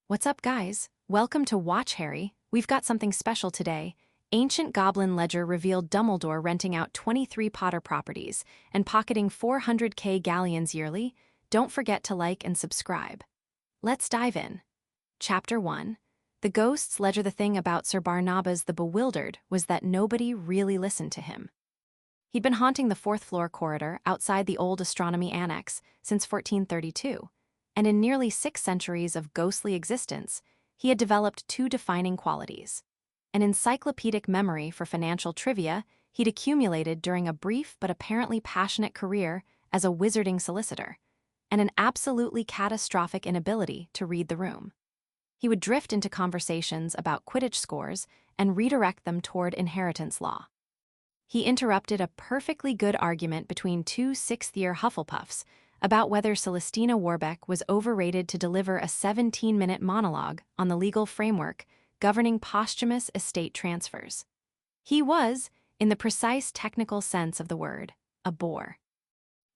What's up, guys? Welcome to Watch Harry. We've got something special today. Ancient Goblin ledger revealed Dumbledore renting out 23 Potter properties and pocketing 400K Galleons yearly. Don't forget to like and subscribe. Let's dive in. Chapter 1. The ghosts ledger. The thing about Sir Barnabas the Bewildered was that nobody really listened to him. He'd been haunting the fourth-floor corridor outside the old astronomy annex since 1432. And in nearly 6 centuries of ghostly existence, he had developed 2 defining qualities. An encyclopedic memory for financial trivia he'd accumulated during a brief but apparently passionate career as a wizarding solicitor, and an absolutely catastrophic inability to read the room. He would drift into conversations about Quidditch scores and redirect them toward inheritance law. He interrupted a perfectly good argument between 2 sixth-year Hufflepuffs about whether Celestina Warbeck was overrated to deliver a 17-minute monologue on the legal framework governing posthumous estate transfers. He was, in the precise technical sense of the word, a bore.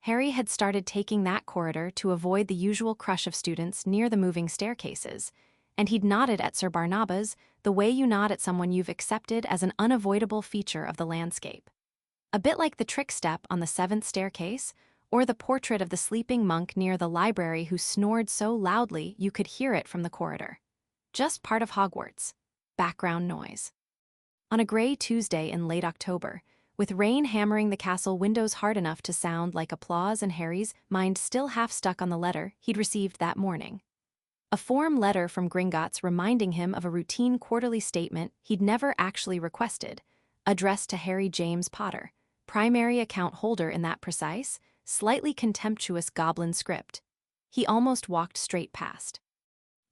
Harry had started taking that corridor to avoid the usual crush of students near the moving staircases, and he'd nodded at Sir Barnabas the way you nod at someone you've accepted as an unavoidable feature of the landscape. A bit like the trick step on the 7th staircase, or the portrait of the sleeping monk near the library who snored so loudly you could hear it from the corridor. Just part of Hogwarts. Background noise. On a gray Tuesday in late October, with rain hammering the castle windows hard enough to sound like applause and Harry's mind still half stuck on the letter he'd received that morning. A form letter from Gringotts reminding him of a routine quarterly statement he'd never actually requested, addressed to Harry James Potter, primary account holder in that precise, slightly contemptuous Goblin script. He almost walked straight past.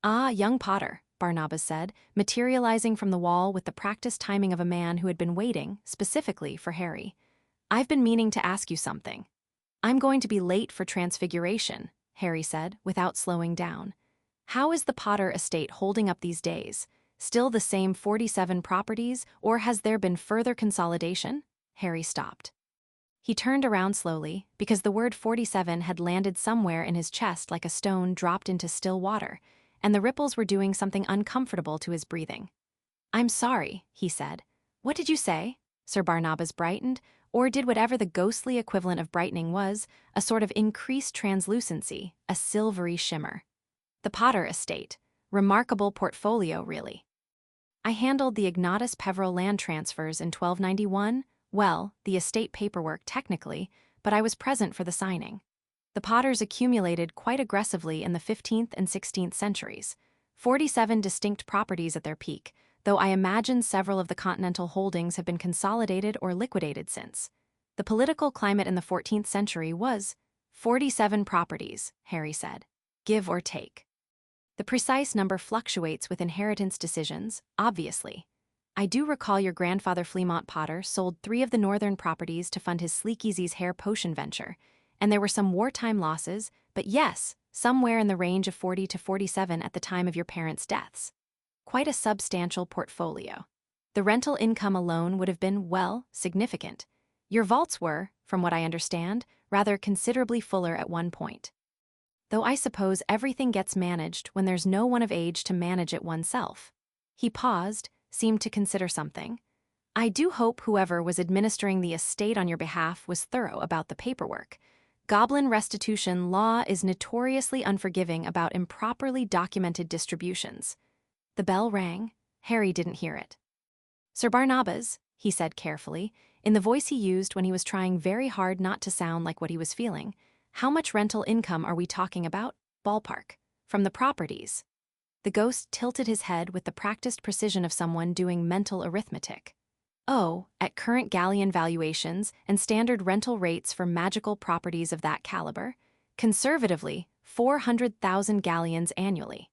"Ah, young Potter," Barnabas said, materializing from the wall with the practiced timing of a man who had been waiting, specifically, for Harry. "I've been meaning to ask you something." "I'm going to be late for Transfiguration," Harry said, without slowing down. "How is the Potter estate holding up these days? Still the same 47 properties, or has there been further consolidation?" Harry stopped. He turned around slowly, because the word 47 had landed somewhere in his chest like a stone dropped into still water, and the ripples were doing something uncomfortable to his breathing. "I'm sorry," he said. "What did you say?" Sir Barnabas brightened, or did whatever the ghostly equivalent of brightening was, a sort of increased translucency, a silvery shimmer. "The Potter estate. Remarkable portfolio, really. I handled the Ignatus Peverell land transfers in 1291. Well, the estate paperwork technically, but I was present for the signing. The Potters accumulated quite aggressively in the 15th and 16th centuries, 47 distinct properties at their peak, though I imagine several of the continental holdings have been consolidated or liquidated since. The political climate in the 14th century was 47 properties," Harry said, "give or take. The precise number fluctuates with inheritance decisions, obviously. I do recall your grandfather Fleamont Potter sold 3 of the northern properties to fund his Sleekeasy's hair potion venture, and there were some wartime losses, but yes, somewhere in the range of 40 to 47 at the time of your parents' deaths. Quite a substantial portfolio. The rental income alone would have been, well, significant. Your vaults were, from what I understand, rather considerably fuller at one point. Though I suppose everything gets managed when there's no one of age to manage it oneself." He paused, seemed to consider something. "I do hope whoever was administering the estate on your behalf was thorough about the paperwork. Goblin restitution law is notoriously unforgiving about improperly documented distributions." The bell rang. Harry didn't hear it. "Sir Barnabas," he said carefully, in the voice he used when he was trying very hard not to sound like what he was feeling, "how much rental income are we talking about? Ballpark. From the properties?" The ghost tilted his head with the practiced precision of someone doing mental arithmetic. "Oh, at current galleon valuations and standard rental rates for magical properties of that caliber, conservatively, 400,000 galleons annually.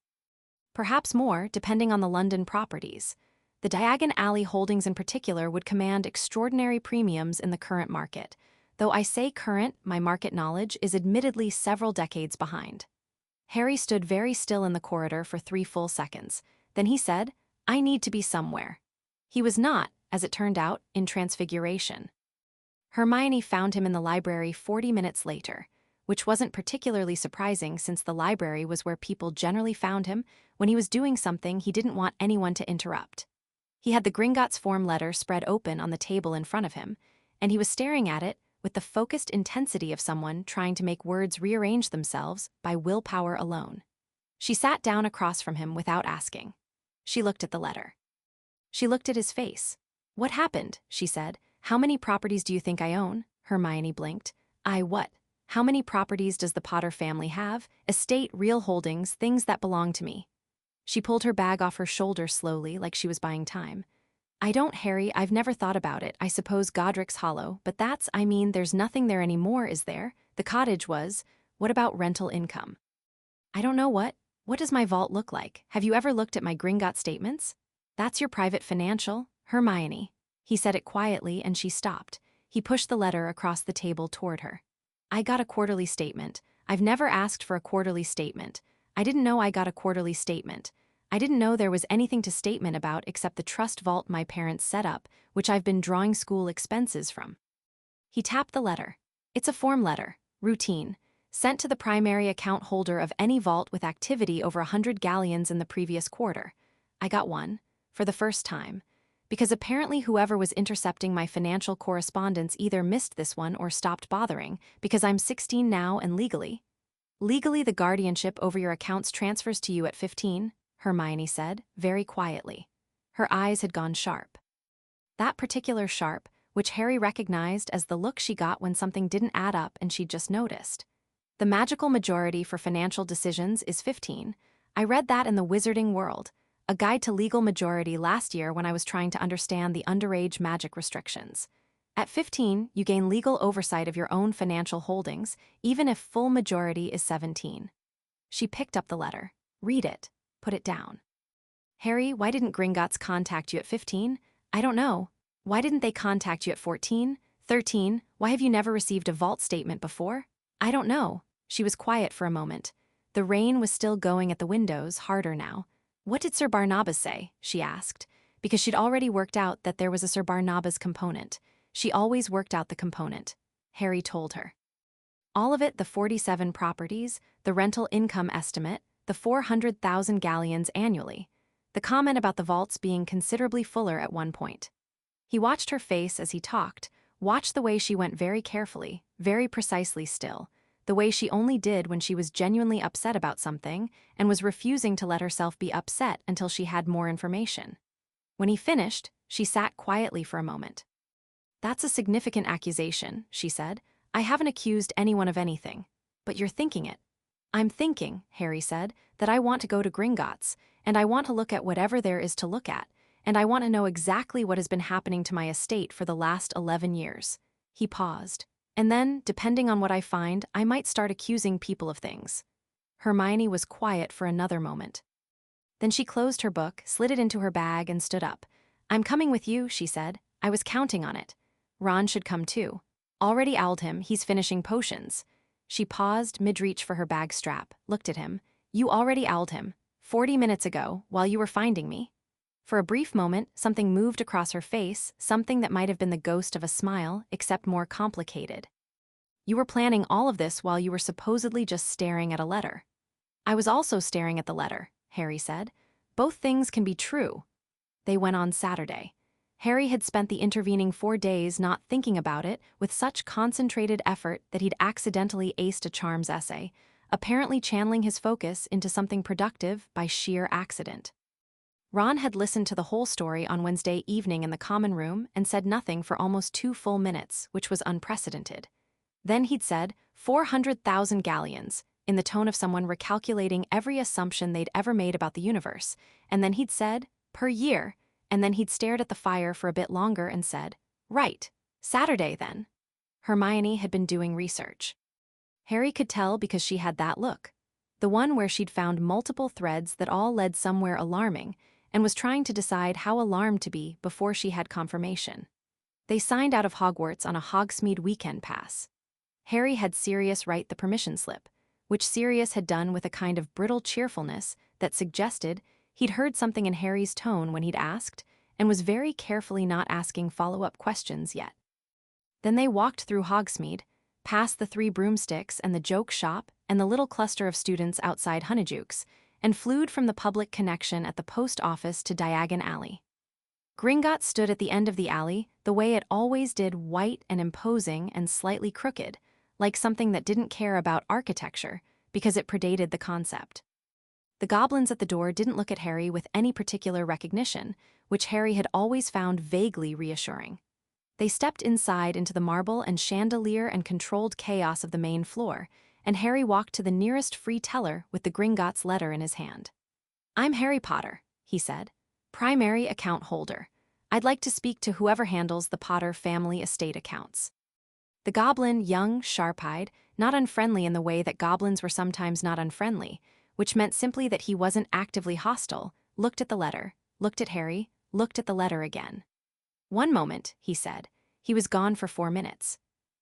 Perhaps more, depending on the London properties. The Diagon Alley holdings in particular would command extraordinary premiums in the current market, though I say current, my market knowledge is admittedly several decades behind." Harry stood very still in the corridor for 3 full seconds. Then he said, "I need to be somewhere." He was not, as it turned out, in Transfiguration. Hermione found him in the library 40 minutes later, which wasn't particularly surprising since the library was where people generally found him when he was doing something he didn't want anyone to interrupt. He had the Gringotts form letter spread open on the table in front of him, and he was staring at it with the focused intensity of someone trying to make words rearrange themselves by willpower alone. She sat down across from him without asking. She looked at the letter. She looked at his face. "What happened?" she said. "How many properties do you think I own?" Hermione blinked. What? How many properties does the Potter family have? Estate, real holdings, things that belong to me." She pulled her bag off her shoulder slowly, like she was buying time. "I don't, Harry, I've never thought about it. I suppose Godric's Hollow, but there's nothing there anymore, is there? The cottage was. What about rental income?" "I don't know what does my vault look like? Have you ever looked at my Gringotts statements?" "That's your private financial, Hermione." He said it quietly and she stopped. He pushed the letter across the table toward her. "I got a quarterly statement. I've never asked for a quarterly statement. I didn't know I got a quarterly statement. I didn't know there was anything to statement about except the trust vault my parents set up, which I've been drawing school expenses from." He tapped the letter. "It's a form letter, routine, sent to the primary account holder of any vault with activity over 100 galleons in the previous quarter. I got one, for the first time, because apparently whoever was intercepting my financial correspondence either missed this one or stopped bothering, because I'm 16 now and legally the guardianship over your accounts transfers to you at 15, Hermione said, very quietly. Her eyes had gone sharp. That particular sharp, which Harry recognized as the look she got when something didn't add up and she'd just noticed. The magical majority for financial decisions is 15. I read that in the Wizarding World, a guide to legal majority last year when I was trying to understand the underage magic restrictions. At 15, you gain legal oversight of your own financial holdings, even if full majority is 17. She picked up the letter. "Read it. Put it down." "Harry, why didn't Gringotts contact you at 15? I don't know. Why didn't they contact you at 14, 13? Why have you never received a vault statement before?" "I don't know." She was quiet for a moment. The rain was still going at the windows, harder now. "What did Sir Barnabas say?" she asked, because she'd already worked out that there was a Sir Barnabas component. She always worked out the component. Harry told her. All of it, the 47 properties, the rental income estimate, the 400,000 galleons annually. The comment about the vaults being considerably fuller at one point. He watched her face as he talked, watched the way she went very carefully, very precisely still, the way she only did when she was genuinely upset about something and was refusing to let herself be upset until she had more information. When he finished, she sat quietly for a moment. "That's a significant accusation," she said. "I haven't accused anyone of anything. But you're thinking it." "I'm thinking," Harry said, "that I want to go to Gringotts, and I want to look at whatever there is to look at, and I want to know exactly what has been happening to my estate for the last 11 years. He paused. "And then, depending on what I find, I might start accusing people of things." Hermione was quiet for another moment. Then she closed her book, slid it into her bag, and stood up. "I'm coming with you," she said. "I was counting on it. Ron should come too. Already owled him, he's finishing potions." She paused mid-reach for her bag strap, looked at him. "You already owled him. 40 minutes ago, while you were finding me." For a brief moment, something moved across her face, something that might have been the ghost of a smile, except more complicated. "You were planning all of this while you were supposedly just staring at a letter." "I was also staring at the letter," Harry said. "Both things can be true." They went on Saturday. Harry had spent the intervening 4 days not thinking about it with such concentrated effort that he'd accidentally aced a charms essay, apparently channeling his focus into something productive by sheer accident. Ron had listened to the whole story on Wednesday evening in the common room and said nothing for almost 2 full minutes, which was unprecedented. Then he'd said, 400,000 galleons, in the tone of someone recalculating every assumption they'd ever made about the universe, and then he'd said, per year, and then he'd stared at the fire for a bit longer and said, "Right, Saturday then." Hermione had been doing research. Harry could tell because she had that look, the one where she'd found multiple threads that all led somewhere alarming, and was trying to decide how alarmed to be before she had confirmation. They signed out of Hogwarts on a Hogsmeade weekend pass. Harry had Sirius write the permission slip, which Sirius had done with a kind of brittle cheerfulness that suggested he'd heard something in Harry's tone when he'd asked, and was very carefully not asking follow-up questions yet. Then they walked through Hogsmeade, past the 3 broomsticks and the joke shop and the little cluster of students outside Honeyjukes, and flewed from the public connection at the post office to Diagon Alley. Gringotts stood at the end of the alley, the way it always did, white and imposing and slightly crooked, like something that didn't care about architecture because it predated the concept. The goblins at the door didn't look at Harry with any particular recognition, which Harry had always found vaguely reassuring. They stepped inside into the marble and chandelier and controlled chaos of the main floor, and Harry walked to the nearest free teller with the Gringotts letter in his hand. "I'm Harry Potter," he said, "primary account holder. I'd like to speak to whoever handles the Potter family estate accounts." The goblin, young, sharp-eyed, not unfriendly in the way that goblins were sometimes not unfriendly, which meant simply that he wasn't actively hostile, looked at the letter, looked at Harry, looked at the letter again. "One moment," he said. He was gone for 4 minutes.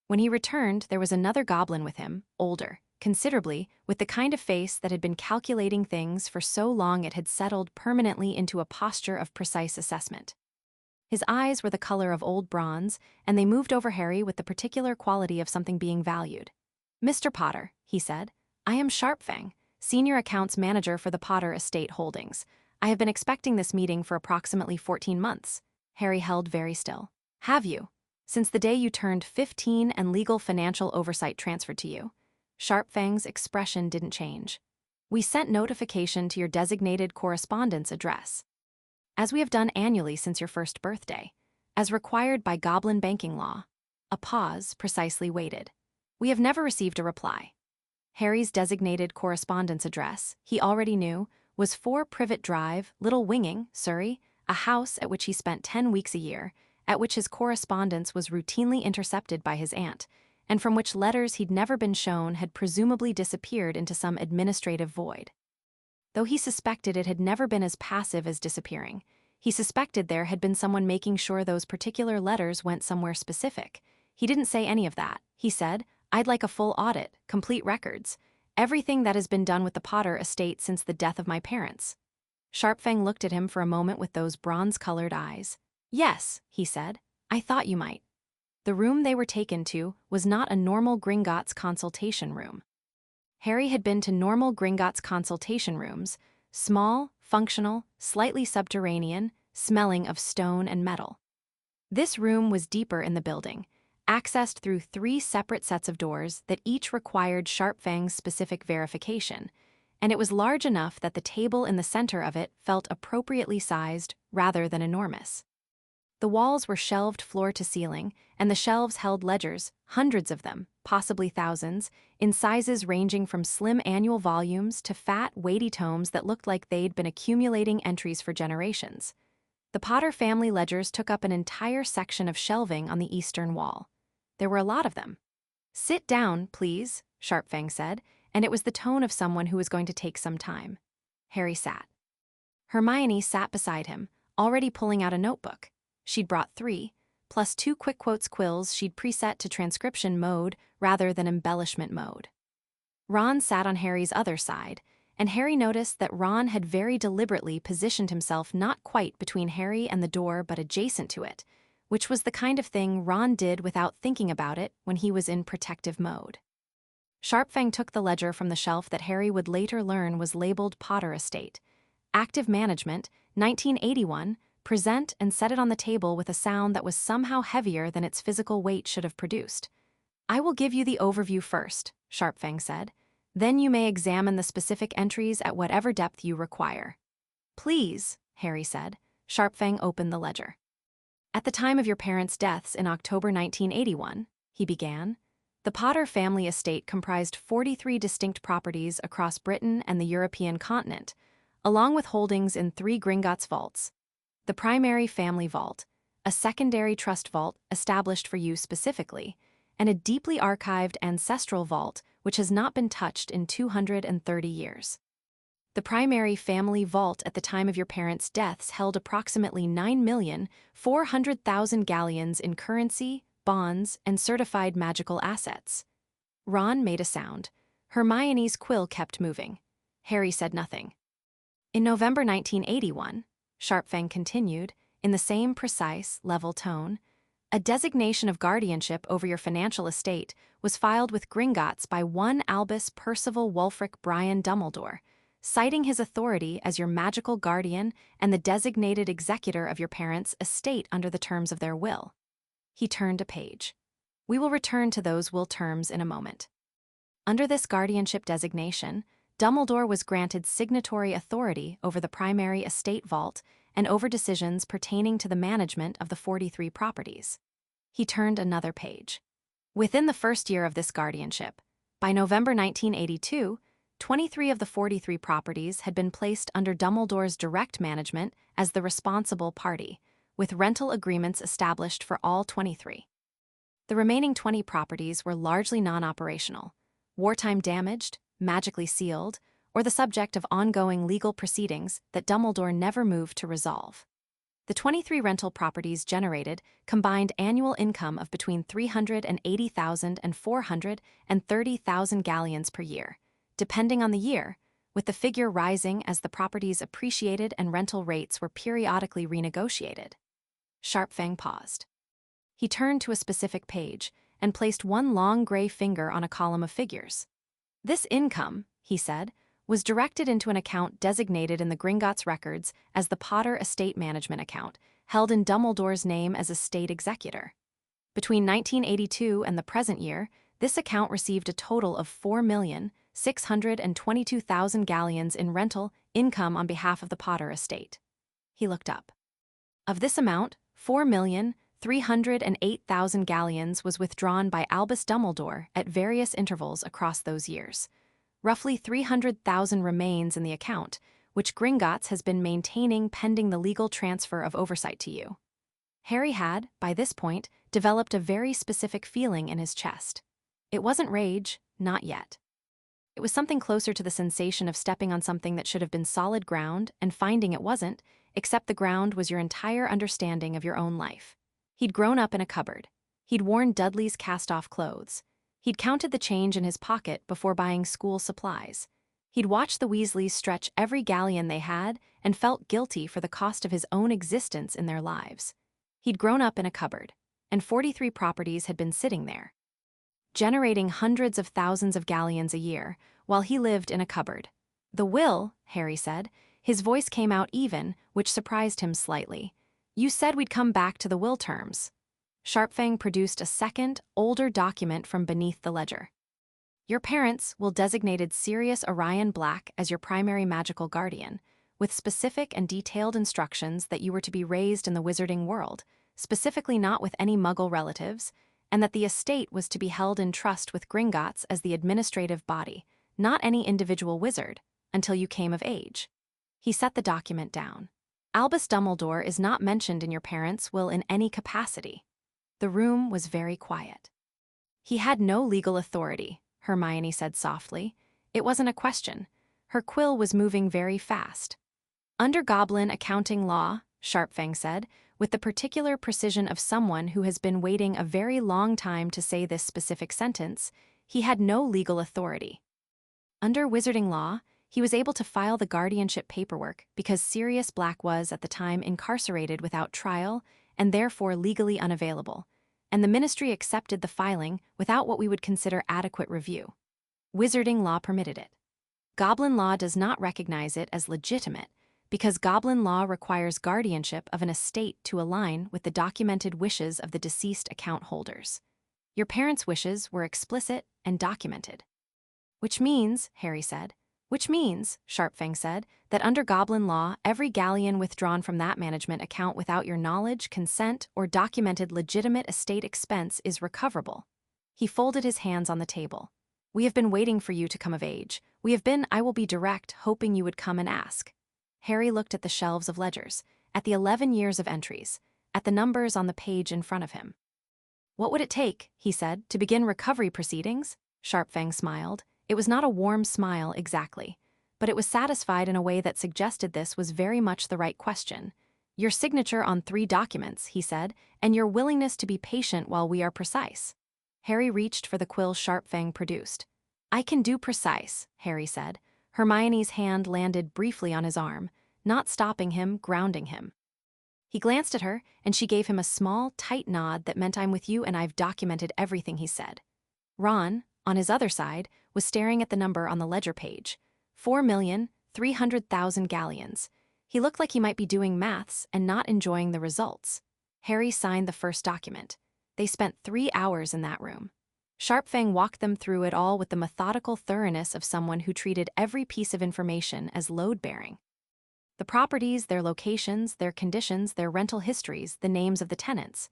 When he returned, there was another goblin with him, older, considerably, with the kind of face that had been calculating things for so long it had settled permanently into a posture of precise assessment. His eyes were the color of old bronze, and they moved over Harry with the particular quality of something being valued. "Mr. Potter," he said, "I am Sharpfang, Senior Accounts Manager for the Potter Estate Holdings. I have been expecting this meeting for approximately 14 months. Harry held very still. "Have you? Since the day you turned 15 and legal financial oversight transferred to you?" Sharpfang's expression didn't change. "We sent notification to your designated correspondence address, as we have done annually since your first birthday, as required by Goblin banking law." A pause precisely waited. "We have never received a reply." Harry's designated correspondence address, he already knew, was 4 Privet Drive, Little Winging, Surrey, a house at which he spent 10 weeks a year, at which his correspondence was routinely intercepted by his aunt, and from which letters he'd never been shown had presumably disappeared into some administrative void. Though he suspected it had never been as passive as disappearing, he suspected there had been someone making sure those particular letters went somewhere specific. He didn't say any of that. He said, "I'd like a full audit, complete records, everything that has been done with the Potter estate since the death of my parents." Sharpfang looked at him for a moment with those bronze-colored eyes. "Yes," he said, "I thought you might." The room they were taken to was not a normal Gringotts consultation room. Harry had been to normal Gringotts consultation rooms, small, functional, slightly subterranean, smelling of stone and metal. This room was deeper in the building, accessed through 3 separate sets of doors that each required Sharpfang's specific verification, and it was large enough that the table in the center of it felt appropriately sized rather than enormous. The walls were shelved floor to ceiling, and the shelves held ledgers, hundreds of them, possibly thousands, in sizes ranging from slim annual volumes to fat, weighty tomes that looked like they'd been accumulating entries for generations. The Potter family ledgers took up an entire section of shelving on the eastern wall. There were a lot of them. "Sit down, please," Sharpfang said, and it was the tone of someone who was going to take some time. Harry sat. Hermione sat beside him, already pulling out a notebook. She'd brought 3, plus 2 quick quotes quills she'd preset to transcription mode rather than embellishment mode. Ron sat on Harry's other side, and Harry noticed that Ron had very deliberately positioned himself not quite between Harry and the door but adjacent to it, which was the kind of thing Ron did without thinking about it when he was in protective mode. Sharpfang took the ledger from the shelf that Harry would later learn was labeled Potter Estate. Active Management, 1981, present, and set it on the table with a sound that was somehow heavier than its physical weight should have produced. "I will give you the overview first," Sharpfang said. "Then you may examine the specific entries at whatever depth you require." "Please," Harry said. Sharpfang opened the ledger. "At the time of your parents' deaths in October 1981, he began, the Potter family estate comprised 43 distinct properties across Britain and the European continent, along with holdings in 3 Gringotts vaults. The primary family vault, a secondary trust vault established for you specifically, and a deeply archived ancestral vault which has not been touched in 230 years. The primary family vault at the time of your parents' deaths held approximately 9,400,000 galleons in currency, bonds, and certified magical assets." Ron made a sound. Hermione's quill kept moving. Harry said nothing. "In November 1981, Sharpfang continued, in the same precise, level tone, A designation of guardianship over your financial estate was filed with Gringotts by one Albus Percival Wulfric Brian Dumbledore, citing his authority as your magical guardian and the designated executor of your parents' estate under the terms of their will. He turned a page. We will return to those will terms in a moment. Under this guardianship designation, Dumbledore was granted signatory authority over the primary estate vault and over decisions pertaining to the management of the 43 properties. He turned another page. Within the first year of this guardianship, by November 1982, 23 of the 43 properties had been placed under Dumbledore's direct management as the responsible party, with rental agreements established for all 23. The remaining 20 properties were largely non-operational, wartime damaged, magically sealed, or the subject of ongoing legal proceedings that Dumbledore never moved to resolve. The 23 rental properties generated combined annual income of between 380,000 and 430,000 galleons per year, depending on the year, with the figure rising as the properties appreciated and rental rates were periodically renegotiated. Sharpfang paused. He turned to a specific page and placed one long gray finger on a column of figures. This income, he said, was directed into an account designated in the Gringotts records as the Potter Estate Management Account, held in Dumbledore's name as estate executor. Between 1982 and the present year, this account received a total of 4,622,000 galleons in rental income on behalf of the Potter estate. He looked up. Of this amount, 4,308,000 galleons was withdrawn by Albus Dumbledore at various intervals across those years. Roughly 300,000 remains in the account, which Gringotts has been maintaining pending the legal transfer of oversight to you. Harry had, by this point, developed a very specific feeling in his chest. It wasn't rage, not yet. It was something closer to the sensation of stepping on something that should have been solid ground and finding it wasn't, except the ground was your entire understanding of your own life. He'd grown up in a cupboard. He'd worn Dudley's cast-off clothes. He'd counted the change in his pocket before buying school supplies. He'd watched the Weasleys stretch every galleon they had and felt guilty for the cost of his own existence in their lives. He'd grown up in a cupboard, and 43 properties had been sitting there, generating hundreds of thousands of galleons a year, while he lived in a cupboard. The will, Harry said. His voice came out even, which surprised him slightly. You said we'd come back to the will terms. Sharpfang produced a second, older document from beneath the ledger. Your parents will designated Sirius Orion Black as your primary magical guardian, with specific and detailed instructions that you were to be raised in the wizarding world, specifically not with any Muggle relatives, and that the estate was to be held in trust with Gringotts as the administrative body, not any individual wizard, until you came of age. He set the document down. Albus Dumbledore is not mentioned in your parents' will in any capacity. The room was very quiet. He had no legal authority, Hermione said softly. It wasn't a question. Her quill was moving very fast. Under Goblin accounting law, Sharpfang said, with the particular precision of someone who has been waiting a very long time to say this specific sentence, he had no legal authority. Under wizarding law, he was able to file the guardianship paperwork because Sirius Black was, at the time, incarcerated without trial and therefore legally unavailable, and the ministry accepted the filing without what we would consider adequate review. Wizarding law permitted it. Goblin law does not recognize it as legitimate because Goblin law requires guardianship of an estate to align with the documented wishes of the deceased account holders. Your parents' wishes were explicit and documented. Which means, Harry said, Sharpfang said, that under Goblin law, every galleon withdrawn from that management account without your knowledge, consent, or documented legitimate estate expense is recoverable. He folded his hands on the table. We have been waiting for you to come of age. I will be direct, hoping you would come and ask. Harry looked at the shelves of ledgers, at the 11 years of entries, at the numbers on the page in front of him. What would it take, he said, to begin recovery proceedings? Sharpfang smiled. It was not a warm smile exactly, but it was satisfied in a way that suggested this was very much the right question. Your signature on 3 documents, he said, and your willingness to be patient while we are precise. Harry reached for the quill Sharpfang produced. I can do precise, Harry said. Hermione's hand landed briefly on his arm, not stopping him, grounding him. He glanced at her, and she gave him a small, tight nod that meant I'm with you and I've documented everything he said. Ron, on his other side, was staring at the number on the ledger page. 4,300,000 galleons. He looked like he might be doing maths and not enjoying the results. Harry signed the first document. They spent 3 hours in that room. Sharpfang walked them through it all with the methodical thoroughness of someone who treated every piece of information as load-bearing. The properties, their locations, their conditions, their rental histories, the names of the tenants.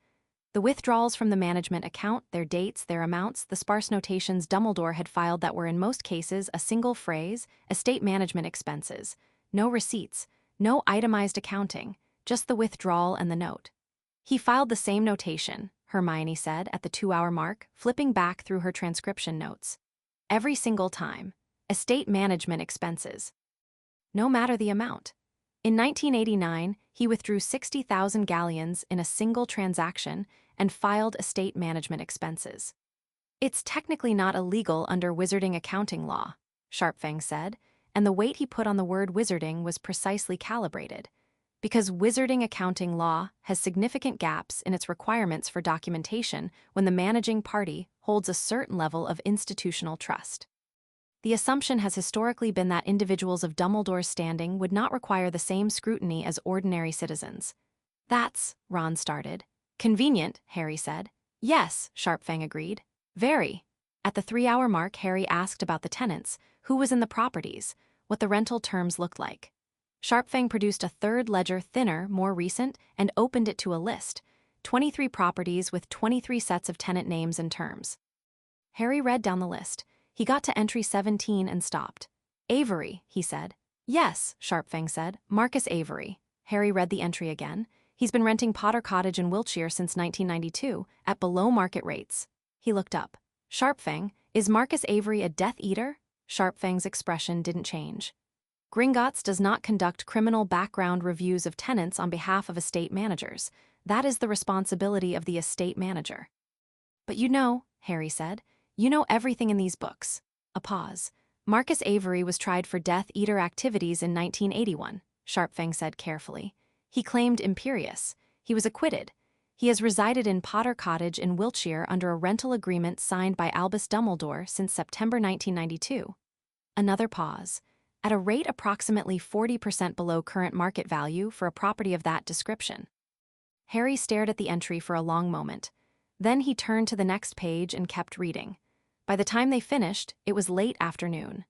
The withdrawals from the management account, their dates, their amounts, the sparse notations Dumbledore had filed that were in most cases a single phrase, estate management expenses. No receipts, no itemized accounting, just the withdrawal and the note. He filed the same notation, Hermione said at the 2-hour mark, flipping back through her transcription notes. Every single time. Estate management expenses. No matter the amount. In 1989, he withdrew 60,000 galleons in a single transaction and filed estate management expenses. It's technically not illegal under wizarding accounting law, Sharpfang said, and the weight he put on the word wizarding was precisely calibrated. Because wizarding accounting law has significant gaps in its requirements for documentation when the managing party holds a certain level of institutional trust. The assumption has historically been that individuals of Dumbledore's standing would not require the same scrutiny as ordinary citizens. That's, Ron started. Convenient, Harry said. Yes, Sharpfang agreed. Very. At the 3-hour mark, Harry asked about the tenants, who was in the properties, what the rental terms looked like. Sharpfang produced a third ledger, thinner, more recent, and opened it to a list. 23 properties with 23 sets of tenant names and terms. Harry read down the list. He got to entry 17 and stopped. Avery, he said. Yes, Sharpfang said. Marcus Avery. Harry read the entry again. He's been renting Potter Cottage in Wiltshire since 1992, at below market rates. He looked up. Sharpfang, is Marcus Avery a Death Eater? Sharpfang's expression didn't change. Gringotts does not conduct criminal background reviews of tenants on behalf of estate managers. That is the responsibility of the estate manager. But you know, Harry said, you know everything in these books. A pause. Marcus Avery was tried for Death Eater activities in 1981, Sharpfang said carefully. He claimed imperious. He was acquitted. He has resided in Potter Cottage in Wiltshire under a rental agreement signed by Albus Dumbledore since September 1992. Another pause. At a rate approximately 40% below current market value for a property of that description. Harry stared at the entry for a long moment. Then he turned to the next page and kept reading. By the time they finished, it was late afternoon.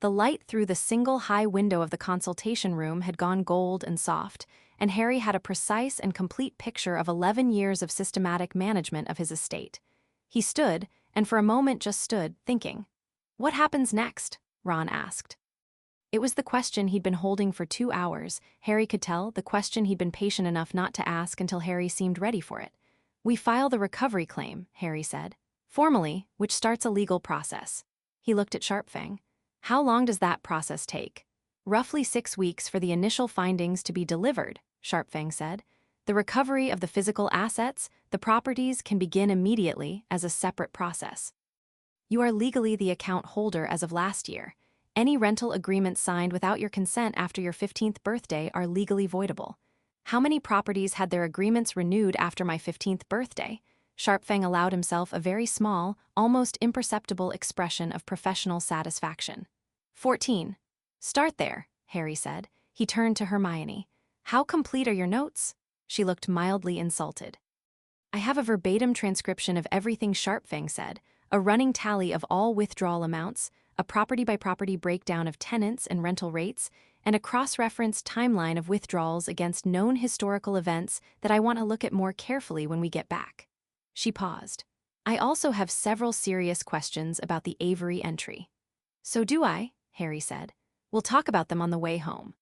The light through the single high window of the consultation room had gone gold and soft, and Harry had a precise and complete picture of 11 years of systematic management of his estate. He stood, and for a moment just stood, thinking. What happens next? Ron asked. It was the question he'd been holding for 2 hours. Harry could tell, the question he'd been patient enough not to ask until Harry seemed ready for it. We file the recovery claim, Harry said. Formally, which starts a legal process. He looked at Sharpfang. How long does that process take? Roughly 6 weeks for the initial findings to be delivered, Sharpfang said. The recovery of the physical assets, the properties, can begin immediately as a separate process. You are legally the account holder as of last year. Any rental agreements signed without your consent after your 15th birthday are legally voidable. How many properties had their agreements renewed after my 15th birthday? Sharpfang allowed himself a very small, almost imperceptible expression of professional satisfaction. 14. Start there, Harry said. He turned to Hermione. How complete are your notes? She looked mildly insulted. I have a verbatim transcription of everything Sharpfang said, a running tally of all withdrawal amounts, a property-by-property breakdown of tenants and rental rates, and a cross-referenced timeline of withdrawals against known historical events that I want to look at more carefully when we get back. She paused. I also have several serious questions about the Avery entry. So do I, Harry said. We'll talk about them on the way home.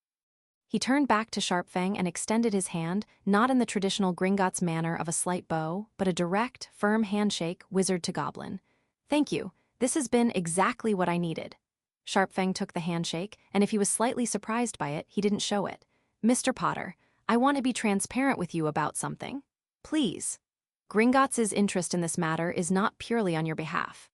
He turned back to Sharpfang and extended his hand, not in the traditional Gringotts manner of a slight bow, but a direct, firm handshake, wizard to goblin. Thank you. This has been exactly what I needed. Sharpfang took the handshake, and if he was slightly surprised by it, he didn't show it. Mr. Potter, I want to be transparent with you about something. Please. Gringotts' interest in this matter is not purely on your behalf.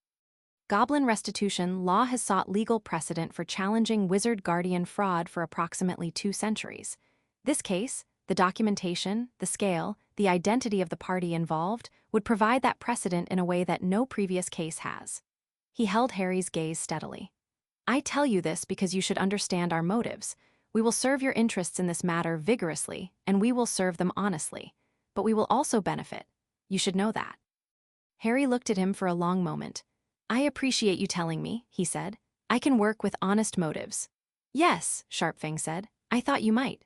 Goblin restitution law has sought legal precedent for challenging wizard guardian fraud for approximately 2 centuries. This case, the documentation, the scale, the identity of the party involved, would provide that precedent in a way that no previous case has. He held Harry's gaze steadily. I tell you this because you should understand our motives. We will serve your interests in this matter vigorously, and we will serve them honestly. But we will also benefit. You should know that. Harry looked at him for a long moment. I appreciate you telling me, he said. I can work with honest motives. Yes, Sharpfang said. I thought you might.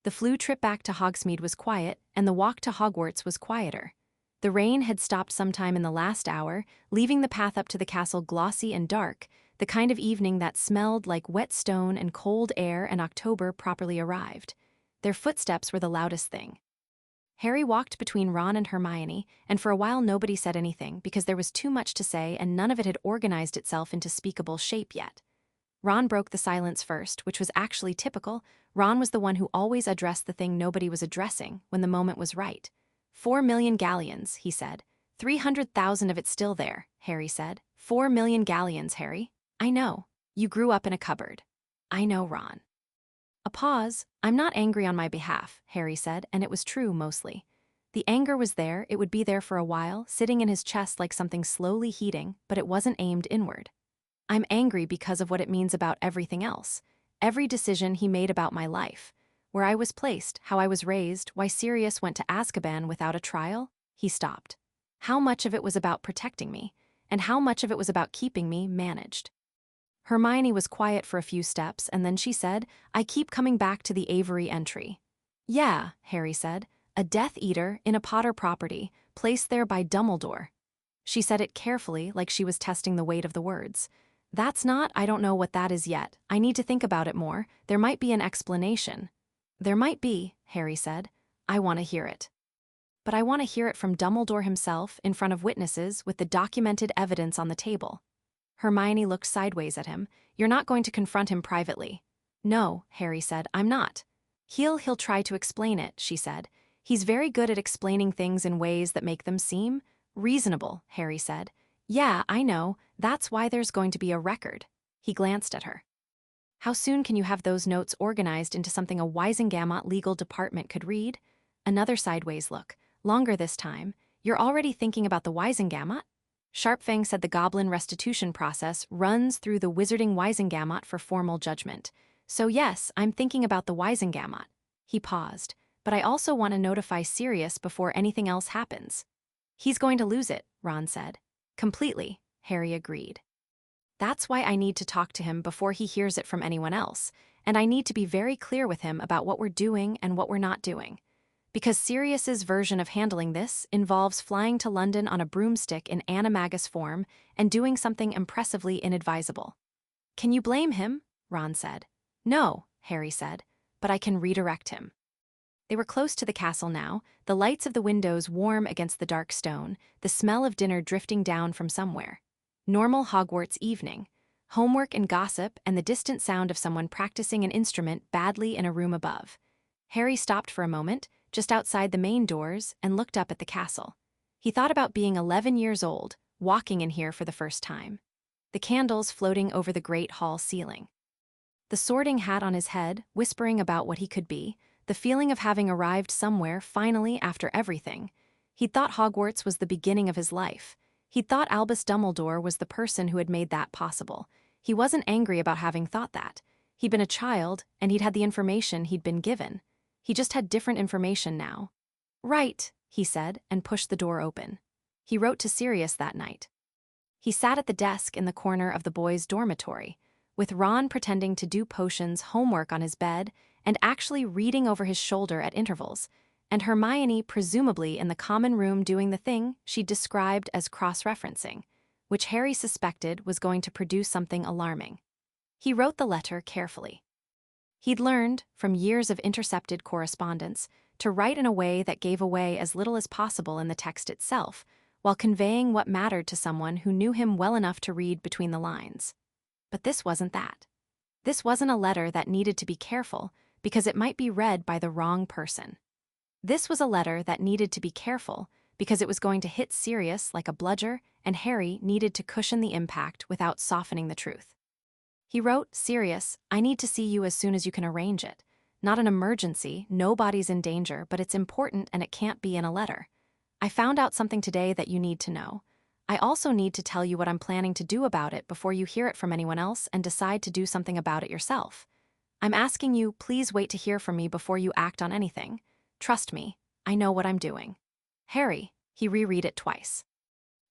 The Floo trip back to Hogsmeade was quiet, and the walk to Hogwarts was quieter. The rain had stopped sometime in the last hour, leaving the path up to the castle glossy and dark, the kind of evening that smelled like wet stone and cold air, and October properly arrived. Their footsteps were the loudest thing. Harry walked between Ron and Hermione, and for a while nobody said anything because there was too much to say and none of it had organized itself into speakable shape yet. Ron broke the silence first, which was actually typical. Ron was the one who always addressed the thing nobody was addressing when the moment was right. 4 million galleons, he said. 300,000 of it still there, Harry said. 4 million galleons, Harry. I know. You grew up in a cupboard. I know, Ron. A pause. I'm not angry on my behalf, Harry said, and it was true mostly. The anger was there, it would be there for a while, sitting in his chest like something slowly heating, but it wasn't aimed inward. I'm angry because of what it means about everything else. Every decision he made about my life. Where I was placed, how I was raised, why Sirius went to Azkaban without a trial. He stopped. How much of it was about protecting me, and how much of it was about keeping me managed. Hermione was quiet for a few steps, and then she said, I keep coming back to the Avery entry. Yeah, Harry said, a Death Eater in a Potter property, placed there by Dumbledore. She said it carefully, like she was testing the weight of the words. That's not, I don't know what that is yet. I need to think about it more. There might be an explanation. There might be, Harry said. I want to hear it. But I want to hear it from Dumbledore himself, in front of witnesses, with the documented evidence on the table. Hermione looked sideways at him. You're not going to confront him privately. No, Harry said, I'm not. He'll try to explain it, she said. He's very good at explaining things in ways that make them seem reasonable, Harry said. Yeah, I know. That's why there's going to be a record. He glanced at her. How soon can you have those notes organized into something a Wisengamot legal department could read? Another sideways look. Longer this time. You're already thinking about the Wisengamot? Sharpfang said the Goblin restitution process runs through the Wizarding Wisengamot for formal judgment. So yes, I'm thinking about the Wisengamot. He paused. But I also want to notify Sirius before anything else happens. He's going to lose it, Ron said. Completely, Harry agreed. That's why I need to talk to him before he hears it from anyone else, and I need to be very clear with him about what we're doing and what we're not doing. Because Sirius's version of handling this involves flying to London on a broomstick in animagus form and doing something impressively inadvisable. Can you blame him? Ron said. No, Harry said, but I can redirect him. They were close to the castle now, the lights of the windows warm against the dark stone, the smell of dinner drifting down from somewhere. Normal Hogwarts evening. Homework and gossip and the distant sound of someone practicing an instrument badly in a room above. Harry stopped for a moment, just outside the main doors, and looked up at the castle. He thought about being 11 years old, walking in here for the first time. The candles floating over the great hall ceiling. The sorting hat on his head, whispering about what he could be, the feeling of having arrived somewhere finally after everything. He'd thought Hogwarts was the beginning of his life. He'd thought Albus Dumbledore was the person who had made that possible. He wasn't angry about having thought that. He'd been a child, and he'd had the information he'd been given. He just had different information now. Right, he said, and pushed the door open. He wrote to Sirius that night. He sat at the desk in the corner of the boys' dormitory, with Ron pretending to do potions homework on his bed and actually reading over his shoulder at intervals, and Hermione presumably in the common room doing the thing she'd described as cross-referencing, which Harry suspected was going to produce something alarming. He wrote the letter carefully. He'd learned, from years of intercepted correspondence, to write in a way that gave away as little as possible in the text itself, while conveying what mattered to someone who knew him well enough to read between the lines. But this wasn't that. This wasn't a letter that needed to be careful, because it might be read by the wrong person. This was a letter that needed to be careful, because it was going to hit Sirius like a bludger, and Harry needed to cushion the impact without softening the truth. He wrote, Sirius, I need to see you as soon as you can arrange it. Not an emergency, nobody's in danger, but it's important and it can't be in a letter. I found out something today that you need to know. I also need to tell you what I'm planning to do about it before you hear it from anyone else and decide to do something about it yourself. I'm asking you, please wait to hear from me before you act on anything. Trust me, I know what I'm doing. Harry, he reread it twice.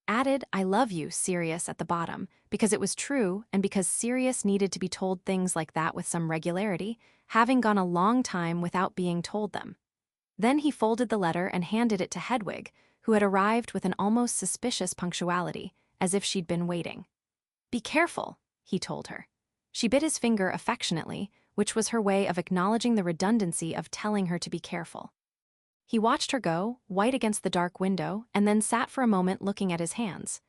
Added, I love you, Sirius, at the bottom, because it was true and because Sirius needed to be told things like that with some regularity, having gone a long time without being told them. Then he folded the letter and handed it to Hedwig, who had arrived with an almost suspicious punctuality, as if she'd been waiting. Be careful, he told her. She bit his finger affectionately, which was her way of acknowledging the redundancy of telling her to be careful. He watched her go, white against the dark window, and then sat for a moment looking at his hands.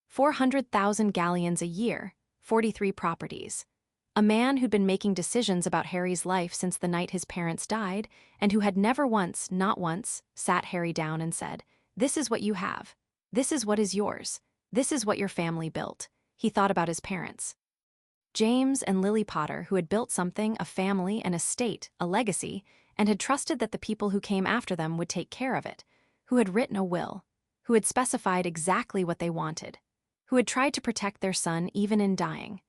400,000 galleons a year, 43 properties. A man who'd been making decisions about Harry's life since the night his parents died, and who had never once, not once, sat Harry down and said, "This is what you have. This is what is yours. This is what your family built." He thought about his parents. James and Lily Potter, who had built something, a family, an estate, a legacy, and had trusted that the people who came after them would take care of it, who had written a will, who had specified exactly what they wanted, who had tried to protect their son even in dying.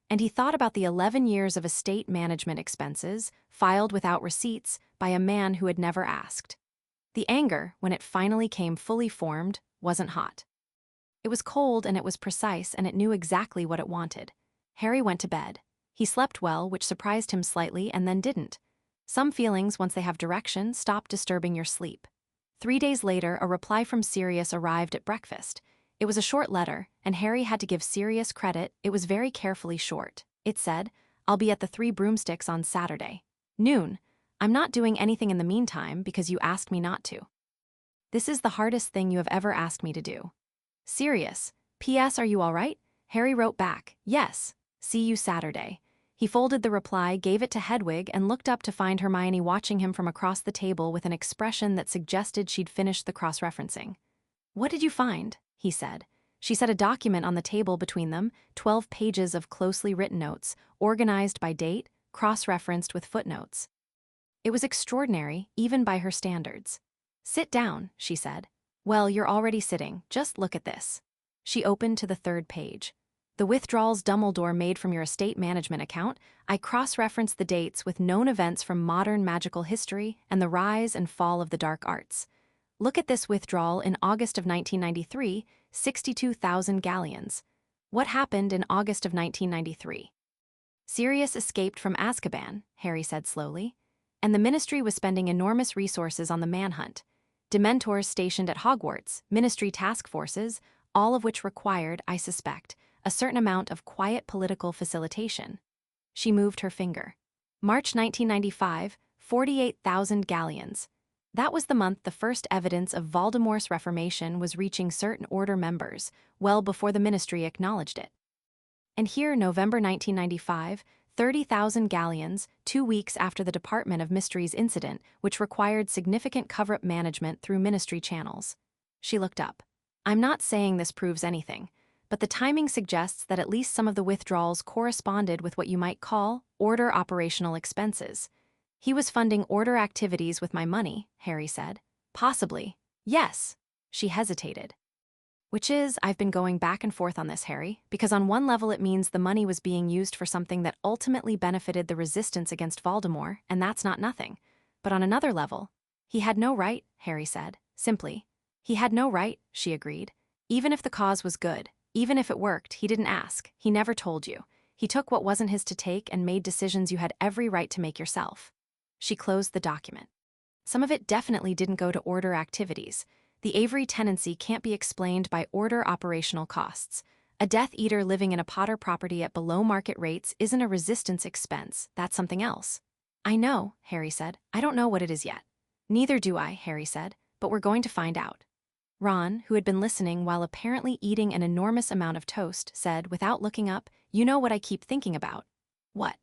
And he thought about the 11 years of estate management expenses, filed without receipts, by a man who had never asked. The anger, when it finally came fully formed, wasn't hot. It was cold and it was precise and it knew exactly what it wanted. Harry went to bed. He slept well, which surprised him slightly, and then didn't. Some feelings, once they have direction, stop disturbing your sleep. 3 days later, a reply from Sirius arrived at breakfast. It was a short letter, and Harry had to give Sirius credit. It was very carefully short. It said, "I'll be at the Three Broomsticks on Saturday. Noon. I'm not doing anything in the meantime because you asked me not to. This is the hardest thing you have ever asked me to do. Sirius. P.S. Are you all right?" Harry wrote back, "Yes. See you Saturday." He folded the reply, gave it to Hedwig, and looked up to find Hermione watching him from across the table with an expression that suggested she'd finished the cross-referencing. "What did you find?" he said. She set a document on the table between them, 12 pages of closely written notes, organized by date, cross-referenced with footnotes. It was extraordinary, even by her standards. "Sit down," she said. "Well, you're already sitting. Just look at this." She opened to the 3rd page. "The withdrawals Dumbledore made from your estate management account. I cross-referenced the dates with known events from modern magical history and the rise and fall of the dark arts. Look at this withdrawal in August of 1993, 62,000 galleons. What happened in August of 1993? Sirius escaped from Azkaban," Harry said slowly, "and the Ministry was spending enormous resources on the manhunt. Dementors stationed at Hogwarts, Ministry task forces, all of which required, I suspect, a certain amount of quiet political facilitation." She moved her finger. "March 1995, 48,000 galleons. That was the month the first evidence of Voldemort's reformation was reaching certain Order members, well before the Ministry acknowledged it. And here, November 1995, 30,000 galleons, 2 weeks after the Department of Mysteries incident, which required significant cover-up management through Ministry channels." She looked up. "I'm not saying this proves anything, but the timing suggests that at least some of the withdrawals corresponded with what you might call Order operational expenses. He was funding Order activities with my money," Harry said. "Possibly. Yes." She hesitated. "Which is, I've been going back and forth on this, Harry, because on one level it means the money was being used for something that ultimately benefited the resistance against Voldemort, and that's not nothing. But on another level, he had no right," Harry said, simply. "He had no right," she agreed. "Even if the cause was good, even if it worked, he didn't ask, he never told you. He took what wasn't his to take and made decisions you had every right to make yourself." She closed the document. "Some of it definitely didn't go to Order activities. The Avery tenancy can't be explained by Order operational costs. A Death Eater living in a Potter property at below market rates isn't a resistance expense, that's something else." "I know," Harry said. "I don't know what it is yet." "Neither do I," Harry said, "but we're going to find out." Ron, who had been listening while apparently eating an enormous amount of toast, said, without looking up, "You know what I keep thinking about." "What?"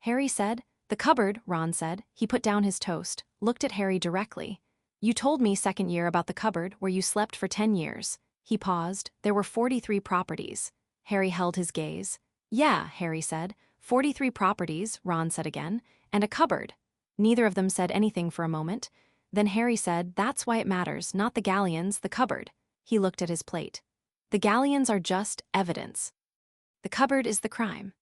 Harry said. "The cupboard," Ron said. He put down his toast, looked at Harry directly. "You told me second year about the cupboard where you slept for 10 years. He paused. "There were 43 properties. Harry held his gaze. "Yeah," Harry said. 43 properties, Ron said again. "And a cupboard." Neither of them said anything for a moment. Then Harry said, "That's why it matters, not the galleons, the cupboard." He looked at his plate. "The galleons are just evidence. The cupboard is the crime."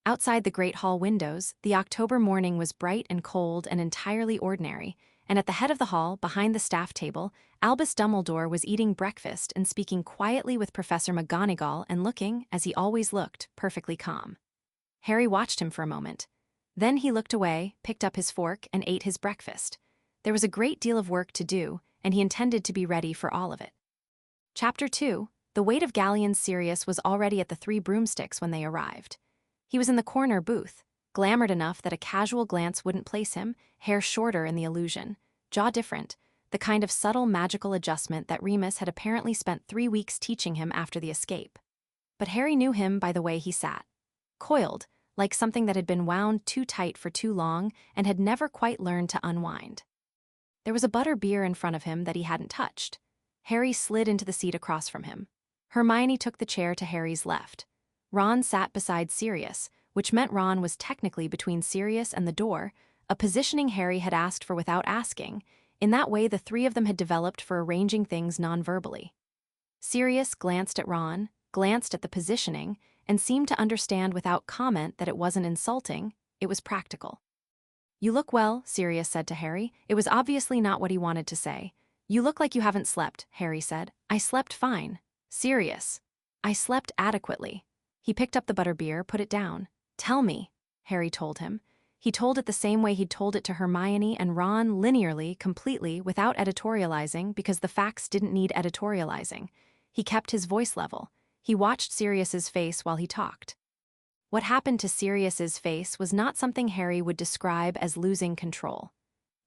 Outside the great hall windows, the October morning was bright and cold and entirely ordinary, and at the head of the hall, behind the staff table, Albus Dumbledore was eating breakfast and speaking quietly with Professor McGonagall and looking, as he always looked, perfectly calm. Harry watched him for a moment. Then he looked away, picked up his fork, and ate his breakfast. There was a great deal of work to do, and he intended to be ready for all of it. Chapter 2. The weight of Galleons. Sirius was already at the Three Broomsticks when they arrived. He was in the corner booth, glamored enough that a casual glance wouldn't place him, hair shorter in the illusion, jaw different, the kind of subtle magical adjustment that Remus had apparently spent 3 weeks teaching him after the escape. But Harry knew him by the way he sat. Coiled, like something that had been wound too tight for too long and had never quite learned to unwind. There was a butter beer in front of him that he hadn't touched. Harry slid into the seat across from him. Hermione took the chair to Harry's left. Ron sat beside Sirius, which meant Ron was technically between Sirius and the door, a positioning Harry had asked for without asking. In that way, the three of them had developed for arranging things non-verbally. Sirius glanced at Ron, glanced at the positioning, and seemed to understand without comment that it wasn't insulting, it was practical. "You look well," Sirius said to Harry. It was obviously not what he wanted to say. "You look like you haven't slept," Harry said. "I slept fine." "Sirius." "I slept adequately." He picked up the butterbeer, put it down. "Tell me," Harry told him. He told it the same way he'd told it to Hermione and Ron, linearly, completely, without editorializing, because the facts didn't need editorializing. He kept his voice level. He watched Sirius's face while he talked. What happened to Sirius's face was not something Harry would describe as losing control.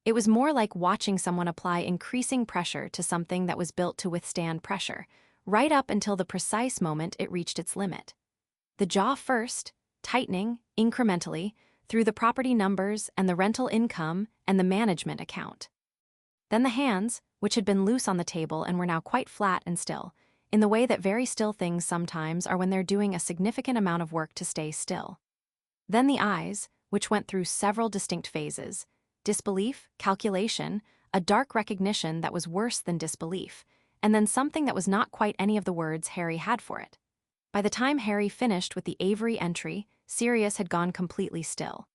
It was more like watching someone apply increasing pressure to something that was built to withstand pressure, right up until the precise moment it reached its limit. The jaw first, tightening, incrementally, through the property numbers and the rental income and the management account. Then the hands, which had been loose on the table and were now quite flat and still, in the way that very still things sometimes are when they're doing a significant amount of work to stay still. Then the eyes, which went through several distinct phases: disbelief, calculation, a dark recognition that was worse than disbelief, and then something that was not quite any of the words Harry had for it. By the time Harry finished with the Avery entry, Sirius had gone completely still.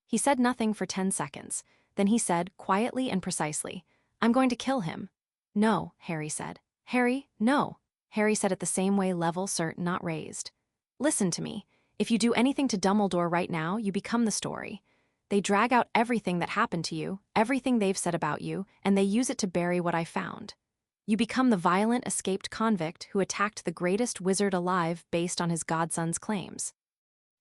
He said nothing for 10 seconds. Then he said, quietly and precisely, "I'm going to kill him." "No," Harry said. "Harry, no." Harry said it the same way, level, cert, not raised. "Listen to me. If you do anything to Dumbledore right now, you become the story. They drag out everything that happened to you, everything they've said about you, and they use it to bury what I found. You become the violent, escaped convict who attacked the greatest wizard alive based on his godson's claims.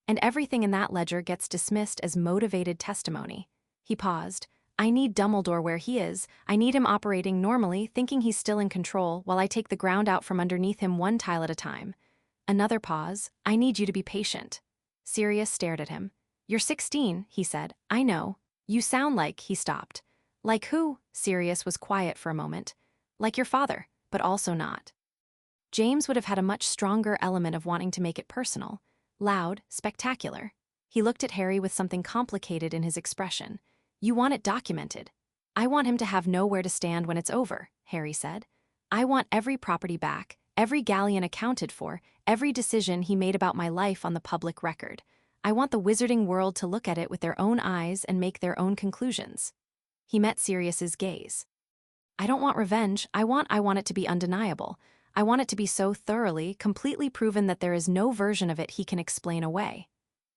And everything in that ledger gets dismissed as motivated testimony." He paused. "I need Dumbledore where he is. I need him operating normally, thinking he's still in control, while I take the ground out from underneath him one tile at a time." Another pause. "I need you to be patient." Sirius stared at him. "You're 16, he said. "I know. You sound like," he stopped. "Like who?" Sirius was quiet for a moment. "Like your father, but also not." James would have had a much stronger element of wanting to make it personal, loud, spectacular. He looked at Harry with something complicated in his expression. "You want it documented." "I want him to have nowhere to stand when it's over," Harry said. "I want every property back, every galleon accounted for, every decision he made about my life on the public record. I want the wizarding world to look at it with their own eyes and make their own conclusions." He met Sirius's gaze. "I don't want revenge. I want it to be undeniable. I want it to be so thoroughly, completely proven that there is no version of it he can explain away."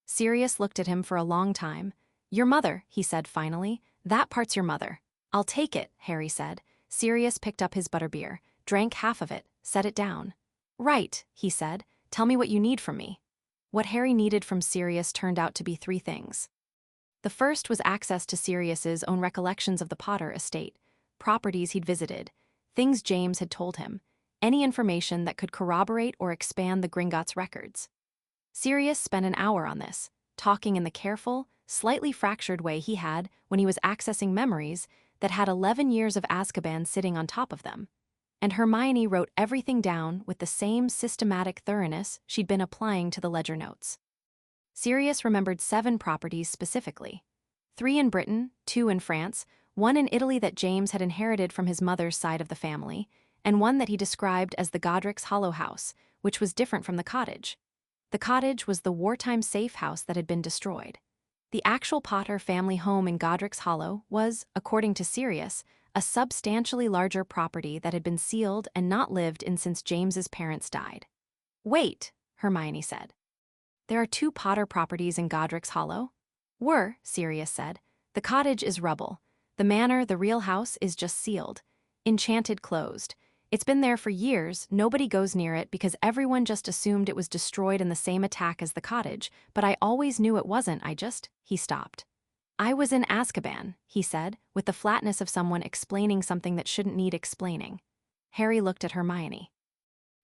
Sirius looked at him for a long time. "Your mother," he said finally. "That part's your mother." "I'll take it," Harry said. Sirius picked up his butterbeer, drank half of it, set it down. "Right," he said. "Tell me what you need from me." What Harry needed from Sirius turned out to be 3 things. The first was access to Sirius's own recollections of the Potter estate, properties he'd visited, things James had told him, any information that could corroborate or expand the Gringotts records. Sirius spent an hour on this, talking in the careful, slightly fractured way he had when he was accessing memories that had 11 years of Azkaban sitting on top of them. And Hermione wrote everything down with the same systematic thoroughness she'd been applying to the ledger notes. Sirius remembered 7 properties specifically. 3 in Britain, 2 in France, 1 in Italy that James had inherited from his mother's side of the family, and 1 that he described as the Godric's Hollow House, which was different from the cottage. The cottage was the wartime safe house that had been destroyed. The actual Potter family home in Godric's Hollow was, according to Sirius, a substantially larger property that had been sealed and not lived in since James's parents died. "Wait," Hermione said. "There are 2 Potter properties in Godric's Hollow?" "Were," Sirius said. "The cottage is rubble. The manor, the real house, is just sealed. Enchanted closed. It's been there for years, nobody goes near it because everyone just assumed it was destroyed in the same attack as the cottage, but I always knew it wasn't, He stopped. "I was in Azkaban," he said, with the flatness of someone explaining something that shouldn't need explaining. Harry looked at Hermione.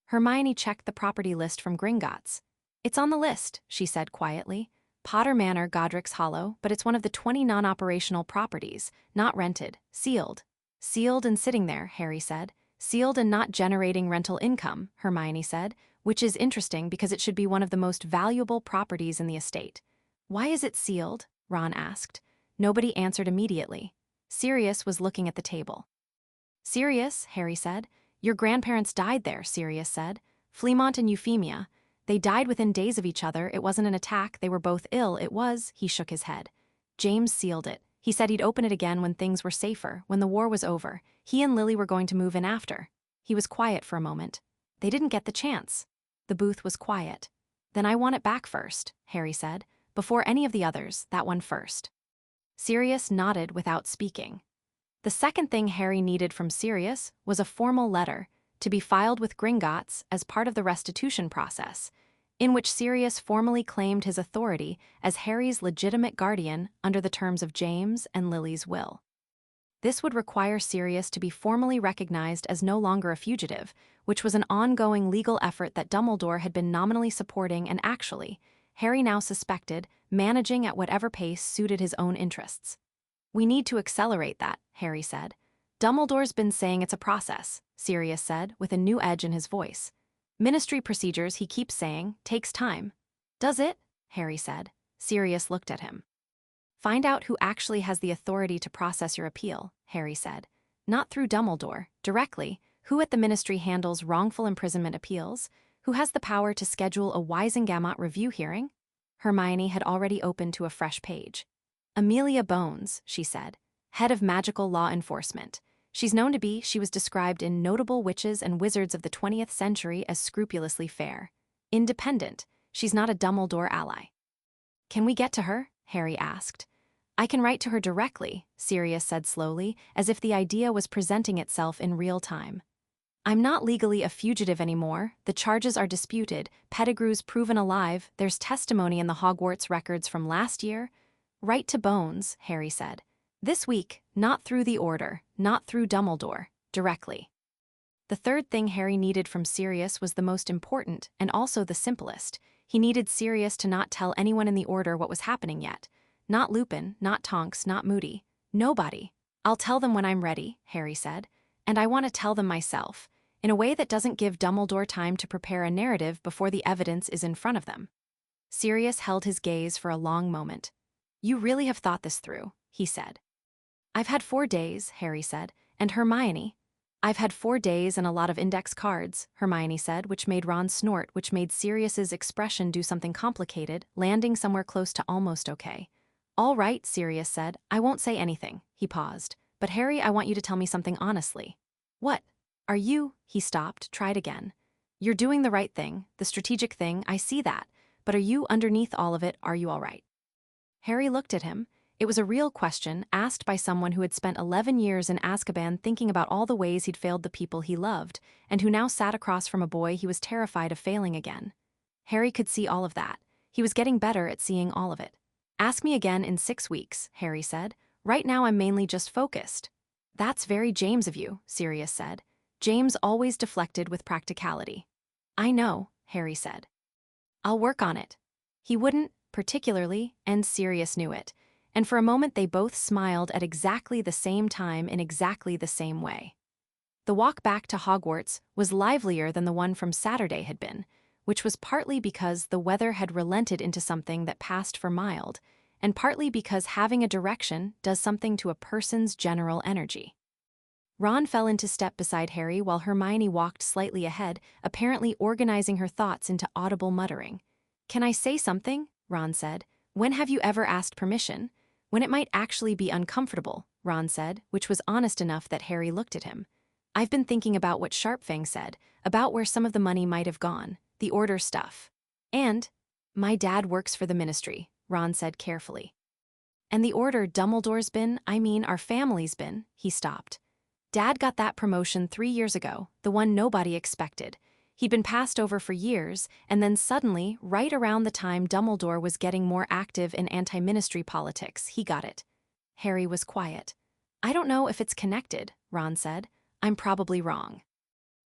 Hermione checked the property list from Gringotts. "It's on the list," she said quietly. "Potter Manor, Godric's Hollow, but it's one of the 20 non-operational properties, not rented, sealed." "Sealed and sitting there," Harry said. "Sealed and not generating rental income," Hermione said, "which is interesting because it should be one of the most valuable properties in the estate." "Why is it sealed?" Ron asked. Nobody answered immediately. Sirius was looking at the table. "Sirius," Harry said. "Your grandparents died there," Sirius said. "Fleamont and Euphemia. They died within days of each other. It wasn't an attack, they were both ill, it was," he shook his head. "James sealed it. He said he'd open it again when things were safer, when the war was over. He and Lily were going to move in after." He was quiet for a moment. "They didn't get the chance." The booth was quiet. "Then I want it back first," Harry said. "Before any of the others, that one first." Sirius nodded without speaking. The second thing Harry needed from Sirius was a formal letter, to be filed with Gringotts as part of the restitution process, in which Sirius formally claimed his authority as Harry's legitimate guardian under the terms of James and Lily's will. This would require Sirius to be formally recognized as no longer a fugitive, which was an ongoing legal effort that Dumbledore had been nominally supporting and actually, Harry now suspected, managing at whatever pace suited his own interests. "We need to accelerate that," Harry said. "Dumbledore's been saying it's a process," Sirius said, with a new edge in his voice. "Ministry procedures, he keeps saying, takes time." "Does it?" Harry said. Sirius looked at him. "Find out who actually has the authority to process your appeal," Harry said. "Not through Dumbledore, directly. Who at the Ministry handles wrongful imprisonment appeals? Who has the power to schedule a Wisengamot review hearing?" Hermione had already opened to a fresh page. "Amelia Bones," she said, "head of magical law enforcement. She's known to be, she was described in Notable Witches and Wizards of the 20th Century as scrupulously fair. Independent. She's not a Dumbledore ally." "Can we get to her?" Harry asked. "I can write to her directly," Sirius said slowly, as if the idea was presenting itself in real time. "I'm not legally a fugitive anymore, the charges are disputed, Pettigrew's proven alive, there's testimony in the Hogwarts records from last year." "Write to Bones," Harry said. "This week, not through the Order, not through Dumbledore, directly." The third thing Harry needed from Sirius was the most important and also the simplest. He needed Sirius to not tell anyone in the Order what was happening yet. Not Lupin, not Tonks, not Moody. Nobody. "I'll tell them when I'm ready," Harry said. "And I want to tell them myself, in a way that doesn't give Dumbledore time to prepare a narrative before the evidence is in front of them." Sirius held his gaze for a long moment. "You really have thought this through," he said. "I've had 4 days," Harry said, "and Hermione—" "I've had 4 days and a lot of index cards," Hermione said, which made Ron snort, which made Sirius's expression do something complicated, landing somewhere close to almost okay. "All right," Sirius said, "I won't say anything." He paused. "But Harry, I want you to tell me something honestly." "What? Are you—" He stopped, tried again. "You're doing the right thing, the strategic thing, I see that. But are you, underneath all of it, are you all right?" Harry looked at him. It was a real question, asked by someone who had spent 11 years in Azkaban thinking about all the ways he'd failed the people he loved, and who now sat across from a boy he was terrified of failing again. Harry could see all of that. He was getting better at seeing all of it. "Ask me again in 6 weeks," Harry said. "Right now I'm mainly just focused." "That's very James of you," Sirius said. James always deflected with practicality. "I know," Harry said. "I'll work on it." He wouldn't, particularly, and Sirius knew it. And for a moment they both smiled at exactly the same time in exactly the same way. The walk back to Hogwarts was livelier than the one from Saturday had been, which was partly because the weather had relented into something that passed for mild, and partly because having a direction does something to a person's general energy. Ron fell into step beside Harry while Hermione walked slightly ahead, apparently organizing her thoughts into audible muttering. "Can I say something?" Ron said. "When have you ever asked permission? When it might actually be uncomfortable," Ron said, which was honest enough that Harry looked at him. "I've been thinking about what Sharpfang said, about where some of the money might have gone, the order stuff. And my dad works for the ministry," Ron said carefully. "And the order Dumbledore's been, our family's been," he stopped. "Dad got that promotion 3 years ago, the one nobody expected. He'd been passed over for years, and then suddenly, right around the time Dumbledore was getting more active in anti-ministry politics, he got it." Harry was quiet. "I don't know if it's connected," Ron said. "I'm probably wrong.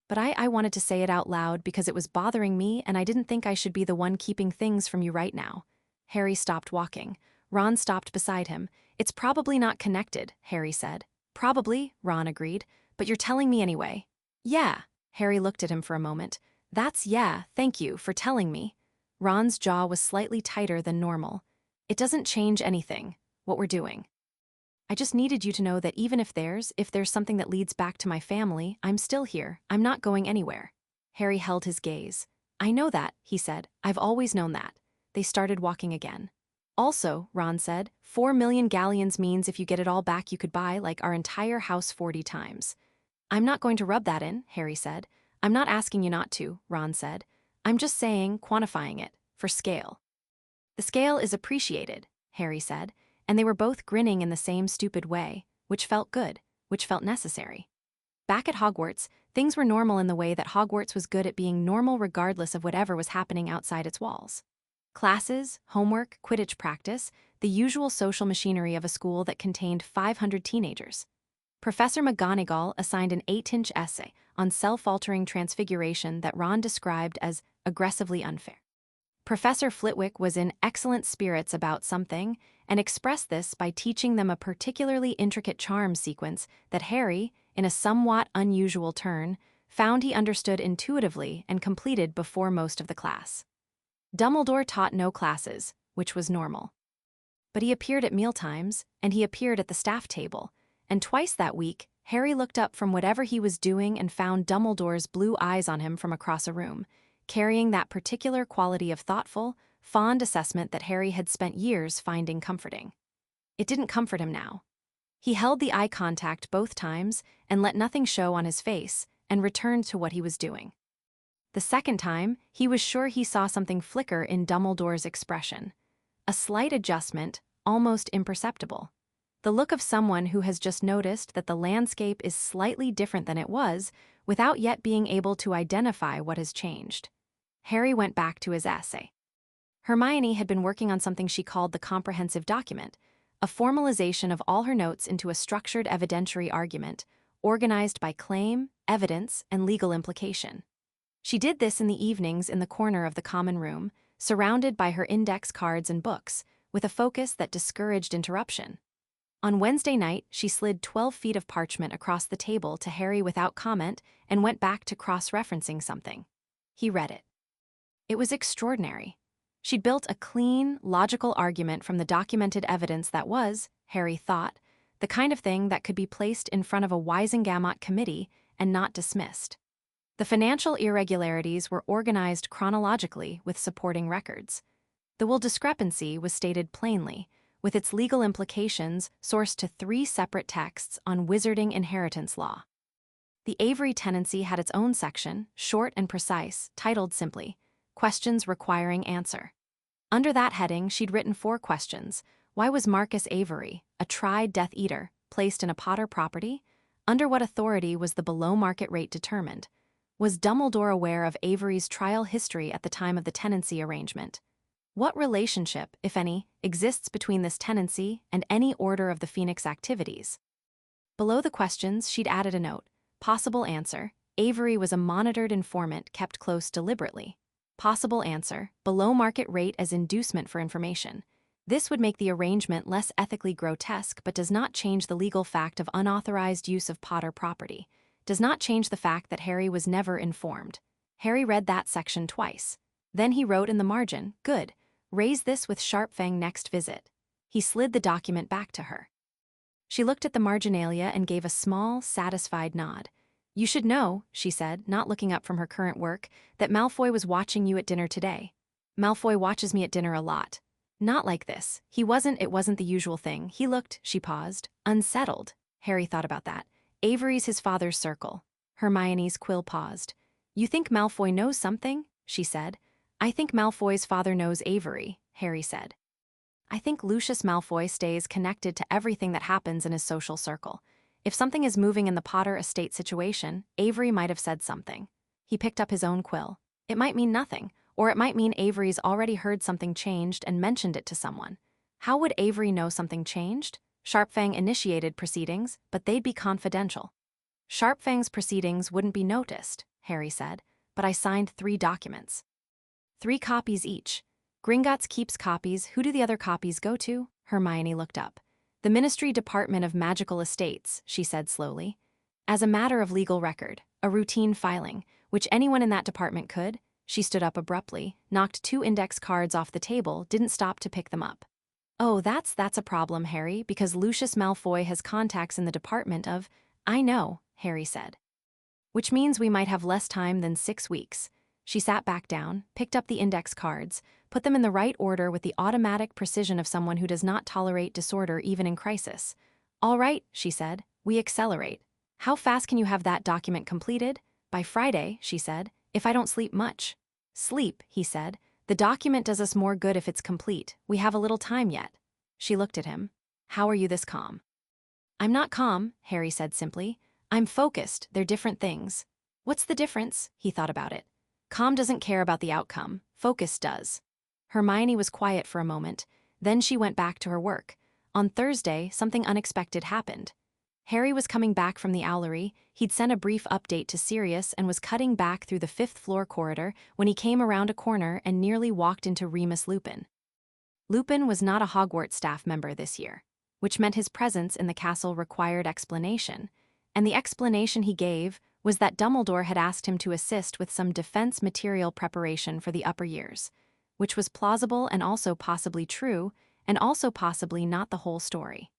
But I wanted to say it out loud because it was bothering me and I didn't think I should be the one keeping things from you right now." Harry stopped walking. Ron stopped beside him. "It's probably not connected," Harry said. "Probably," Ron agreed, "but you're telling me anyway." "Yeah." Harry looked at him for a moment. Yeah, thank you for telling me." Ron's jaw was slightly tighter than normal. "It doesn't change anything, what we're doing. I just needed you to know that even if there's something that leads back to my family, I'm still here. I'm not going anywhere." Harry held his gaze. "I know that," he said. "I've always known that." They started walking again. "Also," Ron said, 4 million galleons means if you get it all back you could buy, like, our entire house 40 times. "I'm not going to rub that in," Harry said. "I'm not asking you not to," Ron said. "I'm just saying, quantifying it, for scale." "The scale is appreciated," Harry said, and they were both grinning in the same stupid way, which felt good, which felt necessary. Back at Hogwarts, things were normal in the way that Hogwarts was good at being normal regardless of whatever was happening outside its walls. Classes, homework, Quidditch practice, the usual social machinery of a school that contained 500 teenagers. Professor McGonagall assigned an 8-inch essay on self-altering transfiguration that Ron described as aggressively unfair. Professor Flitwick was in excellent spirits about something and expressed this by teaching them a particularly intricate charm sequence that Harry, in a somewhat unusual turn, found he understood intuitively and completed before most of the class. Dumbledore taught no classes, which was normal. But he appeared at mealtimes, and he appeared at the staff table, and twice that week, Harry looked up from whatever he was doing and found Dumbledore's blue eyes on him from across a room, carrying that particular quality of thoughtful, fond assessment that Harry had spent years finding comforting. It didn't comfort him now. He held the eye contact both times and let nothing show on his face, and returned to what he was doing. The second time, he was sure he saw something flicker in Dumbledore's expression. A slight adjustment, almost imperceptible. The look of someone who has just noticed that the landscape is slightly different than it was, without yet being able to identify what has changed. Harry went back to his essay. Hermione had been working on something she called the comprehensive document, a formalization of all her notes into a structured evidentiary argument, organized by claim, evidence, and legal implication. She did this in the evenings in the corner of the common room, surrounded by her index cards and books, with a focus that discouraged interruption. On Wednesday night, she slid 12 feet of parchment across the table to Harry without comment and went back to cross-referencing something. He read it. It was extraordinary. She'd built a clean, logical argument from the documented evidence that was, Harry thought, the kind of thing that could be placed in front of a Wisengamot committee and not dismissed. The financial irregularities were organized chronologically with supporting records. The will discrepancy was stated plainly, with its legal implications sourced to 3 separate texts on wizarding inheritance law. The Avery tenancy had its own section, short and precise, titled simply, Questions Requiring Answer. Under that heading, she'd written 4 questions. Why was Marcus Avery, a tried Death Eater, placed in a Potter property? Under what authority was the below-market rate determined? Was Dumbledore aware of Avery's trial history at the time of the tenancy arrangement? What relationship, if any, exists between this tenancy and any order of the Phoenix activities? Below the questions, she'd added a note. Possible answer, Avery was a monitored informant kept close deliberately. Possible answer, below market rate as inducement for information. This would make the arrangement less ethically grotesque but does not change the legal fact of unauthorized use of Potter property. Does not change the fact that Harry was never informed. Harry read that section twice. Then he wrote in the margin, good. Raise this with Sharpfang next visit. He slid the document back to her. She looked at the marginalia and gave a small, satisfied nod. "You should know," she said, not looking up from her current work, "that Malfoy was watching you at dinner today. Malfoy watches me at dinner a lot. Not like this. It wasn't the usual thing. He looked," she paused, "unsettled." Harry thought about that. Avery's his father's circle. Hermione's quill paused. "You think Malfoy knows something?" she said. "I think Malfoy's father knows Avery," Harry said. "I think Lucius Malfoy stays connected to everything that happens in his social circle. If something is moving in the Potter estate situation, Avery might have said something." He picked up his own quill. "It might mean nothing, or it might mean Avery's already heard something changed and mentioned it to someone. How would Avery know something changed? Sharpfang initiated proceedings, but they'd be confidential." "Sharpfang's proceedings wouldn't be noticed," Harry said, "but I signed 3 documents. 3 copies each. Gringotts keeps copies. Who do the other copies go to?" Hermione looked up. "The Ministry Department of Magical Estates," she said slowly. "As a matter of legal record, a routine filing, which anyone in that department could." She stood up abruptly, knocked 2 index cards off the table, didn't stop to pick them up. "Oh, that's a problem, Harry, because Lucius Malfoy has contacts in the department of—" "I know," Harry said. "Which means we might have less time than 6 weeks." She sat back down, picked up the index cards, put them in the right order with the automatic precision of someone who does not tolerate disorder even in crisis. "All right," she said, "we accelerate. How fast can you have that document completed?" "By Friday," she said, "if I don't sleep much." "Sleep," he said. "The document does us more good if it's complete. We have a little time yet." She looked at him. "How are you this calm?" "I'm not calm," Harry said simply. "I'm focused. They're different things." "What's the difference?" He thought about it. "Calm doesn't care about the outcome. Focus does." Hermione was quiet for a moment. Then she went back to her work. On Thursday, something unexpected happened. Harry was coming back from the owlery. He'd sent a brief update to Sirius and was cutting back through the 5th-floor corridor when he came around a corner and nearly walked into Remus Lupin. Lupin was not a Hogwarts staff member this year, which meant his presence in the castle required explanation, and the explanation he gave was that Dumbledore had asked him to assist with some defense material preparation for the upper years, which was plausible and also possibly true, and also possibly not the whole story.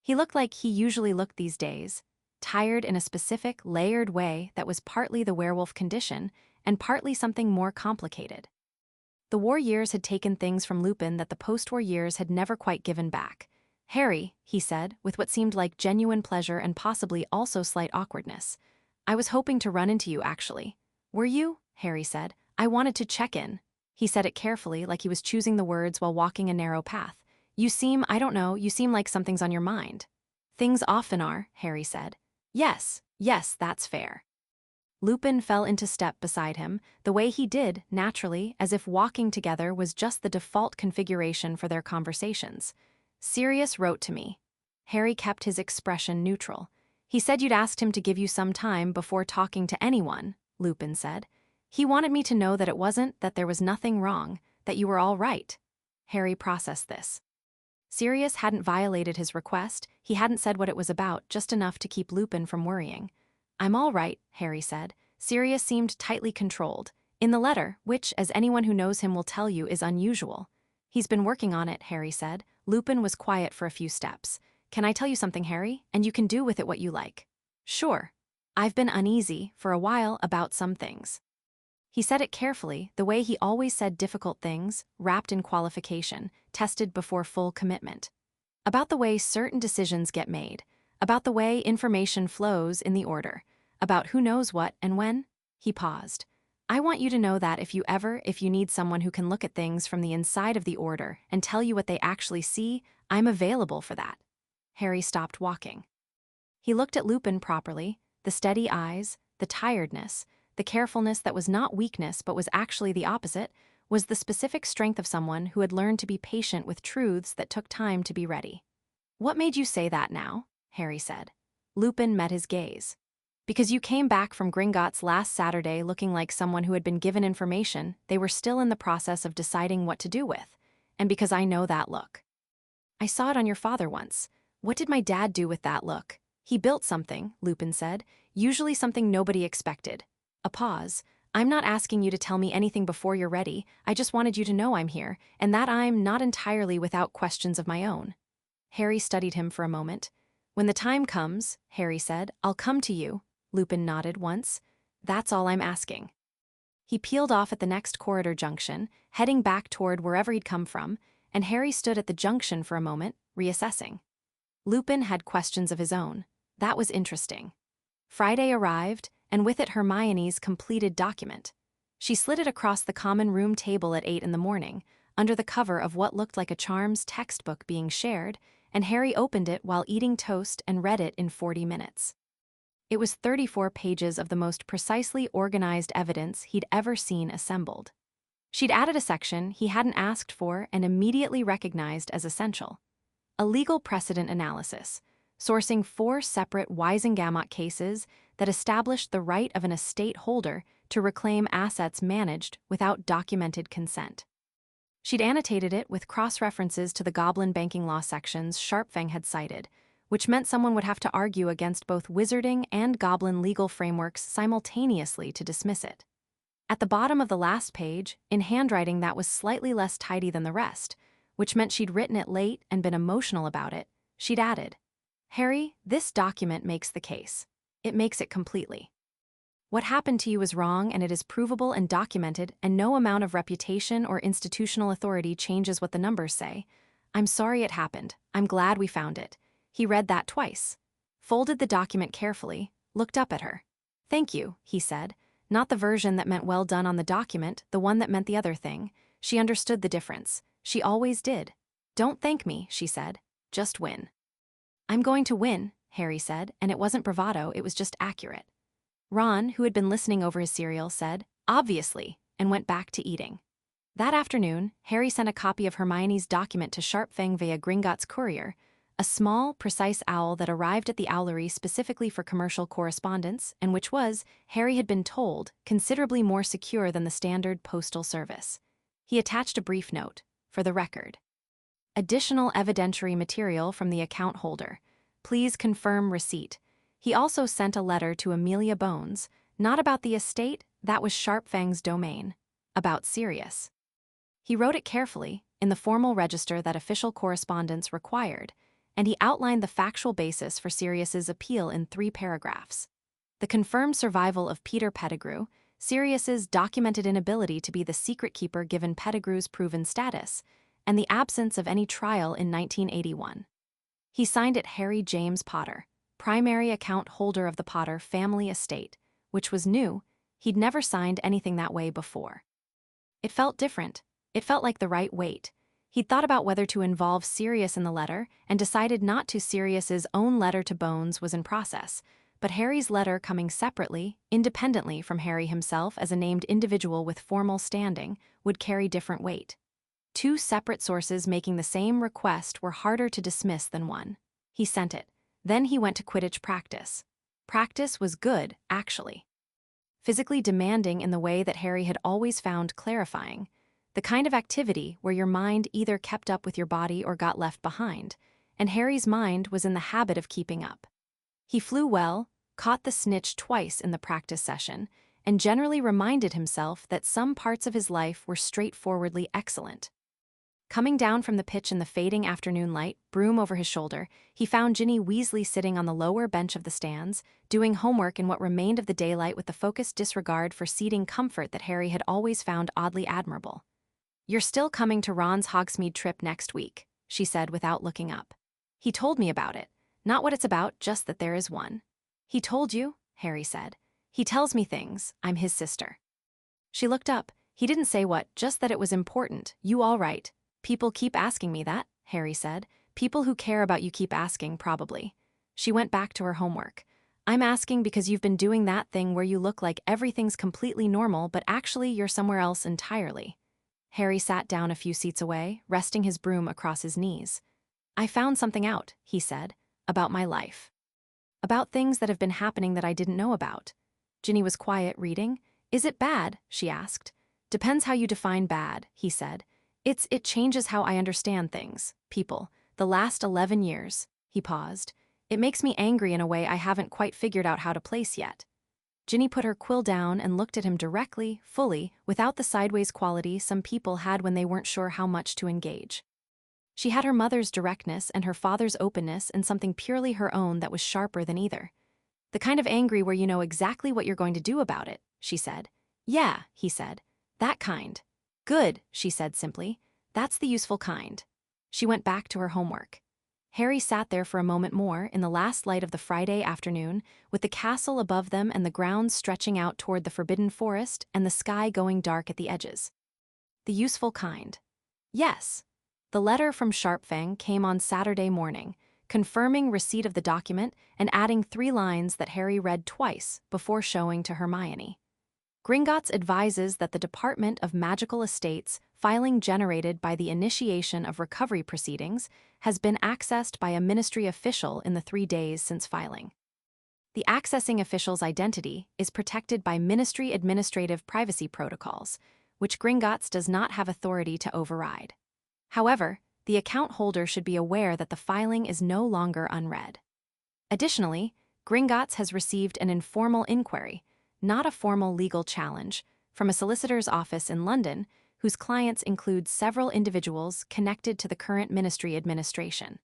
He looked like he usually looked these days, tired in a specific, layered way that was partly the werewolf condition and partly something more complicated. The war years had taken things from Lupin that the post-war years had never quite given back. "Harry," he said, with what seemed like genuine pleasure and possibly also slight awkwardness. "I was hoping to run into you, actually." "Were you?" Harry said. "I wanted to check in." He said it carefully, like he was choosing the words while walking a narrow path. "You seem like something's on your mind." "Things often are," Harry said. Yes, that's fair." Lupin fell into step beside him, the way he did, naturally, as if walking together was just the default configuration for their conversations. "Sirius wrote to me." Harry kept his expression neutral. "He said you'd asked him to give you some time before talking to anyone," Lupin said. "He wanted me to know that there was nothing wrong, that you were all right." Harry processed this. Sirius hadn't violated his request, he hadn't said what it was about, just enough to keep Lupin from worrying. "I'm all right," Harry said. Sirius seemed tightly controlled. "In the letter, which, as anyone who knows him will tell you, is unusual." "He's been working on it," Harry said. Lupin was quiet for a few steps. "Can I tell you something, Harry? And you can do with it what you like." "Sure. I've been uneasy, for a while, about some things." He said it carefully, the way he always said difficult things, wrapped in qualification, tested before full commitment. "About the way certain decisions get made, about the way information flows in the order, about who knows what and when." He paused. "I want you to know that if you need someone who can look at things from the inside of the order and tell you what they actually see, I'm available for that." Harry stopped walking. He looked at Lupin properly, the steady eyes, the tiredness, the carefulness that was not weakness but was actually the opposite, was the specific strength of someone who had learned to be patient with truths that took time to be ready. "What made you say that now?" Harry said. Lupin met his gaze. "Because you came back from Gringotts last Saturday looking like someone who had been given information they were still in the process of deciding what to do with, and because I know that look." "I saw it on your father once. What did my dad do with that look?" "He built something," Lupin said, "usually something nobody expected." A pause. I'm not asking you to tell me anything before you're ready, I just wanted you to know I'm here, and that I'm not entirely without questions of my own. Harry studied him for a moment. When the time comes, Harry said, I'll come to you. Lupin nodded once. That's all I'm asking. He peeled off at the next corridor junction, heading back toward wherever he'd come from, and Harry stood at the junction for a moment, reassessing. Lupin had questions of his own. That was interesting. Friday arrived, and with it Hermione's completed document. She slid it across the common room table at 8 in the morning, under the cover of what looked like a charms textbook being shared, and Harry opened it while eating toast and read it in 40 minutes. It was 34 pages of the most precisely organized evidence he'd ever seen assembled. She'd added a section he hadn't asked for and immediately recognized as essential. A legal precedent analysis, sourcing 4 separate Wisengamot cases that established the right of an estate holder to reclaim assets managed without documented consent. She'd annotated it with cross-references to the Goblin banking law sections Sharpfang had cited, which meant someone would have to argue against both Wizarding and Goblin legal frameworks simultaneously to dismiss it. At the bottom of the last page, in handwriting that was slightly less tidy than the rest, which meant she'd written it late and been emotional about it, she'd added, Harry, this document makes the case. It makes it completely. What happened to you is wrong and it is provable and documented, and no amount of reputation or institutional authority changes what the numbers say. I'm sorry it happened. I'm glad we found it. He read that twice, folded the document carefully, looked up at her. Thank you, he said, not the version that meant well done on the document, the one that meant the other thing. She understood the difference. She always did. Don't thank me, she said. Just win. I'm going to win, Harry said, and it wasn't bravado, it was just accurate. Ron, who had been listening over his cereal, said, obviously, and went back to eating. That afternoon, Harry sent a copy of Hermione's document to Sharpfang via Gringotts courier, a small, precise owl that arrived at the owlery specifically for commercial correspondence, and which was, Harry had been told, considerably more secure than the standard postal service. He attached a brief note, for the record. Additional evidentiary material from the account holder. Please confirm receipt. He also sent a letter to Amelia Bones, not about the estate, that was Sharpfang's domain, about Sirius. He wrote it carefully, in the formal register that official correspondence required, and he outlined the factual basis for Sirius's appeal in 3 paragraphs. The confirmed survival of Peter Pettigrew, Sirius's documented inability to be the secret keeper given Pettigrew's proven status, and the absence of any trial in 1981. He signed it Harry James Potter, primary account holder of the Potter family estate, which was new. He'd never signed anything that way before. It felt different. It felt like the right weight. He'd thought about whether to involve Sirius in the letter and decided not to. Sirius's own letter to Bones was in process, but Harry's letter coming separately, independently from Harry himself as a named individual with formal standing, would carry different weight. 2 separate sources making the same request were harder to dismiss than one. He sent it. Then he went to Quidditch practice. Practice was good, actually. Physically demanding in the way that Harry had always found clarifying. The kind of activity where your mind either kept up with your body or got left behind, and Harry's mind was in the habit of keeping up. He flew well, caught the snitch twice in the practice session, and generally reminded himself that some parts of his life were straightforwardly excellent. Coming down from the pitch in the fading afternoon light, broom over his shoulder, he found Ginny Weasley sitting on the lower bench of the stands, doing homework in what remained of the daylight with the focused disregard for seating comfort that Harry had always found oddly admirable. You're still coming to Ron's Hogsmeade trip next week, she said without looking up. He told me about it. Not what it's about, just that there is one. He told you? Harry said. He tells me things. I'm his sister. She looked up. He didn't say what, just that it was important. You all right? People keep asking me that, Harry said. People who care about you keep asking, probably. She went back to her homework. I'm asking because you've been doing that thing where you look like everything's completely normal, but actually you're somewhere else entirely. Harry sat down a few seats away, resting his broom across his knees. I found something out, he said, about my life. About things that have been happening that I didn't know about. Ginny was quiet, reading. Is it bad? She asked. Depends how you define bad, he said. It changes how I understand things, people. The last 11 years, he paused. It makes me angry in a way I haven't quite figured out how to place yet. Ginny put her quill down and looked at him directly, fully, without the sideways quality some people had when they weren't sure how much to engage. She had her mother's directness and her father's openness and something purely her own that was sharper than either. The kind of angry where you know exactly what you're going to do about it, she said. Yeah, he said. That kind. Good, she said simply. That's the useful kind. She went back to her homework. Harry sat there for a moment more in the last light of the Friday afternoon, with the castle above them and the grounds stretching out toward the forbidden forest and the sky going dark at the edges. The useful kind. Yes. The letter from Sharpfang came on Saturday morning, confirming receipt of the document and adding 3 lines that Harry read twice before showing to Hermione. Gringotts advises that the Department of Magical Estates filing generated by the initiation of recovery proceedings has been accessed by a ministry official in the 3 days since filing. The accessing official's identity is protected by ministry administrative privacy protocols, which Gringotts does not have authority to override. However, the account holder should be aware that the filing is no longer unread. Additionally, Gringotts has received an informal inquiry, not a formal legal challenge, from a solicitor's office in London, whose clients include several individuals connected to the current ministry administration.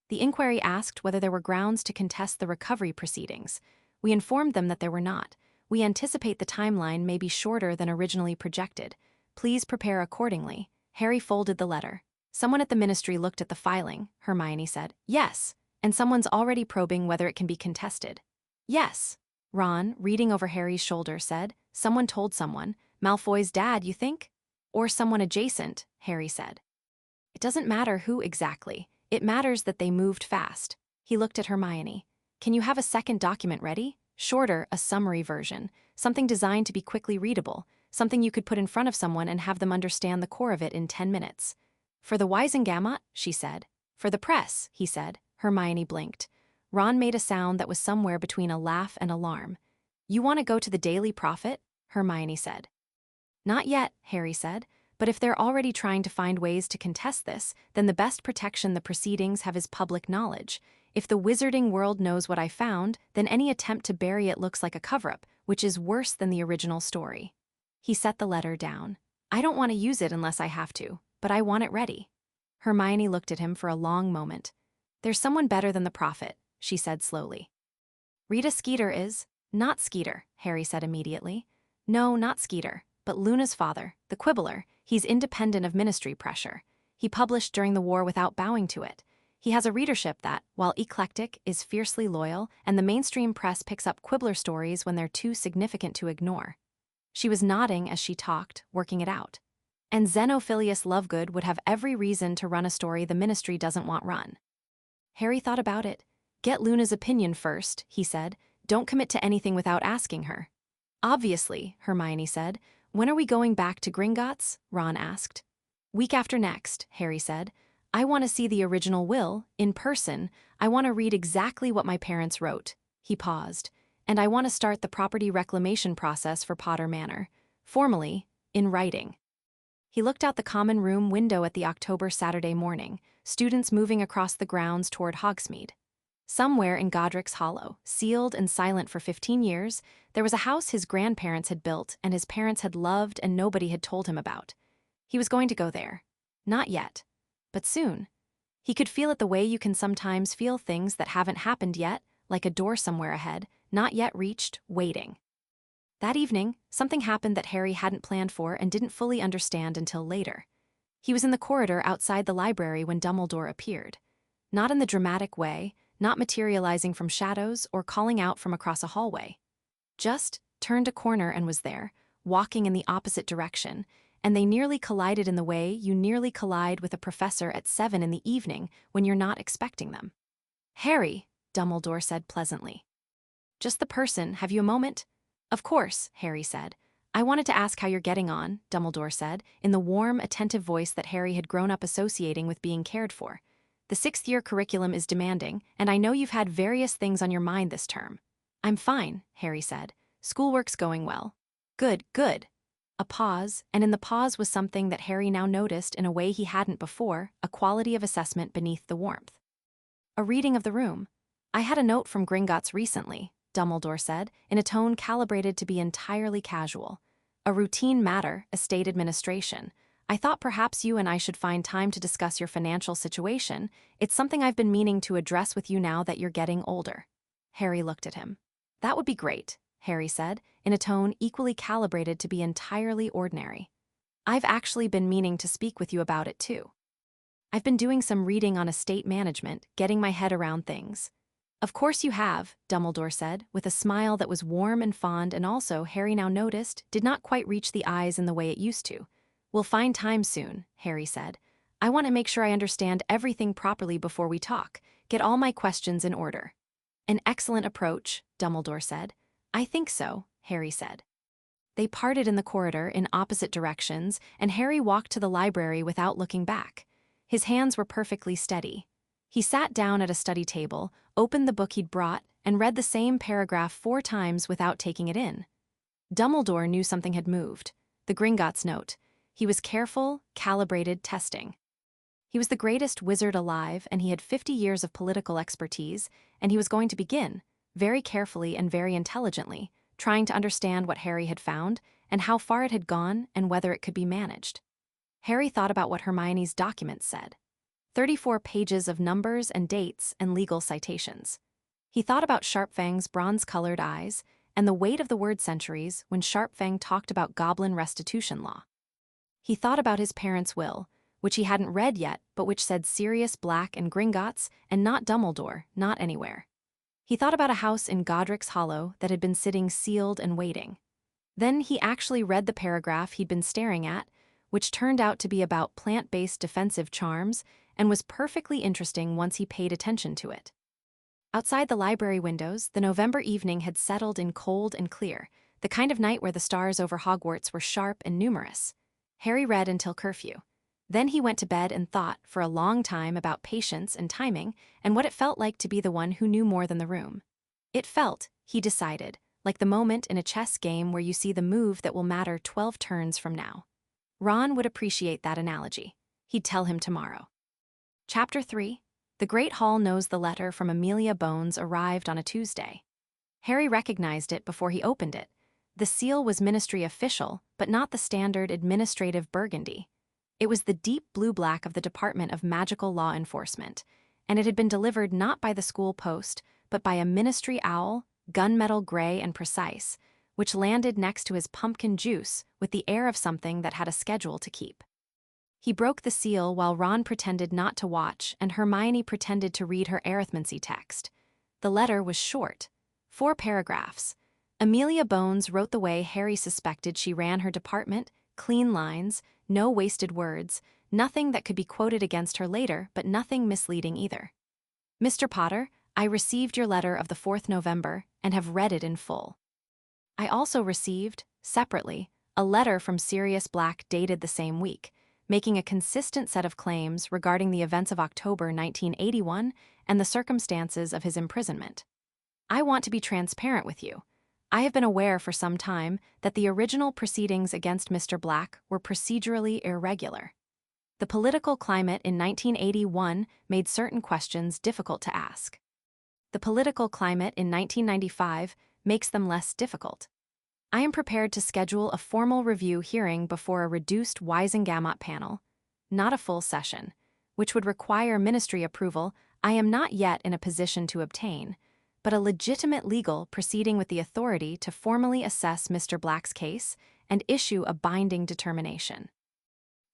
The inquiry asked whether there were grounds to contest the recovery proceedings. We informed them that there were not. We anticipate the timeline may be shorter than originally projected. Please prepare accordingly. Harry folded the letter. Someone at the ministry looked at the filing, Hermione said. Yes, and someone's already probing whether it can be contested. Yes. Ron, reading over Harry's shoulder, said. Someone told someone. Malfoy's dad, you think? Or someone adjacent, Harry said. It doesn't matter who exactly. It matters that they moved fast. He looked at Hermione. Can you have a second document ready? Shorter, a summary version. Something designed to be quickly readable. Something you could put in front of someone and have them understand the core of it in 10 minutes. For the Wisengamot, she said. For the press, he said. Hermione blinked. Ron made a sound that was somewhere between a laugh and alarm. You want to go to the Daily Prophet? Hermione said. Not yet, Harry said, but if they're already trying to find ways to contest this, then the best protection the proceedings have is public knowledge. If the wizarding world knows what I found, then any attempt to bury it looks like a cover-up, which is worse than the original story. He set the letter down. I don't want to use it unless I have to, but I want it ready. Hermione looked at him for a long moment. There's someone better than the prophet, she said slowly. Rita Skeeter is. Not Skeeter, Harry said immediately. No, not Skeeter, but Luna's father, the Quibbler. He's independent of ministry pressure. He published during the war without bowing to it. He has a readership that, while eclectic, is fiercely loyal, and the mainstream press picks up Quibbler stories when they're too significant to ignore. She was nodding as she talked, working it out. And Xenophilius Lovegood would have every reason to run a story the ministry doesn't want run. Harry thought about it. Get Luna's opinion first, he said. Don't commit to anything without asking her. Obviously, Hermione said. When are we going back to Gringotts? Ron asked. Week after next, Harry said. I want to see the original will, in person. I want to read exactly what my parents wrote. He paused. And I want to start the property reclamation process for Potter Manor. Formally, in writing. He looked out the common room window at the October Saturday morning, students moving across the grounds toward Hogsmeade. Somewhere in Godric's Hollow, sealed and silent for 15 years, there was a house his grandparents had built and his parents had loved and nobody had told him about. He was going to go there. Not yet. But soon. He could feel it the way you can sometimes feel things that haven't happened yet, like a door somewhere ahead, not yet reached, waiting. That evening, something happened that Harry hadn't planned for and didn't fully understand until later. He was in the corridor outside the library when Dumbledore appeared. Not in the dramatic way, not materializing from shadows or calling out from across a hallway. Just turned a corner and was there, walking in the opposite direction, and they nearly collided in the way you nearly collide with a professor at 7 in the evening when you're not expecting them. Harry, Dumbledore said pleasantly. Just the person, have you a moment? Of course, Harry said. I wanted to ask how you're getting on, Dumbledore said, in the warm, attentive voice that Harry had grown up associating with being cared for. The 6th-year curriculum is demanding, and I know you've had various things on your mind this term. I'm fine, Harry said. Schoolwork's going well. Good, good. A pause, and in the pause was something that Harry now noticed in a way he hadn't before, a quality of assessment beneath the warmth. A reading of the room. I had a note from Gringotts recently, Dumbledore said, in a tone calibrated to be entirely casual. "A routine matter, estate administration. I thought perhaps you and I should find time to discuss your financial situation. It's something I've been meaning to address with you now that you're getting older." Harry looked at him. "That would be great," Harry said, in a tone equally calibrated to be entirely ordinary. "I've actually been meaning to speak with you about it too. I've been doing some reading on estate management, getting my head around things." "Of course you have," Dumbledore said, with a smile that was warm and fond and also, Harry now noticed, did not quite reach the eyes in the way it used to. "We'll find time soon," Harry said. "I want to make sure I understand everything properly before we talk, get all my questions in order." "An excellent approach," Dumbledore said. "I think so," Harry said. They parted in the corridor in opposite directions, and Harry walked to the library without looking back. His hands were perfectly steady. He sat down at a study table, opened the book he'd brought, and read the same paragraph 4 times without taking it in. Dumbledore knew something had moved. The Gringotts note. He was careful, calibrated testing. He was the greatest wizard alive, and he had 50 years of political expertise, and he was going to begin, very carefully and very intelligently, trying to understand what Harry had found, and how far it had gone, and whether it could be managed. Harry thought about what Hermione's documents said. 34 pages of numbers and dates and legal citations. He thought about Sharpfang's bronze-colored eyes, and the weight of the word centuries when Sharpfang talked about Goblin restitution law. He thought about his parents' will, which he hadn't read yet, but which said Sirius Black and Gringotts, and not Dumbledore, not anywhere. He thought about a house in Godric's Hollow that had been sitting sealed and waiting. Then he actually read the paragraph he'd been staring at, which turned out to be about plant-based defensive charms, and was perfectly interesting once he paid attention to it. Outside the library windows, the November evening had settled in cold and clear, the kind of night where the stars over Hogwarts were sharp and numerous. Harry read until curfew. Then he went to bed and thought for a long time about patience and timing and what it felt like to be the one who knew more than the room. It felt, he decided, like the moment in a chess game where you see the move that will matter 12 turns from now. Ron would appreciate that analogy. He'd tell him tomorrow. Chapter 3. The Great Hall knows the letter from Amelia Bones arrived on a Tuesday. Harry recognized it before he opened it. The seal was ministry official, but not the standard administrative burgundy. It was the deep blue-black of the Department of Magical Law Enforcement, and it had been delivered not by the school post, but by a ministry owl, gunmetal gray and precise, which landed next to his pumpkin juice with the air of something that had a schedule to keep. He broke the seal while Ron pretended not to watch and Hermione pretended to read her arithmancy text. The letter was short. 4 paragraphs. Amelia Bones wrote the way Harry suspected she ran her department, clean lines, no wasted words, nothing that could be quoted against her later, but nothing misleading either. "Mr. Potter, I received your letter of the 4th November and have read it in full. I also received, separately, a letter from Sirius Black dated the same week, making a consistent set of claims regarding the events of October 1981 and the circumstances of his imprisonment. I want to be transparent with you. I have been aware for some time that the original proceedings against Mr. Black were procedurally irregular. The political climate in 1981 made certain questions difficult to ask. The political climate in 1995 makes them less difficult. I am prepared to schedule a formal review hearing before a reduced Wisengamot panel, not a full session, which would require ministry approval I am not yet in a position to obtain, but a legitimate legal proceeding with the authority to formally assess Mr. Black's case and issue a binding determination.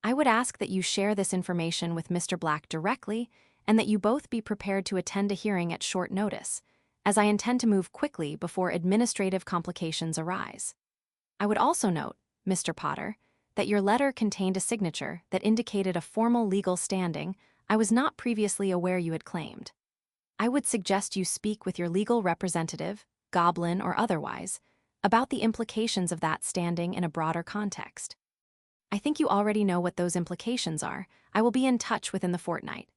I would ask that you share this information with Mr. Black directly and that you both be prepared to attend a hearing at short notice, as I intend to move quickly before administrative complications arise. I would also note, Mr. Potter, that your letter contained a signature that indicated a formal legal standing I was not previously aware you had claimed. I would suggest you speak with your legal representative, Goblin or otherwise, about the implications of that standing in a broader context. I think you already know what those implications are. I will be in touch within the fortnight.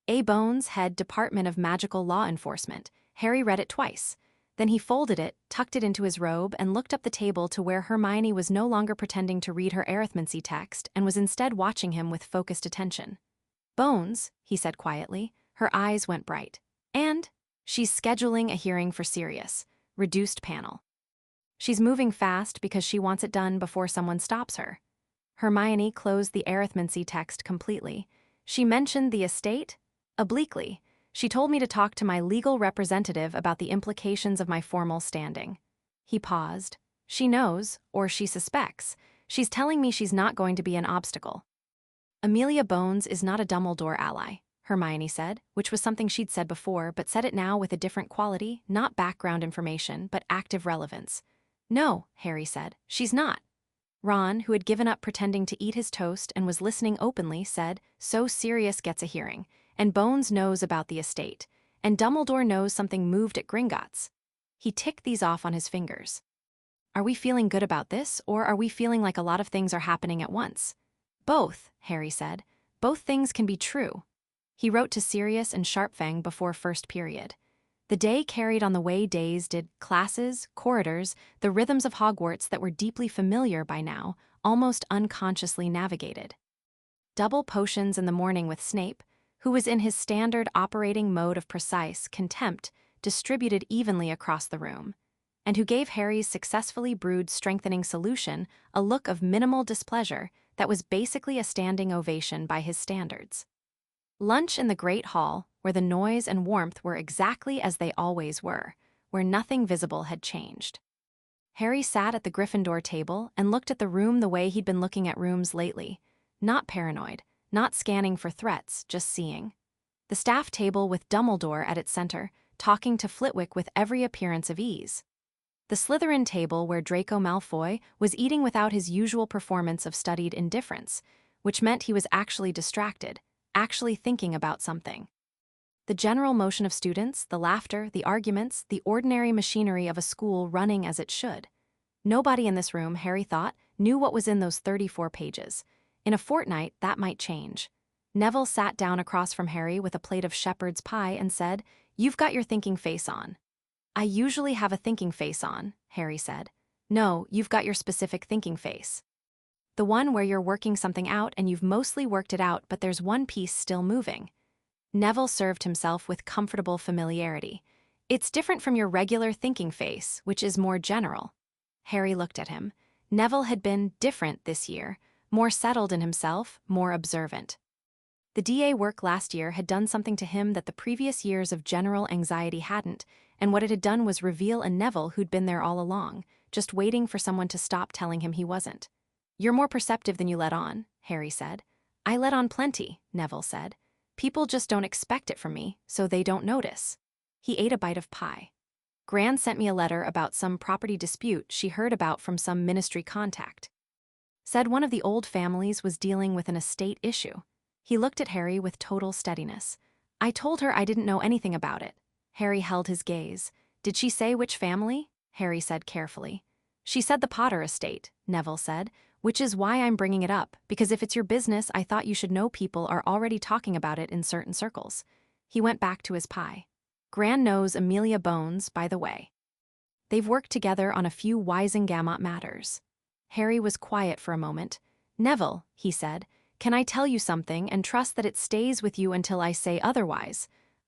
A. Bones, Head, Department of Magical Law Enforcement. Harry read it twice. Then he folded it, tucked it into his robe, and looked up the table to where Hermione was no longer pretending to read her arithmancy text and was instead watching him with focused attention. "Bones," he said quietly. Her eyes went bright. "And? She's scheduling a hearing for Sirius. reduced panel. She's moving fast because she wants it done before someone stops her. Hermione closed the arithmancy text completely. She mentioned the estate? Obliquely. She told me to talk to my legal representative about the implications of my formal standing. He paused. She knows, or she suspects. She's telling me she's not going to be an obstacle. Amelia Bones is not a Dumbledore ally, Hermione said, which was something she'd said before, but said it now with a different quality, not background information, but active relevance. No, Harry said, she's not. Ron, who had given up pretending to eat his toast and was listening openly, said, so Sirius gets a hearing, and Bones knows about the estate, and Dumbledore knows something moved at Gringotts. He ticked these off on his fingers. Are we feeling good about this, or are we feeling like a lot of things are happening at once? Both, Harry said. Both things can be true. He wrote to Sirius and Sharpfang before first period. The day carried on the way days did classes, corridors, the rhythms of Hogwarts that were deeply familiar by now, almost unconsciously navigated. Double potions in the morning with Snape, who was in his standard operating mode of precise contempt, distributed evenly across the room, and who gave Harry's successfully brewed strengthening solution a look of minimal displeasure that was basically a standing ovation by his standards. Lunch in the Great Hall, where the noise and warmth were exactly as they always were, where nothing visible had changed. Harry sat at the Gryffindor table and looked at the room the way he'd been looking at rooms lately, not paranoid, not scanning for threats, just seeing. The staff table with Dumbledore at its center, talking to Flitwick with every appearance of ease. The Slytherin table where Draco Malfoy was eating without his usual performance of studied indifference, which meant he was actually distracted, actually thinking about something. The general motion of students, the laughter, the arguments, the ordinary machinery of a school running as it should. Nobody in this room, Harry thought, knew what was in those 34 pages. In a fortnight, that might change. Neville sat down across from Harry with a plate of shepherd's pie and said, "You've got your thinking face on." "I usually have a thinking face on," Harry said. "No, you've got your specific thinking face. The one where you're working something out and you've mostly worked it out, but there's one piece still moving." Neville served himself with comfortable familiarity. "It's different from your regular thinking face, which is more general." Harry looked at him. Neville had been different this year, more settled in himself, more observant. The DA work last year had done something to him that the previous years of general anxiety hadn't, and what it had done was reveal a Neville who'd been there all along, just waiting for someone to stop telling him he wasn't. "You're more perceptive than you let on," Harry said. "I let on plenty," Neville said. "People just don't expect it from me, so they don't notice." He ate a bite of pie. "Gran sent me a letter about some property dispute she heard about from some ministry contact. Said one of the old families was dealing with an estate issue." He looked at Harry with total steadiness. "I told her I didn't know anything about it." Harry held his gaze. "Did she say which family?" Harry said carefully. "She said the Potter estate," Neville said, "which is why I'm bringing it up, because if it's your business, I thought you should know people are already talking about it in certain circles." He went back to his pie. "Gran knows Amelia Bones, by the way. They've worked together on a few Wisengamot matters." Harry was quiet for a moment. "Neville," he said, "can I tell you something and trust that it stays with you until I say otherwise?"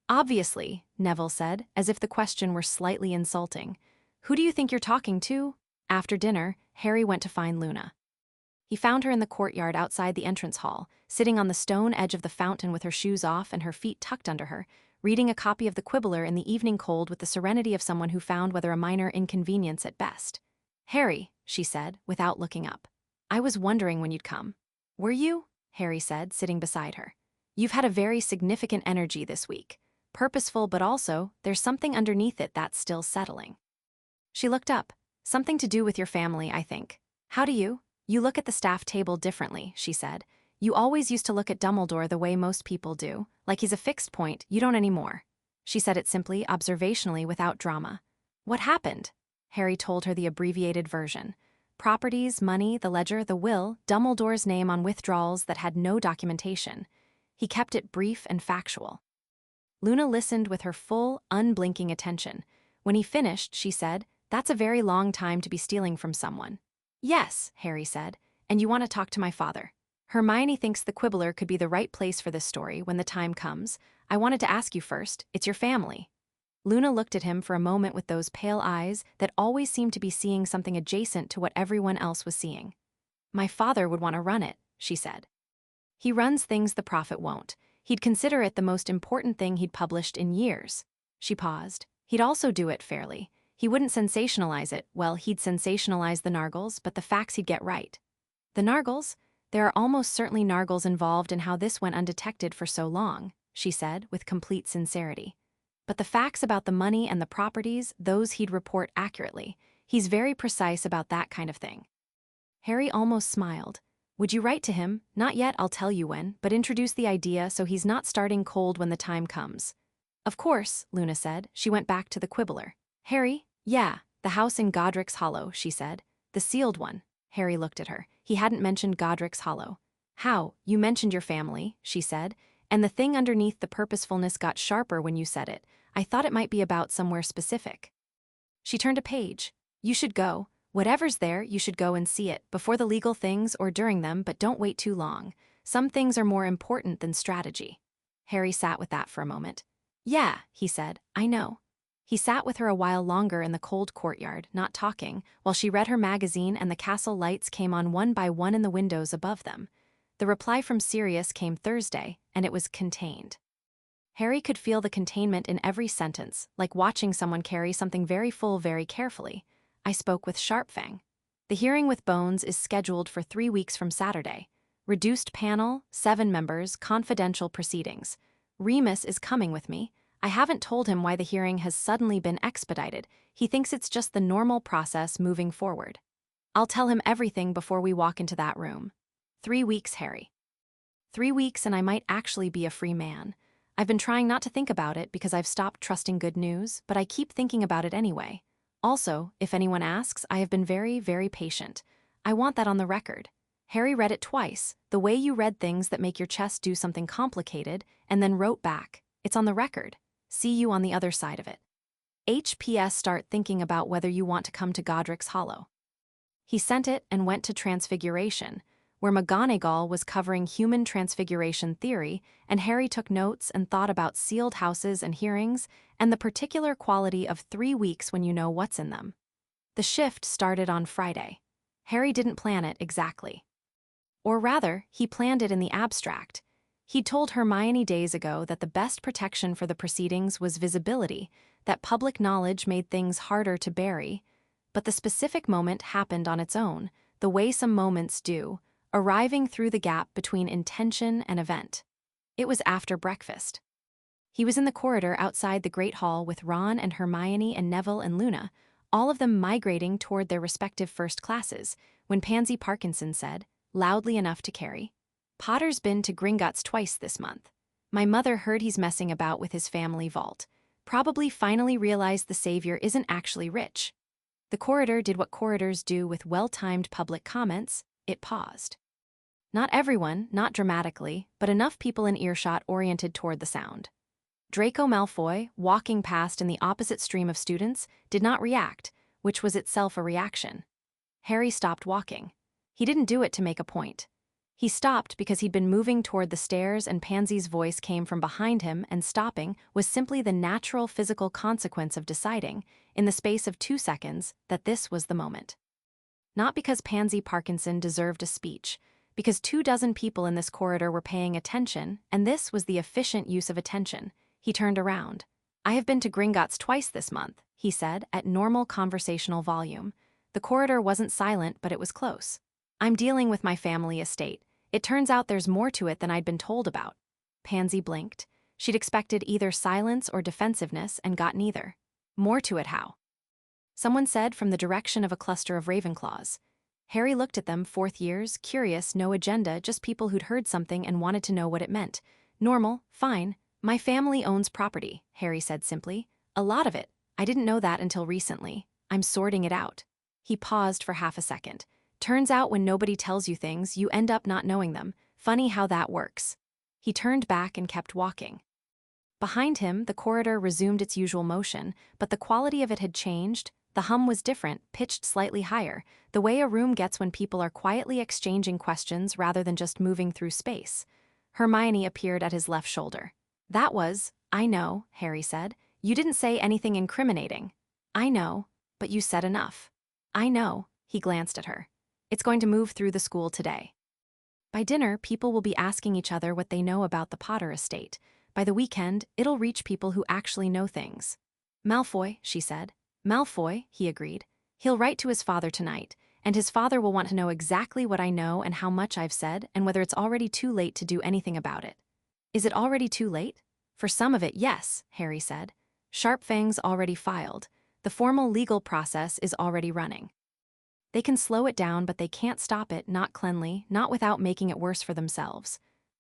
"Obviously," Neville said, as if the question were slightly insulting. "Who do you think you're talking to?" After dinner, Harry went to find Luna. He found her in the courtyard outside the entrance hall, sitting on the stone edge of the fountain with her shoes off and her feet tucked under her, reading a copy of the Quibbler in the evening cold with the serenity of someone who found whether a minor inconvenience at best. "Harry," she said, without looking up. "I was wondering when you'd come." "Were you?" Harry said, sitting beside her. "You've had a very significant energy this week. Purposeful, but also, there's something underneath it that's still settling." She looked up. "Something to do with your family, I think." "How do you?" "You look at the staff table differently," she said. "You always used to look at Dumbledore the way most people do, like he's a fixed point, you don't anymore." She said it simply, observationally, without drama. "What happened?" Harry told her the abbreviated version. Properties, money, the ledger, the will, Dumbledore's name on withdrawals that had no documentation. He kept it brief and factual. Luna listened with her full, unblinking attention. When he finished, she said, "That's a very long time to be stealing from someone." "Yes," Harry said, "and you want to talk to my father. Hermione thinks the Quibbler could be the right place for this story when the time comes. I wanted to ask you first, it's your family." Luna looked at him for a moment with those pale eyes that always seemed to be seeing something adjacent to what everyone else was seeing. My father would want to run it, she said. He runs things the prophet won't. He'd consider it the most important thing he'd published in years. She paused. He'd also do it fairly. He wouldn't sensationalize it. Well, he'd sensationalize the Nargles, but the facts he'd get right. The Nargles? There are almost certainly Nargles involved in how this went undetected for so long, she said, with complete sincerity. But the facts about the money and the properties, those he'd report accurately. He's very precise about that kind of thing. Harry almost smiled. Would you write to him? Not yet, I'll tell you when, but introduce the idea so he's not starting cold when the time comes. Of course, Luna said. She went back to the Quibbler. Harry? Yeah, the house in Godric's Hollow, she said. The sealed one. Harry looked at her. He hadn't mentioned Godric's Hollow. How? You mentioned your family, she said, and the thing underneath the purposefulness got sharper when you said it. I thought it might be about somewhere specific. She turned a page. You should go. Whatever's there, you should go and see it, before the legal things or during them, but don't wait too long. Some things are more important than strategy. Harry sat with that for a moment. Yeah, he said, I know. He sat with her a while longer in the cold courtyard, not talking, while she read her magazine and the castle lights came on one by one in the windows above them. The reply from Sirius came Thursday, and it was contained. Harry could feel the containment in every sentence, like watching someone carry something very full very carefully. I spoke with Sharpfang. The hearing with Bones is scheduled for 3 weeks from Saturday. Reduced panel, 7 members, confidential proceedings. Remus is coming with me. I haven't told him why the hearing has suddenly been expedited. He thinks it's just the normal process moving forward. I'll tell him everything before we walk into that room. 3 weeks, Harry. 3 weeks and I might actually be a free man. I've been trying not to think about it because I've stopped trusting good news, but I keep thinking about it anyway. Also, if anyone asks, I have been very, very patient. I want that on the record. Harry read it twice, the way you read things that make your chest do something complicated, and then wrote back. It's on the record. See you on the other side of it. HPS start thinking about whether you want to come to Godric's Hollow. He sent it and went to Transfiguration, where McGonagall was covering human transfiguration theory, and Harry took notes and thought about sealed houses and hearings, and the particular quality of 3 weeks when you know what's in them. The shift started on Friday. Harry didn't plan it exactly. Or rather, he planned it in the abstract. He'd told Hermione days ago that the best protection for the proceedings was visibility, that public knowledge made things harder to bury, but the specific moment happened on its own, the way some moments do, arriving through the gap between intention and event. It was after breakfast. He was in the corridor outside the Great Hall with Ron and Hermione and Neville and Luna, all of them migrating toward their respective first classes, when Pansy Parkinson said, loudly enough to carry, Potter's been to Gringotts twice this month. My mother heard he's messing about with his family vault. Probably finally realized the savior isn't actually rich. The corridor did what corridors do with well-timed public comments. It paused. Not everyone, not dramatically, but enough people in earshot oriented toward the sound. Draco Malfoy, walking past in the opposite stream of students, did not react, which was itself a reaction. Harry stopped walking. He didn't do it to make a point. He stopped because he'd been moving toward the stairs and Pansy's voice came from behind him, and stopping was simply the natural physical consequence of deciding, in the space of 2 seconds, that this was the moment. Not because Pansy Parkinson deserved a speech, because 24 people in this corridor were paying attention, and this was the efficient use of attention. He turned around. I have been to Gringotts twice this month, he said, at normal conversational volume. The corridor wasn't silent, but it was close. I'm dealing with my family estate. It turns out there's more to it than I'd been told about. Pansy blinked. She'd expected either silence or defensiveness and got neither. More to it how? Someone said from the direction of a cluster of Ravenclaws. Harry looked at them, 4th years, curious, no agenda, just people who'd heard something and wanted to know what it meant. Normal, fine. My family owns property, Harry said simply. A lot of it. I didn't know that until recently. I'm sorting it out. He paused for half a second. Turns out when nobody tells you things, you end up not knowing them. Funny how that works. He turned back and kept walking. Behind him, the corridor resumed its usual motion, but the quality of it had changed. The hum was different, pitched slightly higher, the way a room gets when people are quietly exchanging questions rather than just moving through space. Hermione appeared at his left shoulder. That was, I know, Harry said. You didn't say anything incriminating. I know, but you said enough. I know, he glanced at her. It's going to move through the school today. By dinner, people will be asking each other what they know about the Potter estate. By the weekend, it'll reach people who actually know things. Malfoy, she said. Malfoy, he agreed. He'll write to his father tonight, and his father will want to know exactly what I know and how much I've said and whether it's already too late to do anything about it. Is it already too late? For some of it, yes, Harry said. Sharpfang's already filed. The formal legal process is already running. They can slow it down, but they can't stop it, not cleanly, not without making it worse for themselves.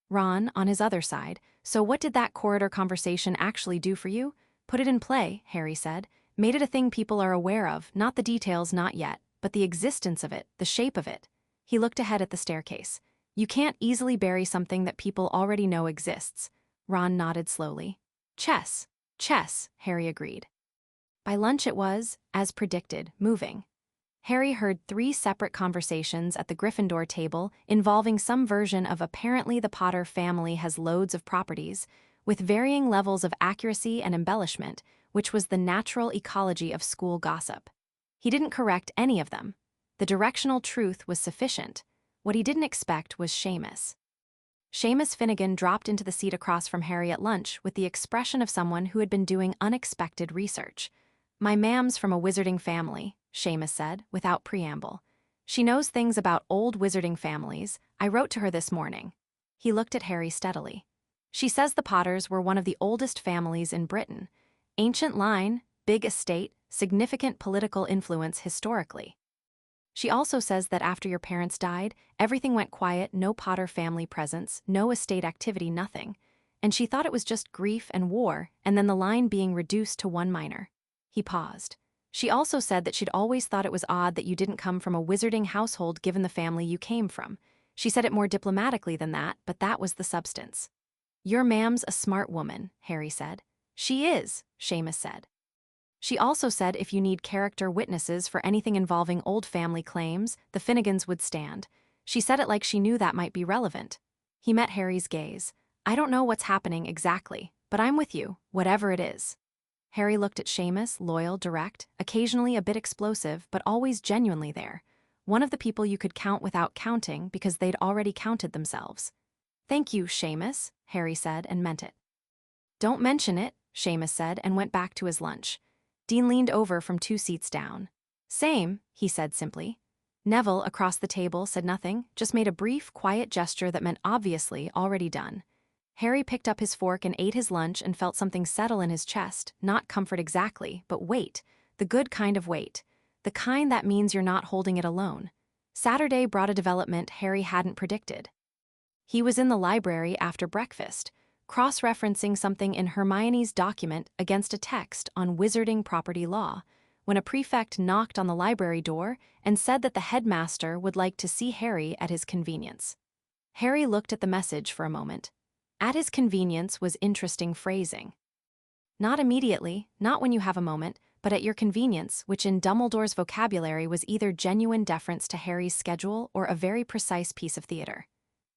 Ron, on his other side, so what did that corridor conversation actually do for you? Put it in play, Harry said. Made it a thing people are aware of, not the details, not yet, but the existence of it, the shape of it. He looked ahead at the staircase. You can't easily bury something that people already know exists. Ron nodded slowly. Chess, Harry agreed. By lunch it was, as predicted, moving. Harry heard 3 separate conversations at the Gryffindor table involving some version of apparently the Potter family has loads of properties, with varying levels of accuracy and embellishment, which was the natural ecology of school gossip. He didn't correct any of them. The directional truth was sufficient. What he didn't expect was Seamus. Seamus Finnegan dropped into the seat across from Harry at lunch with the expression of someone who had been doing unexpected research. My mam's from a wizarding family, Seamus said, without preamble. She knows things about old wizarding families. I wrote to her this morning. He looked at Harry steadily. She says the Potters were one of the oldest families in Britain. Ancient line, big estate, significant political influence historically. She also says that after your parents died, everything went quiet, no Potter family presence, no estate activity, nothing. And she thought it was just grief and war, and then the line being reduced to one minor. He paused. She also said that she'd always thought it was odd that you didn't come from a wizarding household given the family you came from. She said it more diplomatically than that, but that was the substance. Your mam's a smart woman, Harry said. She is, Seamus said. She also said if you need character witnesses for anything involving old family claims, the Finnegans would stand. She said it like she knew that might be relevant. He met Harry's gaze. I don't know what's happening exactly, but I'm with you, whatever it is. Harry looked at Seamus, loyal, direct, occasionally a bit explosive, but always genuinely there. One of the people you could count without counting because they'd already counted themselves. Thank you, Seamus, Harry said and meant it. Don't mention it, Seamus said and went back to his lunch. Dean leaned over from 2 seats down. Same, he said simply. Neville, across the table, said nothing, just made a brief, quiet gesture that meant obviously already done. Harry picked up his fork and ate his lunch and felt something settle in his chest, not comfort exactly, but weight, the good kind of weight, the kind that means you're not holding it alone. Saturday brought a development Harry hadn't predicted. He was in the library after breakfast, cross-referencing something in Hermione's document against a text on wizarding property law, when a prefect knocked on the library door and said that the headmaster would like to see Harry at his convenience. Harry looked at the message for a moment. At his convenience was interesting phrasing. Not immediately, not when you have a moment, but at your convenience, which in Dumbledore's vocabulary was either genuine deference to Harry's schedule or a very precise piece of theater.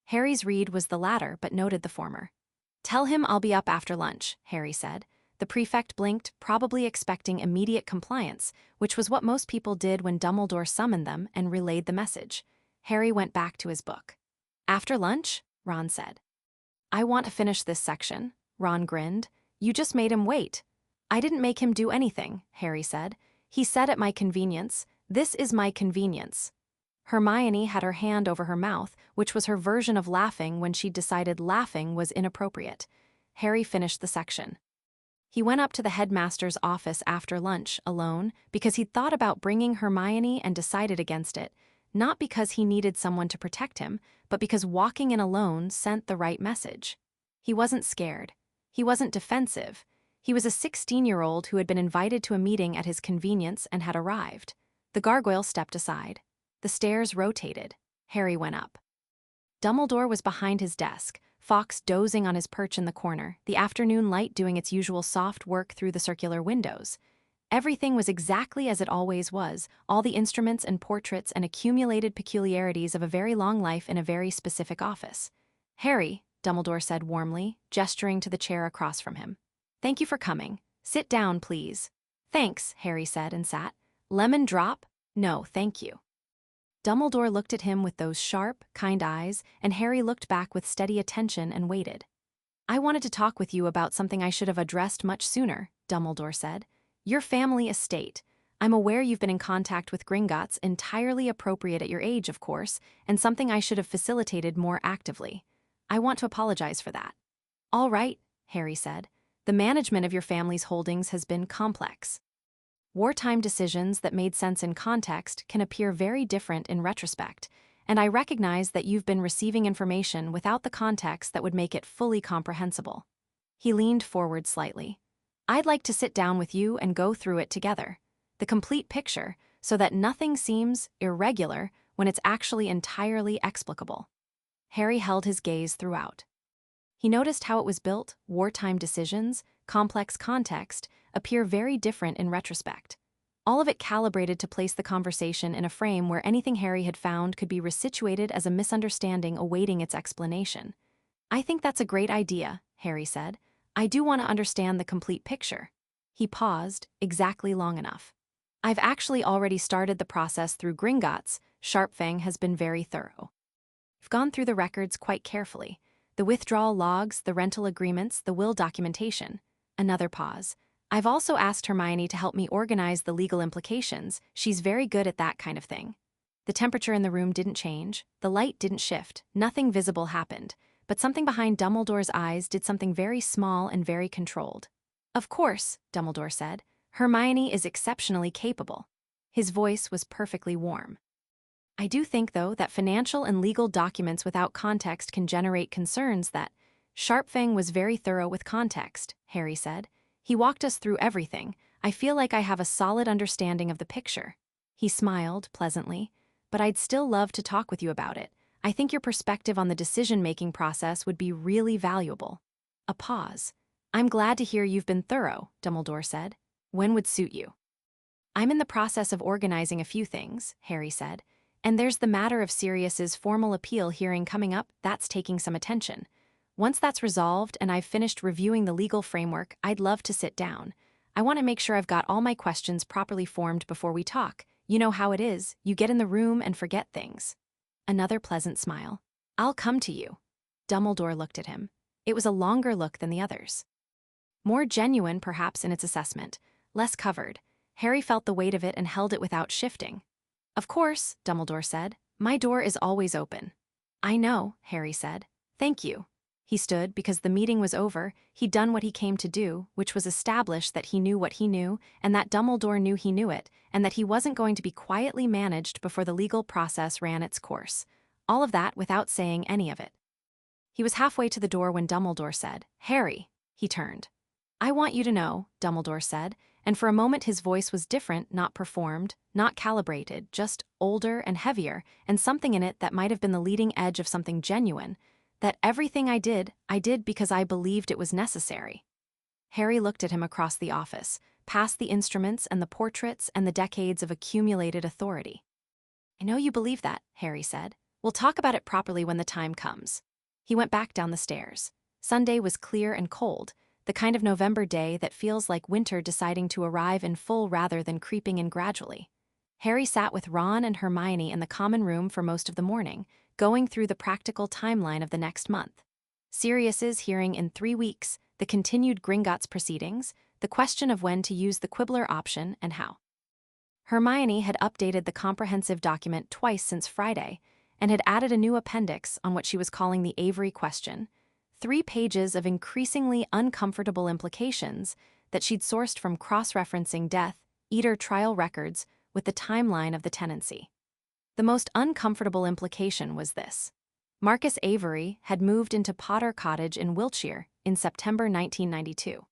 Harry's read was the latter, but noted the former. Tell him I'll be up after lunch, Harry said. The prefect blinked, probably expecting immediate compliance, which was what most people did when Dumbledore summoned them and relayed the message. Harry went back to his book. After lunch? Ron said. I want to finish this section, Ron grinned. You just made him wait. I didn't make him do anything, Harry said. He said at my convenience, this is my convenience. Hermione had her hand over her mouth, which was her version of laughing when she'd decided laughing was inappropriate. Harry finished the section. He went up to the headmaster's office after lunch, alone, because he'd thought about bringing Hermione and decided against it, not because he needed someone to protect him, but because walking in alone sent the right message. He wasn't scared. He wasn't defensive. He was a 16-year-old who had been invited to a meeting at his convenience and had arrived. The gargoyle stepped aside. The stairs rotated. Harry went up. Dumbledore was behind his desk, Fawkes dozing on his perch in the corner, the afternoon light doing its usual soft work through the circular windows. Everything was exactly as it always was, all the instruments and portraits and accumulated peculiarities of a very long life in a very specific office. Harry, Dumbledore said warmly, gesturing to the chair across from him. Thank you for coming. Sit down, please. Thanks, Harry said and sat. Lemon drop? No, thank you. Dumbledore looked at him with those sharp, kind eyes, and Harry looked back with steady attention and waited. I wanted to talk with you about something I should have addressed much sooner, Dumbledore said. Your family estate. I'm aware you've been in contact with Gringotts, entirely appropriate at your age, of course, and something I should have facilitated more actively. I want to apologize for that. All right, Harry said. The management of your family's holdings has been complex. Wartime decisions that made sense in context can appear very different in retrospect, and I recognize that you've been receiving information without the context that would make it fully comprehensible. He leaned forward slightly. I'd like to sit down with you and go through it together. The complete picture, so that nothing seems irregular when it's actually entirely explicable. Harry held his gaze throughout. He noticed how it was built, wartime decisions, complex context, appear very different in retrospect. All of it calibrated to place the conversation in a frame where anything Harry had found could be resituated as a misunderstanding awaiting its explanation. I think that's a great idea, Harry said. I do want to understand the complete picture. He paused, exactly long enough. I've actually already started the process through Gringotts. Sharpfang has been very thorough. I've gone through the records quite carefully. The withdrawal logs, the rental agreements, the will documentation. Another pause. I've also asked Hermione to help me organize the legal implications. She's very good at that kind of thing. The temperature in the room didn't change, the light didn't shift, nothing visible happened, but something behind Dumbledore's eyes did something very small and very controlled. Of course, Dumbledore said, Hermione is exceptionally capable. His voice was perfectly warm. I do think, though, that financial and legal documents without context can generate concerns that Sharpfang was very thorough with context, Harry said. He walked us through everything. I feel like I have a solid understanding of the picture. He smiled pleasantly. But I'd still love to talk with you about it. I think your perspective on the decision-making process would be really valuable. A pause. I'm glad to hear you've been thorough, Dumbledore said. When would suit you? I'm in the process of organizing a few things, Harry said. And there's the matter of Sirius's formal appeal hearing coming up. That's taking some attention. Once that's resolved and I've finished reviewing the legal framework, I'd love to sit down. I want to make sure I've got all my questions properly formed before we talk. You know how it is, you get in the room and forget things. Another pleasant smile. I'll come to you. Dumbledore looked at him. It was a longer look than the others. More genuine, perhaps, in its assessment. Less covered. Harry felt the weight of it and held it without shifting. Of course, Dumbledore said. My door is always open. I know, Harry said. Thank you. He stood because the meeting was over. He'd done what he came to do, which was establish that he knew what he knew, and that Dumbledore knew he knew it, and that he wasn't going to be quietly managed before the legal process ran its course. All of that without saying any of it. He was halfway to the door when Dumbledore said, Harry. He turned. I want you to know, Dumbledore said, and for a moment his voice was different, not performed, not calibrated, just older and heavier, and something in it that might have been the leading edge of something genuine. That everything I did because I believed it was necessary. Harry looked at him across the office, past the instruments and the portraits and the decades of accumulated authority. I know you believe that, Harry said. We'll talk about it properly when the time comes. He went back down the stairs. Sunday was clear and cold, the kind of November day that feels like winter deciding to arrive in full rather than creeping in gradually. Harry sat with Ron and Hermione in the common room for most of the morning, going through the practical timeline of the next month. Sirius's hearing in 3 weeks, the continued Gringotts proceedings, the question of when to use the Quibbler option and how. Hermione had updated the comprehensive document twice since Friday, and had added a new appendix on what she was calling the Avery question, 3 pages of increasingly uncomfortable implications that she'd sourced from cross-referencing Death Eater trial records with the timeline of the tenancy. The most uncomfortable implication was this. Marcus Avery had moved into Potter Cottage in Wiltshire in September 1992.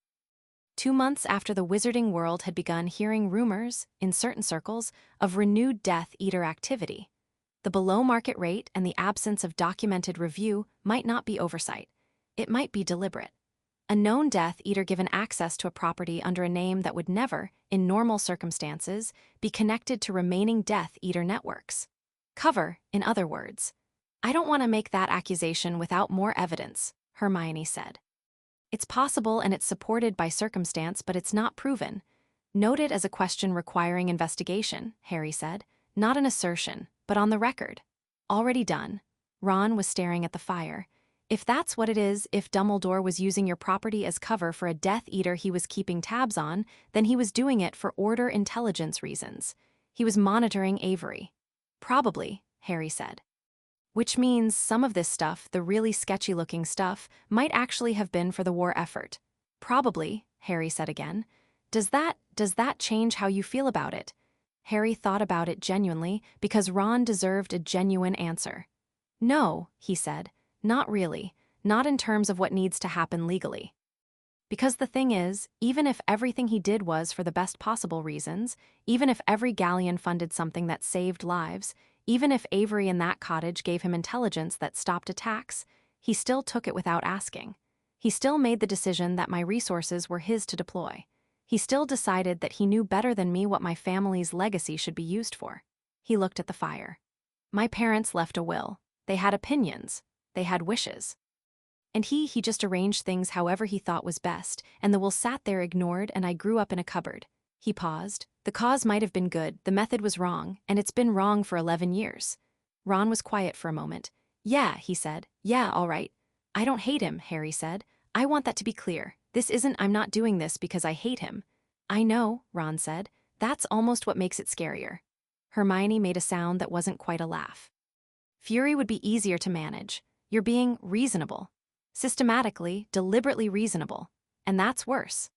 2 months after the wizarding world had begun hearing rumors, in certain circles, of renewed Death Eater activity. The below-market rate and the absence of documented review might not be oversight. It might be deliberate. A known Death Eater given access to a property under a name that would never, in normal circumstances, be connected to remaining Death Eater networks. Cover, in other words. I don't want to make that accusation without more evidence, Hermione said. It's possible and it's supported by circumstance, but it's not proven. Note it as a question requiring investigation, Harry said. Not an assertion, but on the record. Already done. Ron was staring at the fire. If that's what it is, if Dumbledore was using your property as cover for a Death Eater he was keeping tabs on, then he was doing it for Order intelligence reasons. He was monitoring Avery. Probably, Harry said. Which means some of this stuff, the really sketchy-looking stuff, might actually have been for the war effort. Probably, Harry said again. Does that change how you feel about it? Harry thought about it genuinely because Ron deserved a genuine answer. No, he said, not really, not in terms of what needs to happen legally. Because the thing is, even if everything he did was for the best possible reasons, even if every galleon funded something that saved lives, even if Avery in that cottage gave him intelligence that stopped attacks, he still took it without asking. He still made the decision that my resources were his to deploy. He still decided that he knew better than me what my family's legacy should be used for. He looked at the fire. My parents left a will. They had opinions. They had wishes. And he just arranged things however he thought was best, and the will sat there ignored, and I grew up in a cupboard. He paused. The cause might have been good, the method was wrong, and it's been wrong for 11 years. Ron was quiet for a moment. Yeah, he said. Yeah, all right. I don't hate him, Harry said. I want that to be clear. I'm not doing this because I hate him. I know, Ron said. That's almost what makes it scarier. Hermione made a sound that wasn't quite a laugh. Fury would be easier to manage. You're being reasonable. Systematically, deliberately reasonable. And that's worse.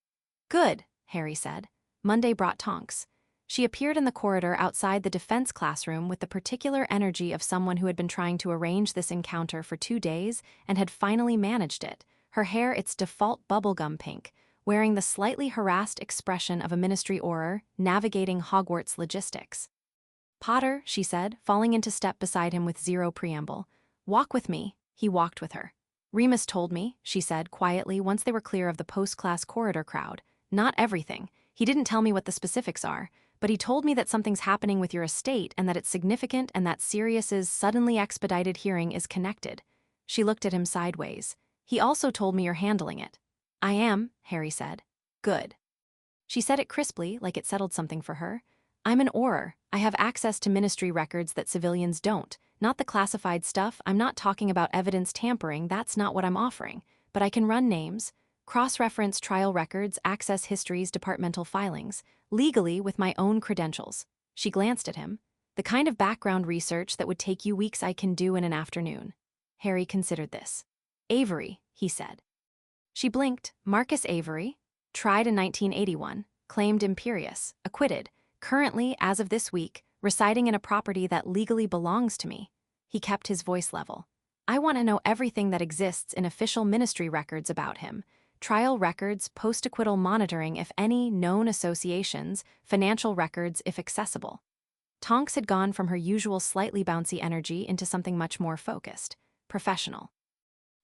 Good, Harry said. Monday brought Tonks. She appeared in the corridor outside the defense classroom with the particular energy of someone who had been trying to arrange this encounter for 2 days and had finally managed it. Her hair its default bubblegum pink, wearing the slightly harassed expression of a Ministry Auror navigating Hogwarts logistics. Potter, she said, falling into step beside him with zero preamble. Walk with me. He walked with her. Remus told me, she said quietly once they were clear of the post-class corridor crowd. Not everything. He didn't tell me what the specifics are, but he told me that something's happening with your estate and that it's significant and that Sirius's suddenly expedited hearing is connected. She looked at him sideways. He also told me you're handling it. I am, Harry said. Good. She said it crisply, like it settled something for her. I'm an Auror. I have access to Ministry records that civilians don't. Not the classified stuff. I'm not talking about evidence tampering. That's not what I'm offering. But I can run names, cross-reference trial records, access histories, departmental filings, legally with my own credentials. She glanced at him. The kind of background research that would take you weeks I can do in an afternoon. Harry considered this. Avery, he said. She blinked. Marcus Avery, tried in 1981, claimed imperious, acquitted, currently, as of this week, residing in a property that legally belongs to me. He kept his voice level. I want to know everything that exists in official Ministry records about him. Trial records, post-acquittal monitoring if any, known associations, financial records if accessible. Tonks had gone from her usual slightly bouncy energy into something much more focused, professional.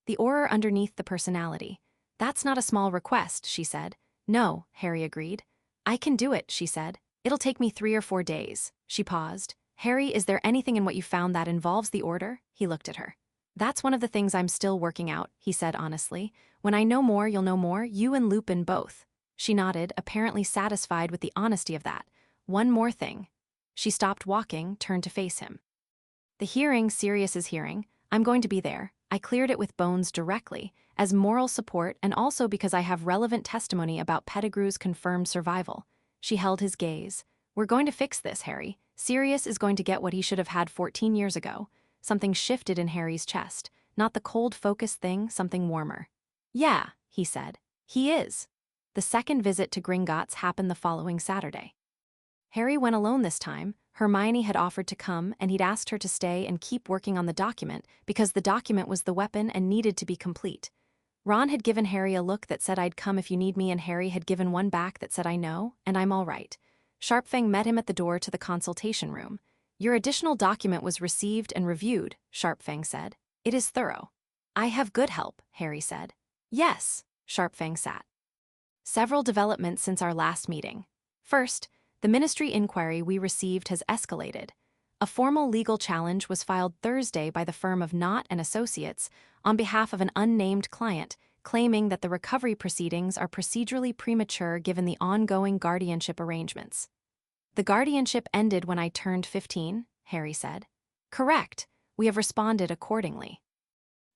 The Auror underneath the personality. That's not a small request, she said. No, Harry agreed. I can do it, she said. It'll take me 3 or 4 days. She paused. Harry, is there anything in what you found that involves the Order? He looked at her. That's one of the things I'm still working out, he said honestly. When I know more, you'll know more, you and Lupin both. She nodded, apparently satisfied with the honesty of that. One more thing. She stopped walking, turned to face him. The hearing Sirius's hearing. I'm going to be there. I cleared it with Bones directly, as moral support and also because I have relevant testimony about Pettigrew's confirmed survival. She held his gaze. We're going to fix this, Harry. Sirius is going to get what he should have had 14 years ago. Something shifted in Harry's chest. Not the cold focus thing, something warmer. Yeah, he said. He is. The second visit to Gringotts happened the following Saturday. Harry went alone this time. Hermione had offered to come, and he'd asked her to stay and keep working on the document because the document was the weapon and needed to be complete. Ron had given Harry a look that said I'd come if you need me, and Harry had given one back that said I know, and I'm all right. Sharpfang met him at the door to the consultation room. Your additional document was received and reviewed, Sharpfang said. It is thorough. I have good help, Harry said. Yes, Sharpfang sat. Several developments since our last meeting. First, the Ministry inquiry we received has escalated. A formal legal challenge was filed Thursday by the firm of Knott and Associates on behalf of an unnamed client, claiming that the recovery proceedings are procedurally premature given the ongoing guardianship arrangements. The guardianship ended when I turned 15, Harry said. Correct. We have responded accordingly.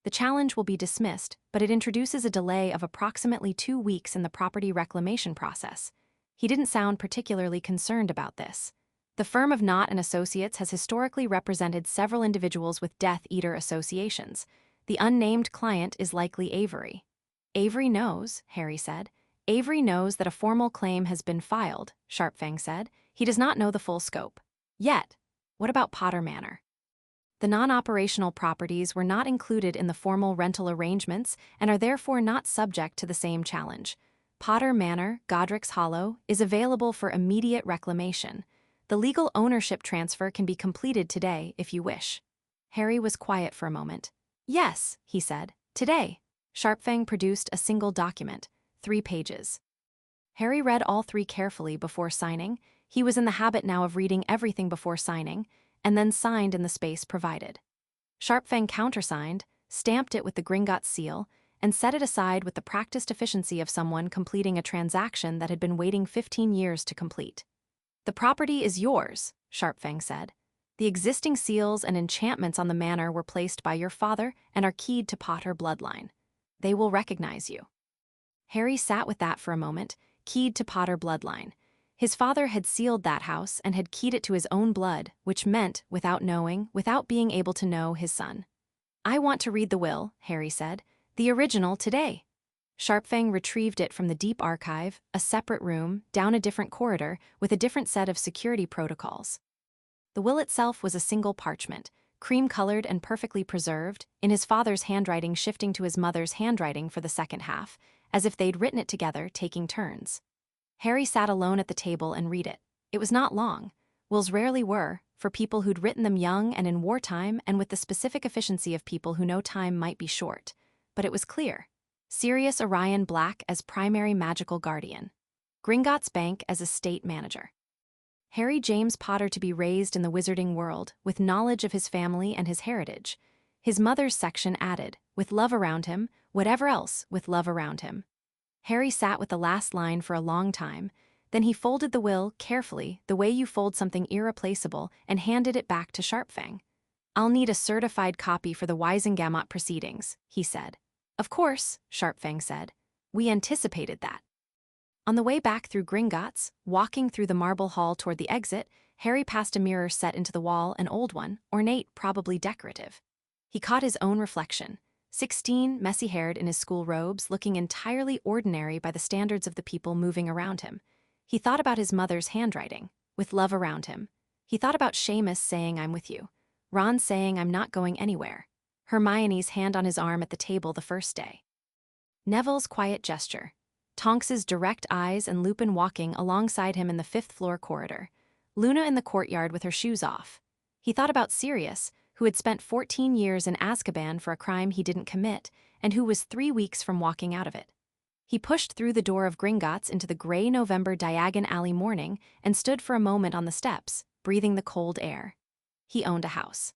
The challenge will be dismissed, but it introduces a delay of approximately 2 weeks in the property reclamation process. He didn't sound particularly concerned about this. The firm of Knott and Associates has historically represented several individuals with Death Eater associations. The unnamed client is likely Avery. Avery knows, Harry said. Avery knows that a formal claim has been filed, Sharpfang said. He does not know the full scope. Yet. What about Potter Manor? The non-operational properties were not included in the formal rental arrangements and are therefore not subject to the same challenge. Potter Manor, Godric's Hollow, is available for immediate reclamation. The legal ownership transfer can be completed today if you wish. Harry was quiet for a moment. Yes, he said. Today. Sharpfang produced a single document, 3 pages. Harry read all 3 carefully before signing. He was in the habit now of reading everything before signing, and then signed in the space provided. Sharpfang countersigned, stamped it with the Gringotts seal, and set it aside with the practiced efficiency of someone completing a transaction that had been waiting 15 years to complete. The property is yours, Sharpfang said. The existing seals and enchantments on the manor were placed by your father and are keyed to Potter bloodline. They will recognize you. Harry sat with that for a moment, keyed to Potter bloodline. His father had sealed that house and had keyed it to his own blood, which meant, without knowing, without being able to know his son. I want to read the will, Harry said. The original today. Sharpfang retrieved it from the deep archive, a separate room, down a different corridor, with a different set of security protocols. The will itself was a single parchment, cream-colored and perfectly preserved, in his father's handwriting shifting to his mother's handwriting for the second half, as if they'd written it together, taking turns. Harry sat alone at the table and read it. It was not long. Wills rarely were, for people who'd written them young and in wartime and with the specific efficiency of people who know time might be short. But it was clear. Sirius Orion Black as primary magical guardian. Gringotts Bank as estate manager. Harry James Potter to be raised in the wizarding world, with knowledge of his family and his heritage. His mother's section added, with love around him, whatever else with love around him. Harry sat with the last line for a long time, then he folded the will carefully, the way you fold something irreplaceable, and handed it back to Sharpfang. I'll need a certified copy for the Wisengamot proceedings, he said. Of course, Sharpfang said. We anticipated that. On the way back through Gringotts, walking through the marble hall toward the exit, Harry passed a mirror set into the wall, an old one, ornate, probably decorative. He caught his own reflection, 16, messy-haired in his school robes, looking entirely ordinary by the standards of the people moving around him. He thought about his mother's handwriting, with love around him. He thought about Seamus saying, I'm with you. Ron saying, I'm not going anywhere. Hermione's hand on his arm at the table the first day. Neville's quiet gesture. Tonks's direct eyes and Lupin walking alongside him in the 5th-floor corridor. Luna in the courtyard with her shoes off. He thought about Sirius, who had spent 14 years in Azkaban for a crime he didn't commit, and who was 3 weeks from walking out of it. He pushed through the door of Gringotts into the gray November Diagon Alley morning and stood for a moment on the steps, breathing the cold air. He owned a house.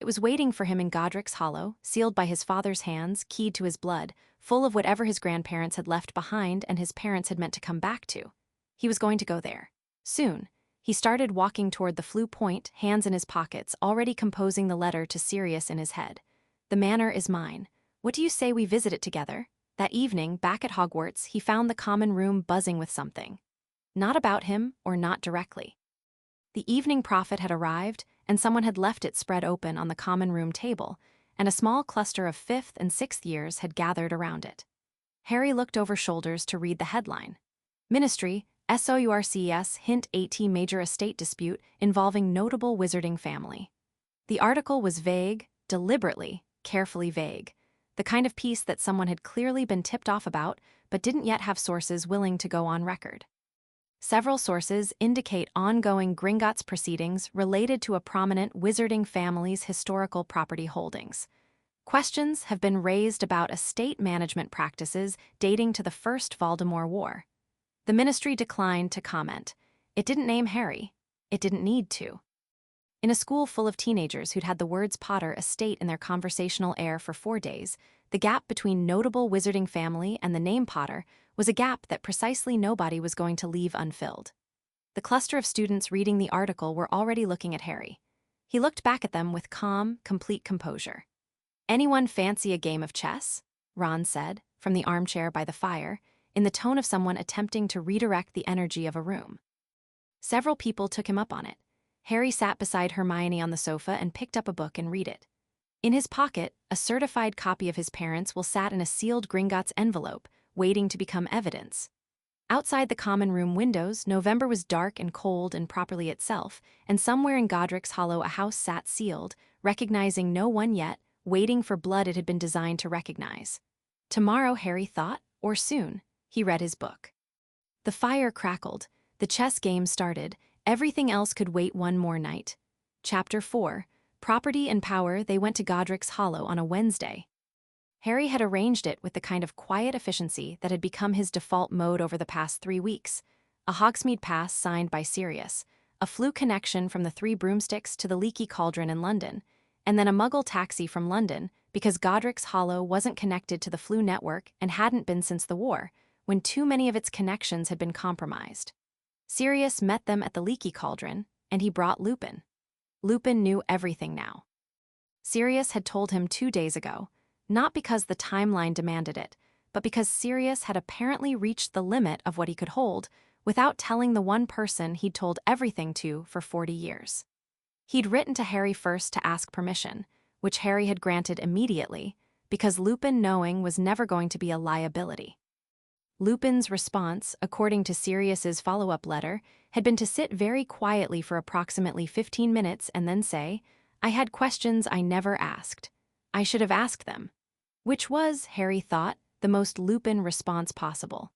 It was waiting for him in Godric's Hollow, sealed by his father's hands, keyed to his blood, full of whatever his grandparents had left behind and his parents had meant to come back to. He was going to go there. Soon. He started walking toward the Flue Point, hands in his pockets, already composing the letter to Sirius in his head. The manor is mine. What do you say we visit it together? That evening, back at Hogwarts, he found the common room buzzing with something. Not about him, or not directly. The evening prophet had arrived, and someone had left it spread open on the common room table, and a small cluster of 5th and 6th years had gathered around it. Harry looked over shoulders to read the headline. Ministry, SOURCES hint AT major estate dispute involving notable wizarding family. The article was vague, deliberately, carefully vague, the kind of piece that someone had clearly been tipped off about but didn't yet have sources willing to go on record. Several sources indicate ongoing Gringotts proceedings related to a prominent wizarding family's historical property holdings. Questions have been raised about estate management practices dating to the First Voldemort War. The ministry declined to comment. It didn't name Harry. It didn't need to. In a school full of teenagers who'd had the words Potter estate in their conversational air for 4 days, The gap between notable wizarding family and the name Potter was a gap that precisely nobody was going to leave unfilled. The cluster of students reading the article were already looking at Harry. He looked back at them with calm, complete composure. "Anyone fancy a game of chess?" Ron said, from the armchair by the fire, in the tone of someone attempting to redirect the energy of a room. Several people took him up on it. Harry sat beside Hermione on the sofa and picked up a book and read it. In his pocket, a certified copy of his parents' will sat in a sealed Gringotts envelope, waiting to become evidence. Outside the common room windows, November was dark and cold and properly itself, and somewhere in Godric's Hollow a house sat sealed, recognizing no one yet, waiting for blood it had been designed to recognize. Tomorrow, Harry thought, or soon. He read his book. The fire crackled, the chess game started, everything else could wait one more night. Chapter 4. Property and Power. They went to Godric's Hollow on a Wednesday. Harry had arranged it with the kind of quiet efficiency that had become his default mode over the past 3 weeks. A Hogsmeade pass signed by Sirius, a flu connection from the Three Broomsticks to the Leaky Cauldron in London, and then a Muggle taxi from London because Godric's Hollow wasn't connected to the flu network and hadn't been since the war, when too many of its connections had been compromised. Sirius met them at the Leaky Cauldron, and he brought Lupin. Lupin knew everything now. Sirius had told him 2 days ago, not because the timeline demanded it, but because Sirius had apparently reached the limit of what he could hold without telling the one person he'd told everything to for 40 years. He'd written to Harry first to ask permission, which Harry had granted immediately, because Lupin knowing was never going to be a liability. Lupin's response, according to Sirius's follow-up letter, had been to sit very quietly for approximately 15 minutes and then say, "I had questions I never asked. I should have asked them." Which was, Harry thought, the most Lupin response possible.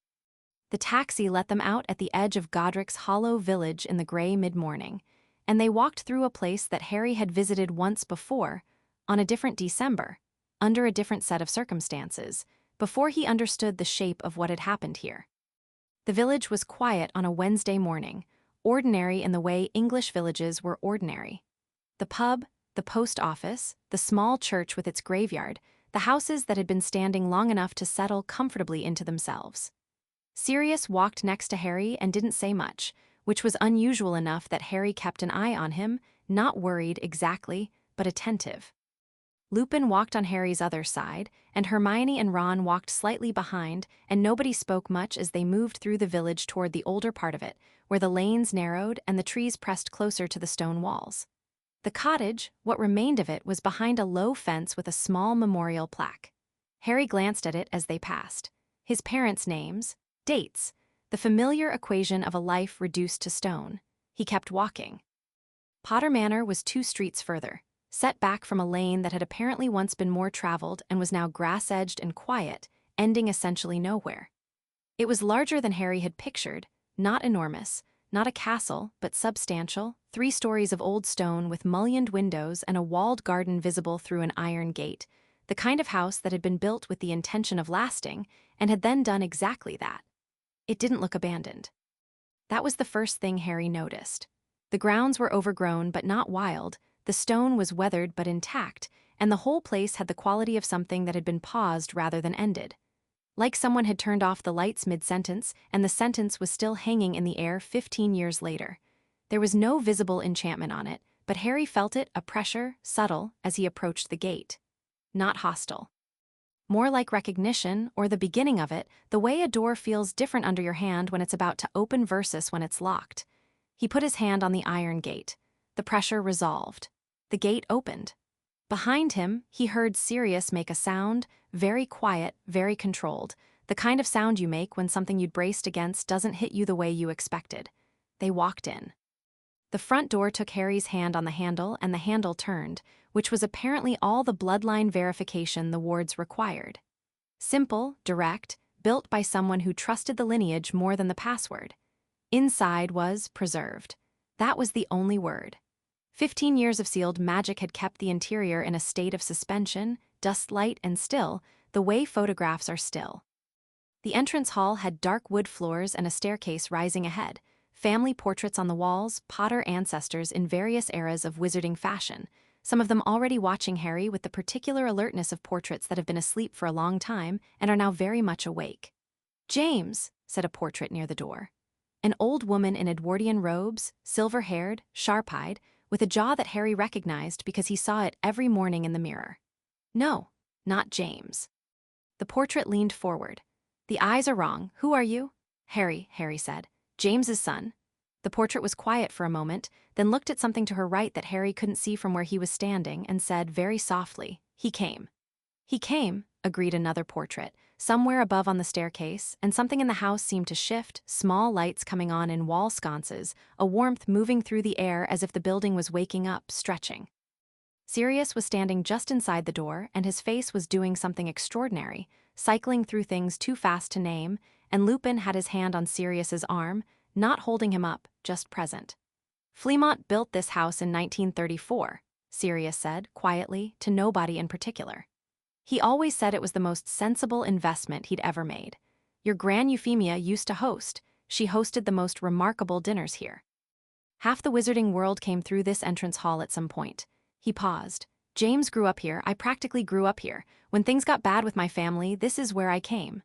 The taxi let them out at the edge of Godric's Hollow village in the gray mid-morning, and they walked through a place that Harry had visited once before, on a different December, under a different set of circumstances, before he understood the shape of what had happened here. The village was quiet on a Wednesday morning, ordinary in the way English villages were ordinary. The pub, the post office, the small church with its graveyard, the houses that had been standing long enough to settle comfortably into themselves. Sirius walked next to Harry and didn't say much, which was unusual enough that Harry kept an eye on him, not worried exactly, but attentive. Lupin walked on Harry's other side, and Hermione and Ron walked slightly behind, and nobody spoke much as they moved through the village toward the older part of it, where the lanes narrowed and the trees pressed closer to the stone walls. The cottage, what remained of it, was behind a low fence with a small memorial plaque. Harry glanced at it as they passed. His parents' names, dates, the familiar equation of a life reduced to stone. He kept walking. Potter Manor was 2 streets further, set back from a lane that had apparently once been more traveled and was now grass-edged and quiet, ending essentially nowhere. It was larger than Harry had pictured, not enormous, not a castle, but substantial, 3 stories of old stone with mullioned windows and a walled garden visible through an iron gate, the kind of house that had been built with the intention of lasting and had then done exactly that. It didn't look abandoned. That was the first thing Harry noticed. The grounds were overgrown but not wild, the stone was weathered but intact, and the whole place had the quality of something that had been paused rather than ended. Like someone had turned off the lights mid-sentence, and the sentence was still hanging in the air 15 years later. There was no visible enchantment on it, but Harry felt it, a pressure, subtle, as he approached the gate. Not hostile. More like recognition, or the beginning of it, the way a door feels different under your hand when it's about to open versus when it's locked. He put his hand on the iron gate. The pressure resolved. The gate opened. Behind him, he heard Sirius make a sound, very quiet, very controlled, the kind of sound you make when something you'd braced against doesn't hit you the way you expected. They walked in. The front door took Harry's hand on the handle, and the handle turned, which was apparently all the bloodline verification the wards required. Simple, direct, built by someone who trusted the lineage more than the password. Inside was preserved. That was the only word. 15 years of sealed magic had kept the interior in a state of suspension, dust-light and still, the way photographs are still. The entrance hall had dark wood floors and a staircase rising ahead, family portraits on the walls, Potter ancestors in various eras of wizarding fashion, some of them already watching Harry with the particular alertness of portraits that have been asleep for a long time and are now very much awake. "James," said a portrait near the door. An old woman in Edwardian robes, silver-haired, sharp-eyed, with a jaw that Harry recognized because he saw it every morning in the mirror. "No, not James." The portrait leaned forward. "The eyes are wrong. Who are you?" Harry said. "James's son." The portrait was quiet for a moment, then looked at something to her right that Harry couldn't see from where he was standing and said very softly, "He came." "He came," agreed another portrait, somewhere above on the staircase, and something in the house seemed to shift, small lights coming on in wall sconces, a warmth moving through the air as if the building was waking up, stretching. Sirius was standing just inside the door, and his face was doing something extraordinary, cycling through things too fast to name, and Lupin had his hand on Sirius's arm, not holding him up, just present. "Fleamont built this house in 1934, Sirius said, quietly, to nobody in particular. "He always said it was the most sensible investment he'd ever made. Your Gran Euphemia used to host. She hosted the most remarkable dinners here. Half the wizarding world came through this entrance hall at some point." He paused. "James grew up here. I practically grew up here. When things got bad with my family, this is where I came."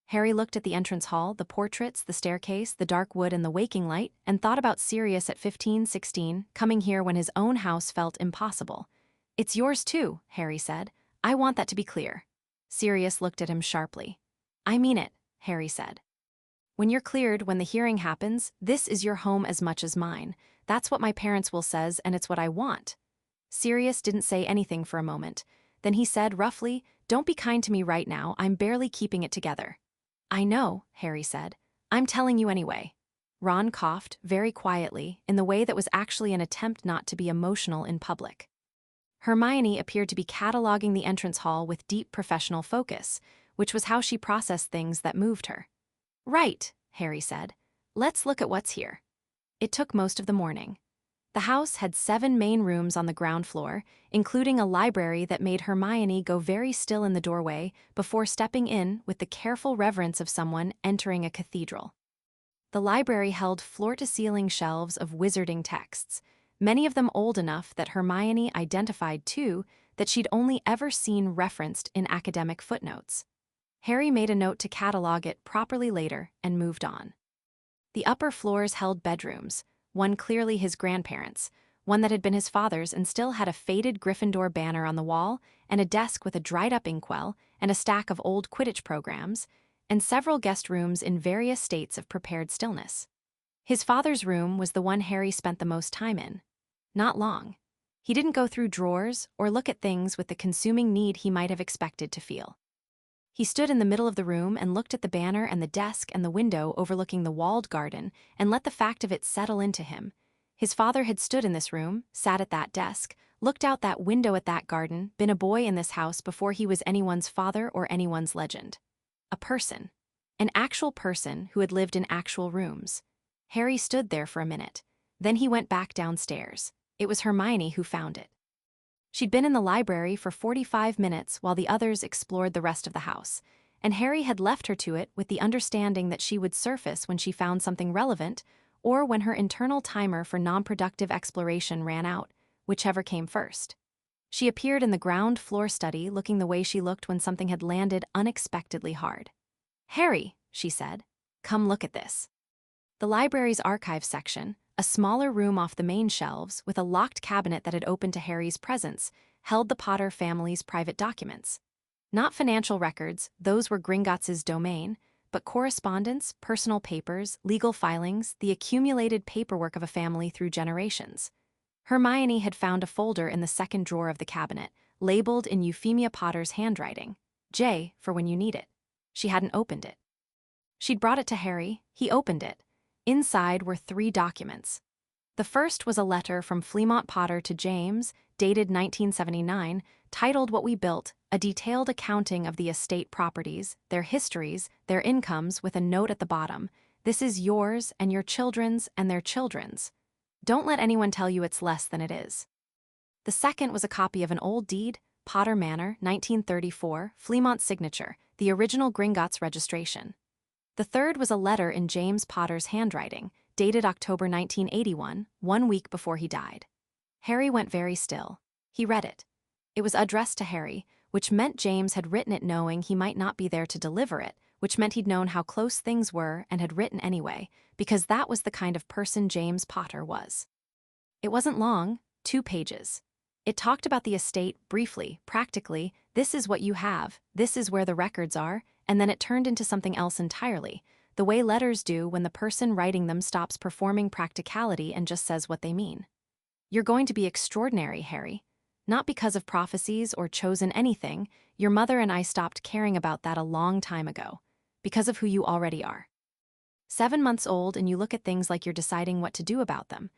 Harry looked at the entrance hall, the portraits, the staircase, the dark wood and the waking light, and thought about Sirius at 15, 16, coming here when his own house felt impossible. "It's yours too," Harry said. "I want that to be clear." Sirius looked at him sharply. "I mean it," Harry said. "When you're cleared, when the hearing happens, this is your home as much as mine. That's what my parents will says, and it's what I want." Sirius didn't say anything for a moment. Then he said roughly, "Don't be kind to me right now, I'm barely keeping it together." "I know," Harry said. "I'm telling you anyway." Ron coughed, very quietly, in the way that was actually an attempt not to be emotional in public. Hermione appeared to be cataloging the entrance hall with deep professional focus, which was how she processed things that moved her. "Right," Harry said. "Let's look at what's here." It took most of the morning. The house had 7 main rooms on the ground floor, including a library that made Hermione go very still in the doorway before stepping in with the careful reverence of someone entering a cathedral. The library held floor-to-ceiling shelves of wizarding texts, many of them old enough that Hermione identified, too, that she'd only ever seen referenced in academic footnotes. Harry made a note to catalog it properly later and moved on. The upper floors held bedrooms, one clearly his grandparents', one that had been his father's and still had a faded Gryffindor banner on the wall, and a desk with a dried-up inkwell, and a stack of old Quidditch programs, and several guest rooms in various states of prepared stillness. His father's room was the one Harry spent the most time in. Not long. He didn't go through drawers or look at things with the consuming need he might have expected to feel. He stood in the middle of the room and looked at the banner and the desk and the window overlooking the walled garden and let the fact of it settle into him. His father had stood in this room, sat at that desk, looked out that window at that garden, been a boy in this house before he was anyone's father or anyone's legend. A person. An actual person who had lived in actual rooms. Harry stood there for a minute. Then he went back downstairs. It was Hermione who found it. She'd been in the library for 45 minutes while the others explored the rest of the house, and Harry had left her to it with the understanding that she would surface when she found something relevant or when her internal timer for non-productive exploration ran out, whichever came first. She appeared in the ground floor study looking the way she looked when something had landed unexpectedly hard. "Harry," she said, "come look at this." The library's archives section, a smaller room off the main shelves with a locked cabinet that had opened to Harry's presence, held the Potter family's private documents. Not financial records, those were Gringotts' domain, but correspondence, personal papers, legal filings, the accumulated paperwork of a family through generations. Hermione had found a folder in the second drawer of the cabinet, labeled in Euphemia Potter's handwriting, J for when you need it. She hadn't opened it. She'd brought it to Harry. He opened it. Inside were 3 documents. The first was a letter from Fleamont Potter to James, dated 1979, titled What We Built, a detailed accounting of the estate properties, their histories, their incomes, with a note at the bottom. "This is yours and your children's and their children's. Don't let anyone tell you it's less than it is." The second was a copy of an old deed, Potter Manor, 1934, Fleamont's signature, the original Gringotts registration. The third was a letter in James Potter's handwriting, dated October 1981, 1 week before he died. Harry went very still. He read it. It was addressed to Harry, which meant James had written it knowing he might not be there to deliver it, which meant he'd known how close things were and had written anyway, because that was the kind of person James Potter was. It wasn't long, 2 pages. It talked about the estate briefly, practically, this is what you have, this is where the records are, and then it turned into something else entirely, the way letters do when the person writing them stops performing practicality and just says what they mean. You're going to be extraordinary, Harry. Not because of prophecies or chosen anything, your mother and I stopped caring about that a long time ago. Because of who you already are. 7 months old and you look at things like you're deciding what to do about them.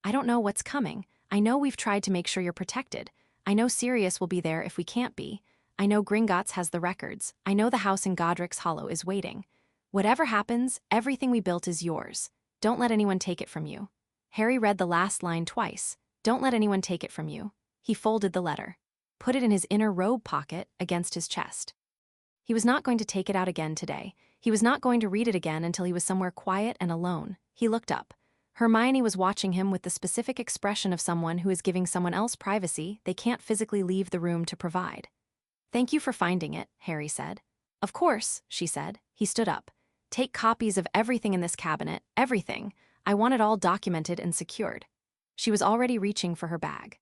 I don't know what's coming. I know we've tried to make sure you're protected. I know Sirius will be there if we can't be. I know Gringotts has the records. I know the house in Godric's Hollow is waiting. Whatever happens, everything we built is yours. Don't let anyone take it from you. Harry read the last line twice. Don't let anyone take it from you. He folded the letter. Put it in his inner robe pocket against his chest. He was not going to take it out again today. He was not going to read it again until he was somewhere quiet and alone. He looked up. Hermione was watching him with the specific expression of someone who is giving someone else privacy they can't physically leave the room to provide. Thank you for finding it, Harry said. Of course, she said. He stood up. Take copies of everything in this cabinet, everything. I want it all documented and secured. She was already reaching for her bag.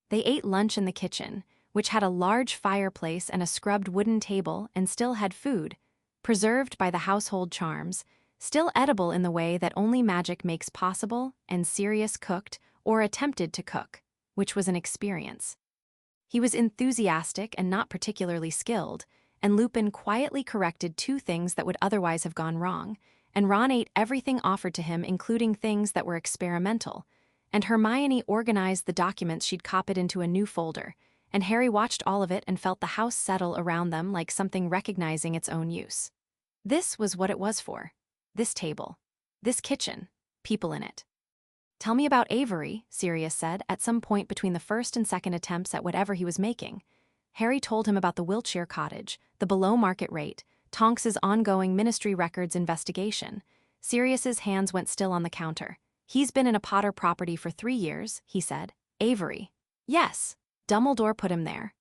They ate lunch in the kitchen, which had a large fireplace and a scrubbed wooden table and still had food, preserved by the household charms, still edible in the way that only magic makes possible, and Sirius cooked, or attempted to cook, which was an experience. He was enthusiastic and not particularly skilled, and Lupin quietly corrected 2 things that would otherwise have gone wrong, and Ron ate everything offered to him, including things that were experimental, and Hermione organized the documents she'd copied into a new folder, and Harry watched all of it and felt the house settle around them like something recognizing its own use. This was what it was for. This table. This kitchen. People in it. Tell me about Avery, Sirius said, at some point between the first and second attempts at whatever he was making. Harry told him about the Wiltshire cottage, the below-market rate, Tonks's ongoing Ministry Records investigation. Sirius's hands went still on the counter. He's been in a Potter property for 3 years, he said. Avery. Yes. Dumbledore put him there.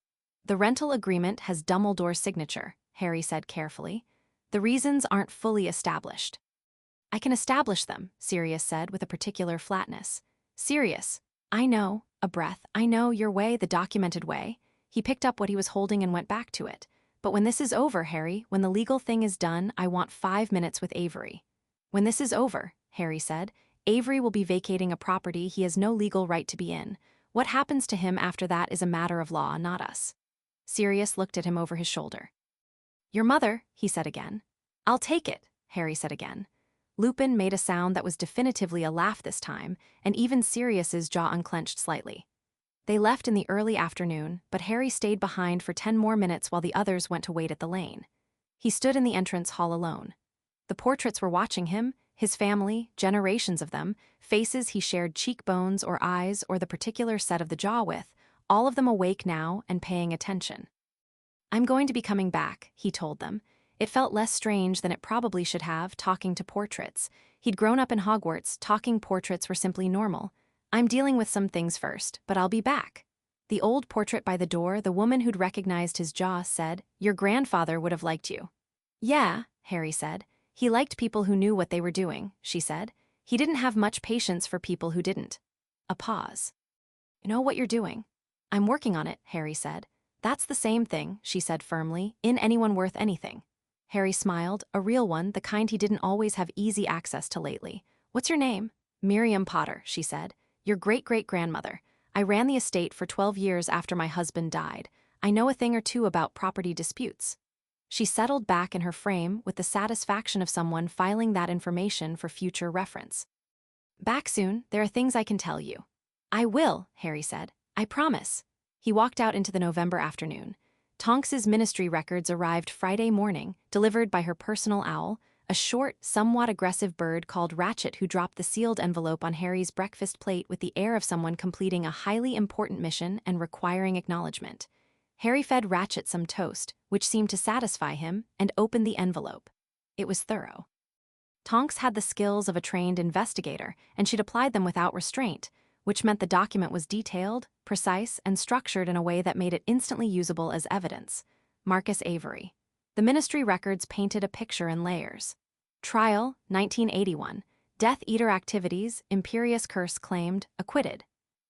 The rental agreement has Dumbledore's signature, Harry said carefully. The reasons aren't fully established. I can establish them, Sirius said with a particular flatness. Sirius. I know, a breath, I know your way, the documented way. He picked up what he was holding and went back to it. But when this is over, Harry, when the legal thing is done, I want 5 minutes with Avery. When this is over, Harry said, Avery will be vacating a property he has no legal right to be in. What happens to him after that is a matter of law, not us. Sirius looked at him over his shoulder. Your mother, he said again. I'll take it, Harry said again. Lupin made a sound that was definitively a laugh this time, and even Sirius's jaw unclenched slightly. They left in the early afternoon, but Harry stayed behind for 10 more minutes while the others went to wait at the lane. He stood in the entrance hall alone. The portraits were watching him, his family, generations of them, faces he shared cheekbones or eyes or the particular set of the jaw with, all of them awake now and paying attention. I'm going to be coming back, he told them. It felt less strange than it probably should have, talking to portraits. He'd grown up in Hogwarts, talking portraits were simply normal. I'm dealing with some things first, but I'll be back. The old portrait by the door, the woman who'd recognized his jaw, said, Your grandfather would have liked you. Yeah, Harry said. He liked people who knew what they were doing, she said. He didn't have much patience for people who didn't. A pause. You know what you're doing? I'm working on it, Harry said. That's the same thing, she said firmly, in anyone worth anything. Harry smiled, a real one, the kind he didn't always have easy access to lately. What's your name? Miriam Potter, she said. Your great-great-grandmother. I ran the estate for 12 years after my husband died. I know a thing or two about property disputes. She settled back in her frame with the satisfaction of someone filing that information for future reference. Back soon, there are things I can tell you. I will, Harry said. I promise. He walked out into the November afternoon. Tonks's Ministry Records arrived Friday morning, delivered by her personal owl, a short, somewhat aggressive bird called Ratchet who dropped the sealed envelope on Harry's breakfast plate with the air of someone completing a highly important mission and requiring acknowledgement. Harry fed Ratchet some toast, which seemed to satisfy him, and opened the envelope. It was thorough. Tonks had the skills of a trained investigator, and she'd applied them without restraint, which meant the document was detailed, precise, and structured in a way that made it instantly usable as evidence. Marcus Avery. The ministry records painted a picture in layers. Trial, 1981. Death Eater activities, Imperious Curse claimed, acquitted.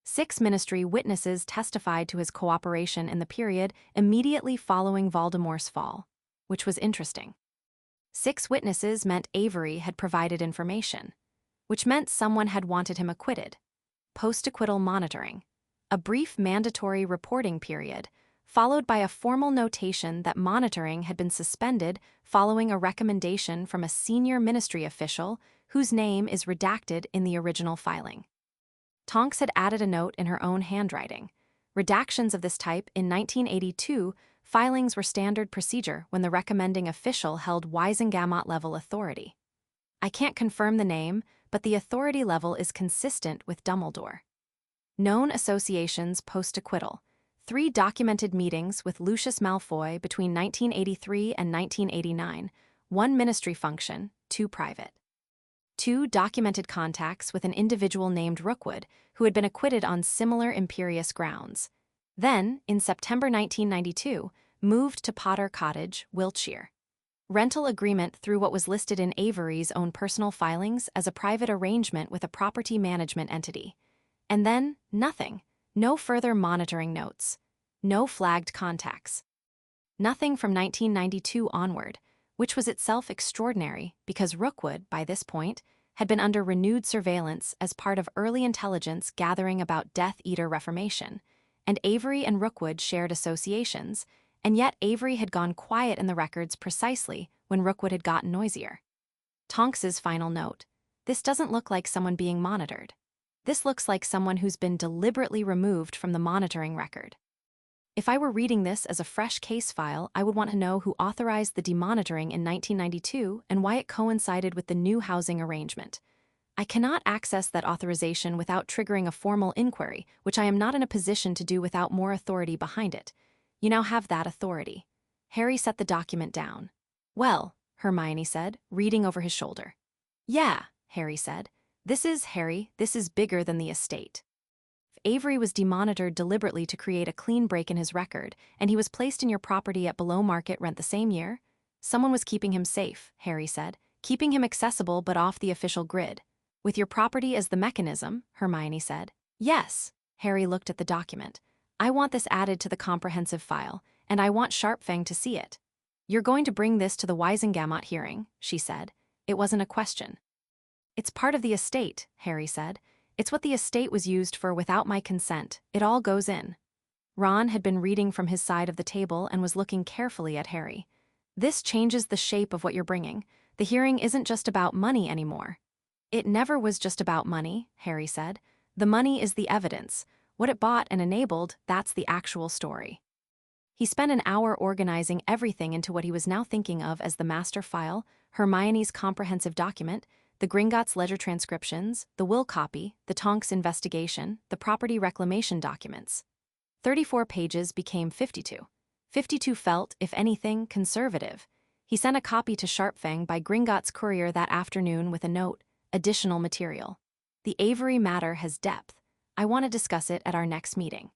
6 ministry witnesses testified to his cooperation in the period immediately following Voldemort's fall, which was interesting. 6 witnesses meant Avery had provided information, which meant someone had wanted him acquitted. Post-acquittal monitoring. A brief mandatory reporting period, followed by a formal notation that monitoring had been suspended following a recommendation from a senior ministry official whose name is redacted in the original filing. Tonks had added a note in her own handwriting. Redactions of this type in 1982 filings were standard procedure when the recommending official held Wisengamot-level authority. I can't confirm the name, but the authority level is consistent with Dumbledore. Known associations post-acquittal. 3 documented meetings with Lucius Malfoy between 1983 and 1989, 1 ministry function, 2 private. 2 documented contacts with an individual named Rookwood, who had been acquitted on similar imperious grounds. Then, in September 1992, moved to Potter Cottage, Wiltshire. Rental agreement through what was listed in Avery's own personal filings as a private arrangement with a property management entity. And then, nothing. No further monitoring notes. No flagged contacts. Nothing from 1992 onward, which was itself extraordinary because Rookwood, by this point, had been under renewed surveillance as part of early intelligence gathering about Death Eater reformation, and Avery and Rookwood shared associations, and yet Avery had gone quiet in the records precisely when Rookwood had gotten noisier. Tonks's final note. This doesn't look like someone being monitored. This looks like someone who's been deliberately removed from the monitoring record. If I were reading this as a fresh case file, I would want to know who authorized the demonitoring in 1992 and why it coincided with the new housing arrangement. I cannot access that authorization without triggering a formal inquiry, which I am not in a position to do without more authority behind it. You now have that authority. Harry set the document down. Well, Hermione said, reading over his shoulder. Yeah, Harry said. This is bigger than the estate. Avery was demonitored deliberately to create a clean break in his record, and he was placed in your property at below market rent the same year. Someone was keeping him safe, Harry said, keeping him accessible but off the official grid. With your property as the mechanism, Hermione said. Yes, Harry looked at the document. I want this added to the comprehensive file, and I want Sharpfang to see it. You're going to bring this to the Wisengamot hearing, she said. It wasn't a question. It's part of the estate, Harry said. It's what the estate was used for without my consent. It all goes in. Ron had been reading from his side of the table and was looking carefully at Harry. This changes the shape of what you're bringing. The hearing isn't just about money anymore. It never was just about money, Harry said. The money is the evidence. What it bought and enabled, that's the actual story. He spent an hour organizing everything into what he was now thinking of as the master file, Hermione's comprehensive document, the Gringotts ledger transcriptions, the will copy, the Tonks investigation, the property reclamation documents. 34 pages became 52. 52 felt, if anything, conservative. He sent a copy to Sharpfang by Gringotts courier that afternoon with a note, additional material. The Avery matter has depth. I want to discuss it at our next meeting.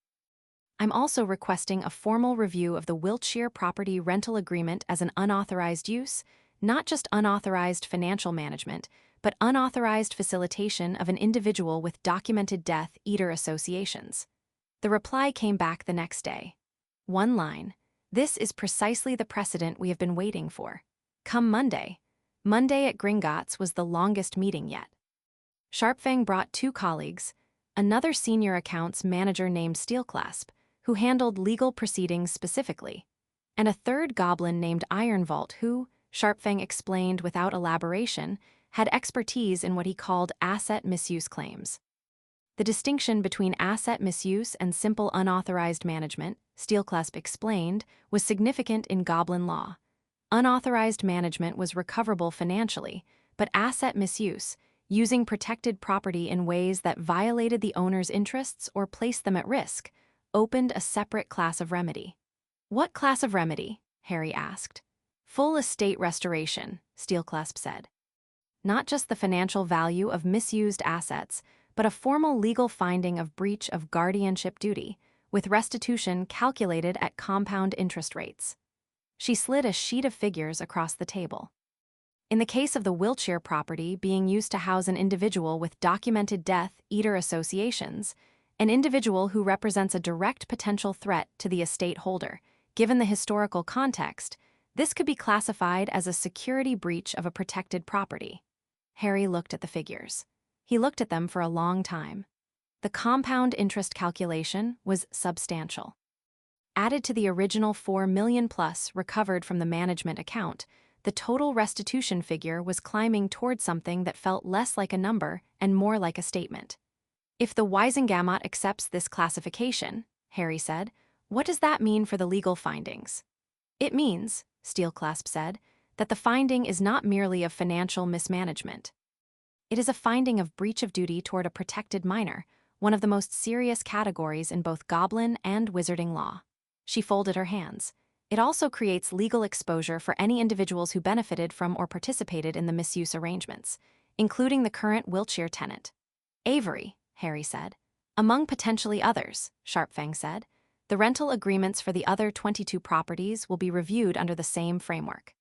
I'm also requesting a formal review of the Wiltshire property rental agreement as an unauthorized use, not just unauthorized financial management, but unauthorized facilitation of an individual with documented Death Eater associations. The reply came back the next day. One line. This is precisely the precedent we have been waiting for. Come Monday. Monday at Gringotts was the longest meeting yet. Sharpfang brought 2 colleagues, another senior accounts manager named Steelclasp, who handled legal proceedings specifically, and a third goblin named Ironvault who, Sharpfang explained without elaboration, had expertise in what he called asset misuse claims. The distinction between asset misuse and simple unauthorized management, Steelclasp explained, was significant in Goblin law. Unauthorized management was recoverable financially, but asset misuse, using protected property in ways that violated the owner's interests or placed them at risk, opened a separate class of remedy. What class of remedy? Harry asked. Full estate restoration, Steelclasp said. Not just the financial value of misused assets, but a formal legal finding of breach of guardianship duty, with restitution calculated at compound interest rates. She slid a sheet of figures across the table. In the case of the Wiltshire property being used to house an individual with documented Death Eater associations, an individual who represents a direct potential threat to the estate holder, given the historical context, this could be classified as a security breach of a protected property. Harry looked at the figures. He looked at them for a long time. The compound interest calculation was substantial. Added to the original $4 million plus recovered from the management account, the total restitution figure was climbing toward something that felt less like a number and more like a statement. If the Wisengamot accepts this classification, Harry said, what does that mean for the legal findings? It means, Steelclasp said, that the finding is not merely of financial mismanagement. It is a finding of breach of duty toward a protected minor, one of the most serious categories in both Goblin and Wizarding law. She folded her hands. It also creates legal exposure for any individuals who benefited from or participated in the misuse arrangements, including the current Wiltshire tenant. Avery, Harry said. Among potentially others, Sharpfang said. The rental agreements for the other 22 properties will be reviewed under the same framework.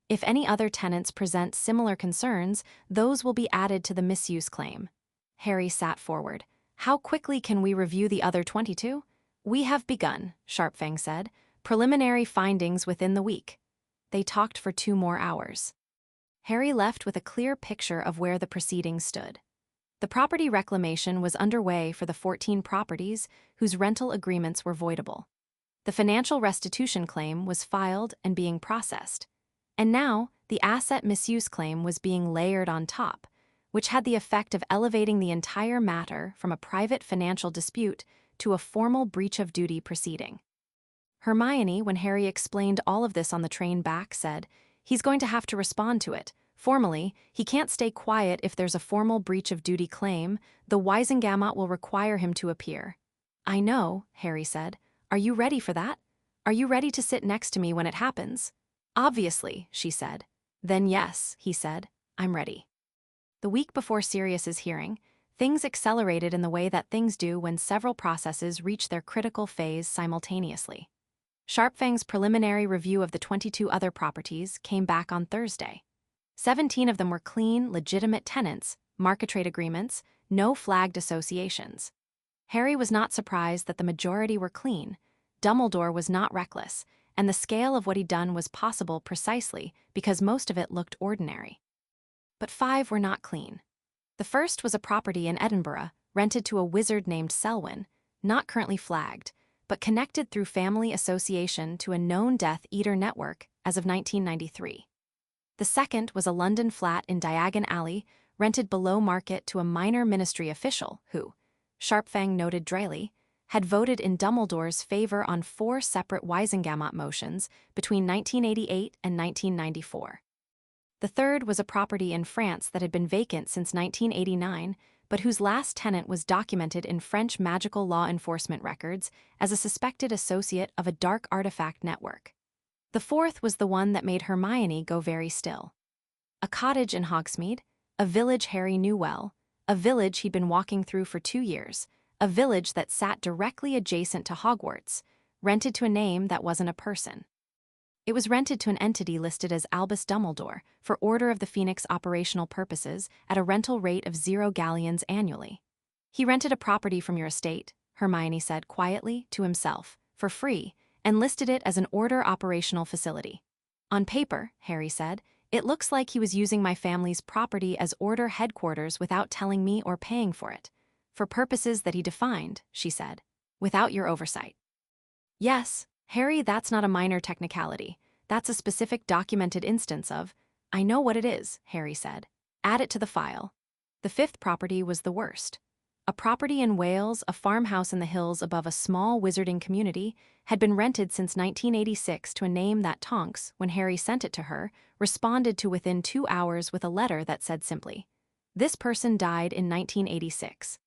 If any other tenants present similar concerns, those will be added to the misuse claim. Harry sat forward. How quickly can we review the other 22? We have begun, Sharpfang said. Preliminary findings within the week. They talked for 2 more hours. Harry left with a clear picture of where the proceedings stood. The property reclamation was underway for the 14 properties whose rental agreements were voidable. The financial restitution claim was filed and being processed. And now, the asset misuse claim was being layered on top, which had the effect of elevating the entire matter from a private financial dispute to a formal breach of duty proceeding. Hermione, when Harry explained all of this on the train back, said, he's going to have to respond to it. Formally, he can't stay quiet if there's a formal breach of duty claim. The Wisengamot will require him to appear. I know, Harry said. Are you ready for that? Are you ready to sit next to me when it happens? Obviously, she said. Then yes, he said, I'm ready. The week before Sirius's hearing, things accelerated in the way that things do when several processes reach their critical phase simultaneously. Sharpfang's preliminary review of the 22 other properties came back on Thursday. 17 of them were clean, legitimate tenants, market trade agreements, no flagged associations. Harry was not surprised that the majority were clean. Dumbledore was not reckless, and the scale of what he'd done was possible precisely because most of it looked ordinary. But 5 were not clean. The first was a property in Edinburgh, rented to a wizard named Selwyn, not currently flagged, but connected through family association to a known Death Eater network as of 1993. The second was a London flat in Diagon Alley, rented below market to a minor ministry official who, Sharpfang noted dryly, had voted in Dumbledore's favor on 4 separate Wisengamot motions between 1988 and 1994. The third was a property in France that had been vacant since 1989, but whose last tenant was documented in French magical law enforcement records as a suspected associate of a dark artifact network. The fourth was the one that made Hermione go very still. A cottage in Hogsmeade, a village Harry knew well, a village he'd been walking through for 2 years, a village that sat directly adjacent to Hogwarts, rented to a name that wasn't a person. It was rented to an entity listed as Albus Dumbledore for Order of the Phoenix operational purposes at a rental rate of 0 galleons annually. He rented a property from your estate, Hermione said quietly to himself, for free, and listed it as an Order operational facility. On paper, Harry said, it looks like he was using my family's property as Order headquarters without telling me or paying for it. For purposes that he defined, she said, without your oversight. Yes, Harry, that's not a minor technicality. That's a specific documented instance of, I know what it is, Harry said. Add it to the file. The fifth property was the worst. A property in Wales, a farmhouse in the hills above a small wizarding community, had been rented since 1986 to a name that Tonks, when Harry sent it to her, responded to within 2 hours with a letter that said simply, this person died in 1986.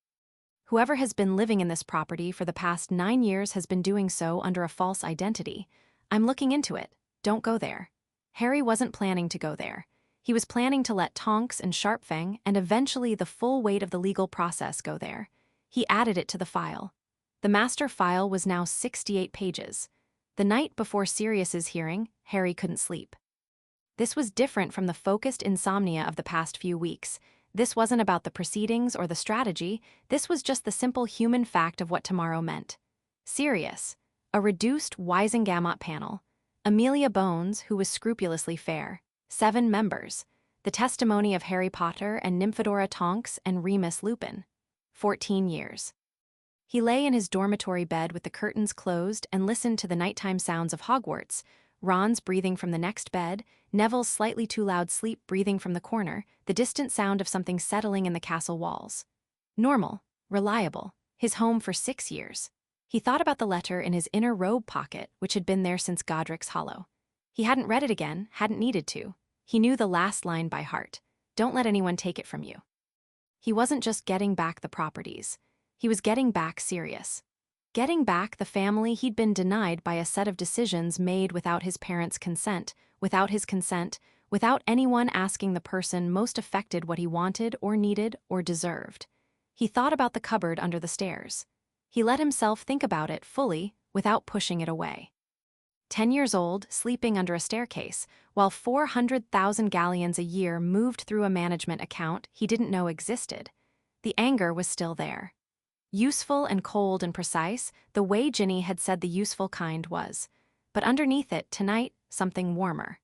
Whoever has been living in this property for the past 9 years has been doing so under a false identity. I'm looking into it. Don't go there. Harry wasn't planning to go there. He was planning to let Tonks and Sharpfang and eventually the full weight of the legal process go there. He added it to the file. The master file was now 68 pages. The night before Sirius's hearing, Harry couldn't sleep. This was different from the focused insomnia of the past few weeks. This wasn't about the proceedings or the strategy, this was just the simple human fact of what tomorrow meant. Sirius, a reduced Wisengamot panel, Amelia Bones, who was scrupulously fair, 7 members, the testimony of Harry Potter and Nymphadora Tonks and Remus Lupin, 14 years. He lay in his dormitory bed with the curtains closed and listened to the nighttime sounds of Hogwarts, Ron's breathing from the next bed, Neville's slightly too loud sleep breathing from the corner, the distant sound of something settling in the castle walls. Normal, reliable, his home for 6 years. He thought about the letter in his inner robe pocket, which had been there since Godric's Hollow. He hadn't read it again, hadn't needed to. He knew the last line by heart. Don't let anyone take it from you. He wasn't just getting back the properties. He was getting back Sirius. Getting back the family he'd been denied by a set of decisions made without his parents' consent, without his consent, without anyone asking the person most affected what he wanted or needed or deserved. He thought about the cupboard under the stairs. He let himself think about it fully without pushing it away. 10 years old, sleeping under a staircase, while 400,000 galleons a year moved through a management account he didn't know existed. The anger was still there. Useful and cold and precise, the way Ginny had said the useful kind was. But underneath it, tonight, something warmer.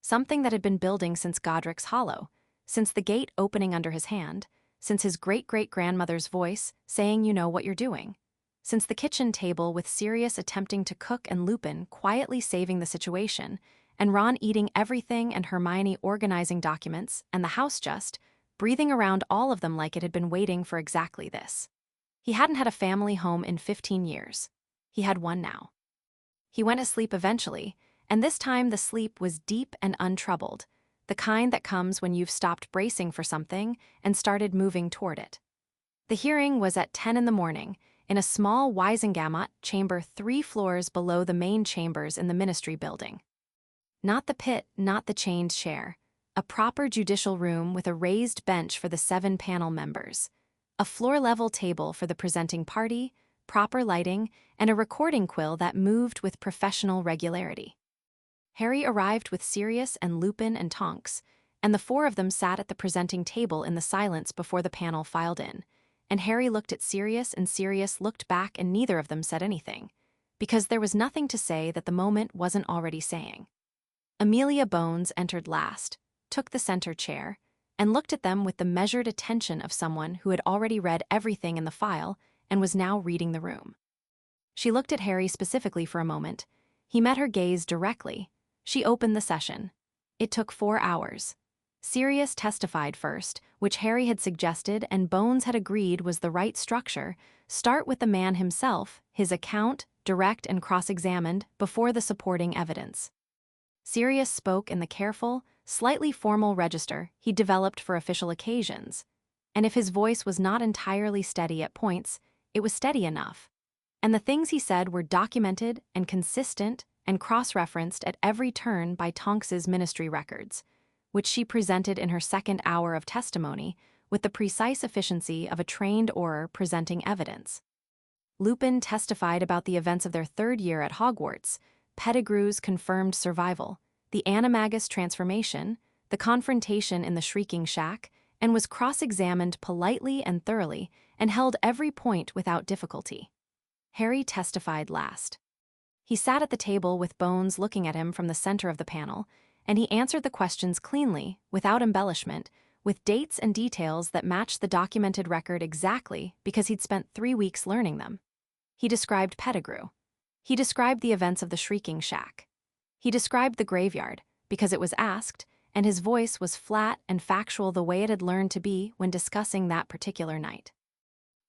Something that had been building since Godric's Hollow, since the gate opening under his hand, since his great-great-grandmother's voice saying you know what you're doing, since the kitchen table with Sirius attempting to cook and Lupin quietly saving the situation, and Ron eating everything and Hermione organizing documents, and the house just breathing around all of them like it had been waiting for exactly this. He hadn't had a family home in 15 years. He had one now. He went to sleep eventually, and this time the sleep was deep and untroubled, the kind that comes when you've stopped bracing for something and started moving toward it. The hearing was at 10 in the morning, in a small Wisengamot chamber 3 floors below the main chambers in the Ministry building. Not the pit, not the chained chair. A proper judicial room with a raised bench for the 7 panel members. A floor-level table for the presenting party, proper lighting, and a recording quill that moved with professional regularity. Harry arrived with Sirius and Lupin and Tonks, and the 4 of them sat at the presenting table in the silence before the panel filed in, and Harry looked at Sirius and Sirius looked back and neither of them said anything, because there was nothing to say that the moment wasn't already saying. Amelia Bones entered last, took the center chair, and looked at them with the measured attention of someone who had already read everything in the file and was now reading the room. She looked at Harry specifically for a moment. He met her gaze directly. She opened the session. It took 4 hours. Sirius testified first, which Harry had suggested and Bones had agreed was the right structure. Start with the man himself, his account, direct and cross-examined, before the supporting evidence. Sirius spoke in the careful, slightly formal register he developed for official occasions, and if his voice was not entirely steady at points, it was steady enough. And the things he said were documented and consistent and cross-referenced at every turn by Tonks's ministry records, which she presented in her second hour of testimony with the precise efficiency of a trained orar presenting evidence. Lupin testified about the events of their 3rd year at Hogwarts, Pettigrew's confirmed survival, the animagus transformation, the confrontation in the Shrieking Shack, and was cross-examined politely and thoroughly and held every point without difficulty. Harry testified last. He sat at the table with Bones looking at him from the center of the panel, and he answered the questions cleanly, without embellishment, with dates and details that matched the documented record exactly because he'd spent 3 weeks learning them. He described Pettigrew. He described the events of the Shrieking Shack. He described the graveyard, because it was asked, and his voice was flat and factual the way it had learned to be when discussing that particular night.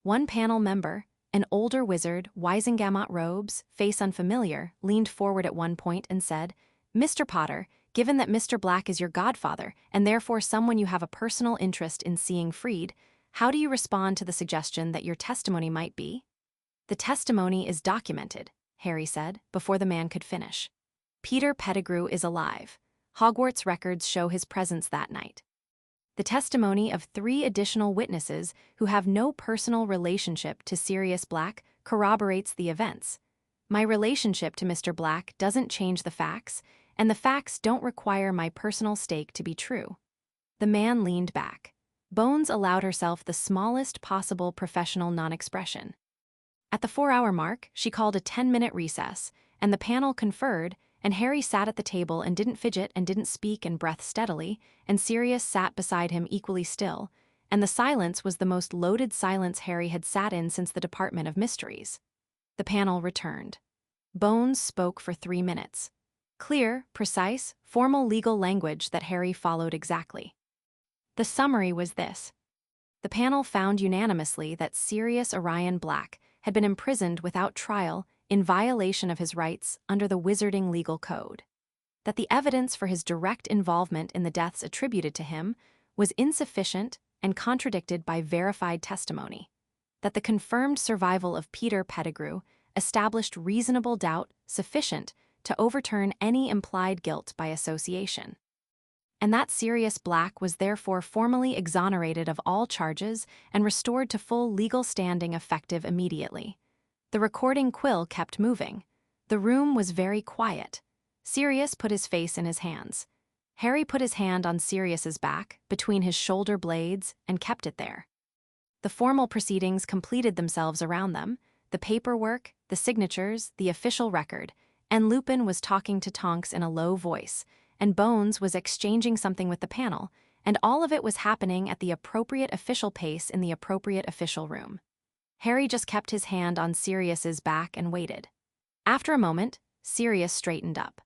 One panel member, an older wizard, Wisengamot robes, face unfamiliar, leaned forward at one point and said, "Mr. Potter, given that Mr. Black is your godfather, and therefore someone you have a personal interest in seeing freed, how do you respond to the suggestion that your testimony might be?" "The testimony is documented," Harry said, before the man could finish. "Peter Pettigrew is alive. Hogwarts records show his presence that night. The testimony of 3 additional witnesses who have no personal relationship to Sirius Black corroborates the events. My relationship to Mr. Black doesn't change the facts, and the facts don't require my personal stake to be true. The man leaned back. Bones allowed herself the smallest possible professional non-expression. At the 4-hour mark, she called a 10-minute recess, and the panel conferred, and Harry sat at the table and didn't fidget and didn't speak and breathe steadily, and Sirius sat beside him equally still, and the silence was the most loaded silence Harry had sat in since the Department of Mysteries. The panel returned. Bones spoke for 3 minutes. Clear, precise, formal legal language that Harry followed exactly. The summary was this. The panel found unanimously that Sirius Orion Black had been imprisoned without trial in violation of his rights under the Wizarding Legal Code. That the evidence for his direct involvement in the deaths attributed to him was insufficient and contradicted by verified testimony. That the confirmed survival of Peter Pettigrew established reasonable doubt sufficient to overturn any implied guilt by association. And that Sirius Black was therefore formally exonerated of all charges and restored to full legal standing effective immediately. The recording quill kept moving. The room was very quiet. Sirius put his face in his hands. Harry put his hand on Sirius's back, between his shoulder blades, and kept it there. The formal proceedings completed themselves around them, the paperwork, the signatures, the official record, and Lupin was talking to Tonks in a low voice, and Bones was exchanging something with the panel, and all of it was happening at the appropriate official pace in the appropriate official room. Harry just kept his hand on Sirius's back and waited. After a moment, Sirius straightened up.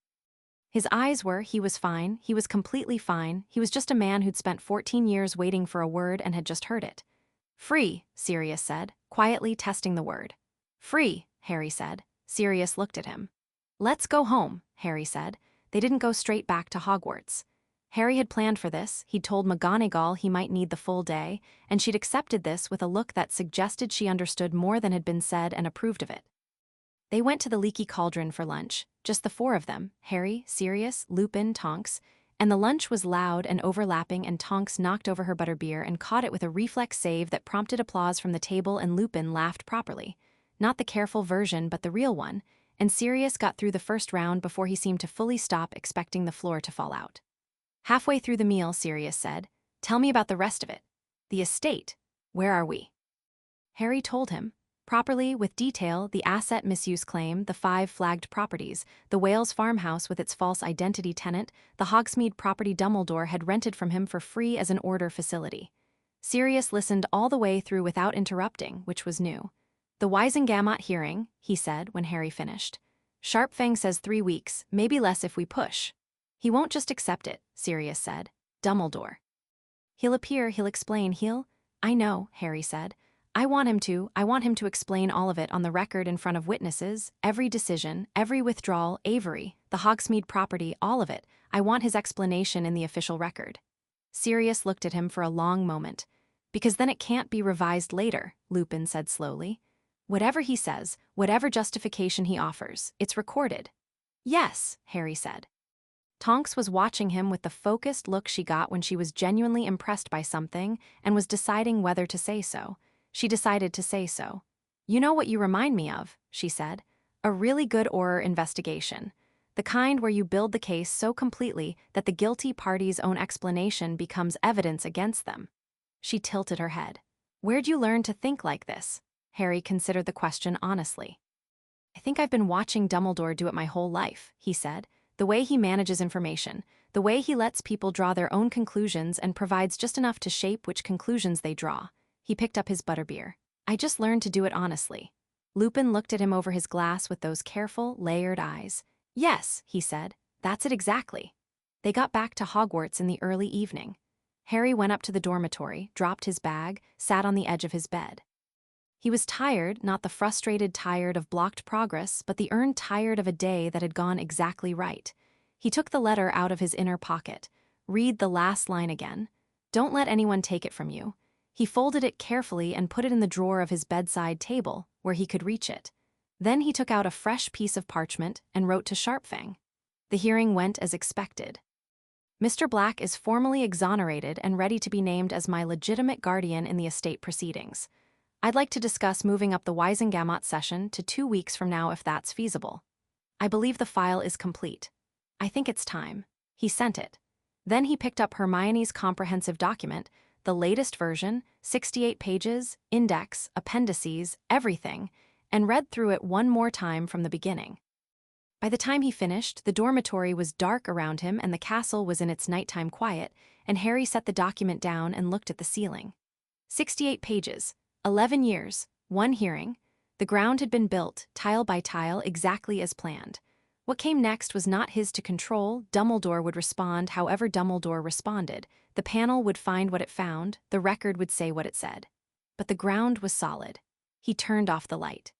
His eyes were, he was fine, he was completely fine, he was just a man who'd spent 14 years waiting for a word and had just heard it. Free, Sirius said, quietly testing the word. Free, Harry said. Sirius looked at him. Let's go home, Harry said. They didn't go straight back to Hogwarts. Harry had planned for this, he'd told McGonagall he might need the full day, and she'd accepted this with a look that suggested she understood more than had been said and approved of it. They went to the Leaky Cauldron for lunch, just the 4 of them, Harry, Sirius, Lupin, Tonks, and the lunch was loud and overlapping, and Tonks knocked over her butterbeer and caught it with a reflex save that prompted applause from the table, and Lupin laughed properly. Not the careful version but the real one, and Sirius got through the first round before he seemed to fully stop expecting the floor to fall out. Halfway through the meal, Sirius said, "Tell me about the rest of it. The estate. Where are we?" Harry told him, properly, with detail, the asset misuse claim, the 5 flagged properties, the Wales farmhouse with its false identity tenant, the Hogsmeade property Dumbledore had rented from him for free as an order facility. Sirius listened all the way through without interrupting, which was new. "The Wisengamot hearing," he said when Harry finished. "Sharpfang says 3 weeks, maybe less if we push." "He won't just accept it," Sirius said. "Dumbledore. He'll appear, he'll explain, I know," Harry said. I want him to explain all of it on the record in front of witnesses, every decision, every withdrawal, Avery, the Hogsmeade property, all of it. I want his explanation in the official record." Sirius looked at him for a long moment. "Because then it can't be revised later," Lupin said slowly. "Whatever he says, whatever justification he offers, it's recorded." "Yes," Harry said. Tonks was watching him with the focused look she got when she was genuinely impressed by something and was deciding whether to say so. She decided to say so. "You know what you remind me of," she said. "A really good horror investigation. The kind where you build the case so completely that the guilty party's own explanation becomes evidence against them." She tilted her head. "Where'd you learn to think like this?" Harry considered the question honestly. "I think I've been watching Dumbledore do it my whole life," he said. "The way he manages information, the way he lets people draw their own conclusions and provides just enough to shape which conclusions they draw." He picked up his butterbeer. "I just learned to do it honestly." Lupin looked at him over his glass with those careful, layered eyes. "Yes," he said, "that's it exactly." They got back to Hogwarts in the early evening. Harry went up to the dormitory, dropped his bag, sat on the edge of his bed. He was tired, not the frustrated tired of blocked progress, but the earned tired of a day that had gone exactly right. He took the letter out of his inner pocket. "Read the last line again. Don't let anyone take it from you." He folded it carefully and put it in the drawer of his bedside table, where he could reach it. Then he took out a fresh piece of parchment and wrote to Sharpfang. The hearing went as expected. Mr. Black is formally exonerated and ready to be named as my legitimate guardian in the estate proceedings. I'd like to discuss moving up the Wisengamot session to 2 weeks from now if that's feasible. I believe the file is complete. I think it's time. He sent it. Then he picked up Hermione's comprehensive document, the latest version, 68 pages, index, appendices, everything, and read through it one more time from the beginning. By the time he finished, the dormitory was dark around him and the castle was in its nighttime quiet, and Harry set the document down and looked at the ceiling. 68 pages, 11 years, 1 hearing. The ground had been built, tile by tile, exactly as planned. What came next was not his to control. Dumbledore would respond however Dumbledore responded. The panel would find what it found, the record would say what it said. But the ground was solid. He turned off the light.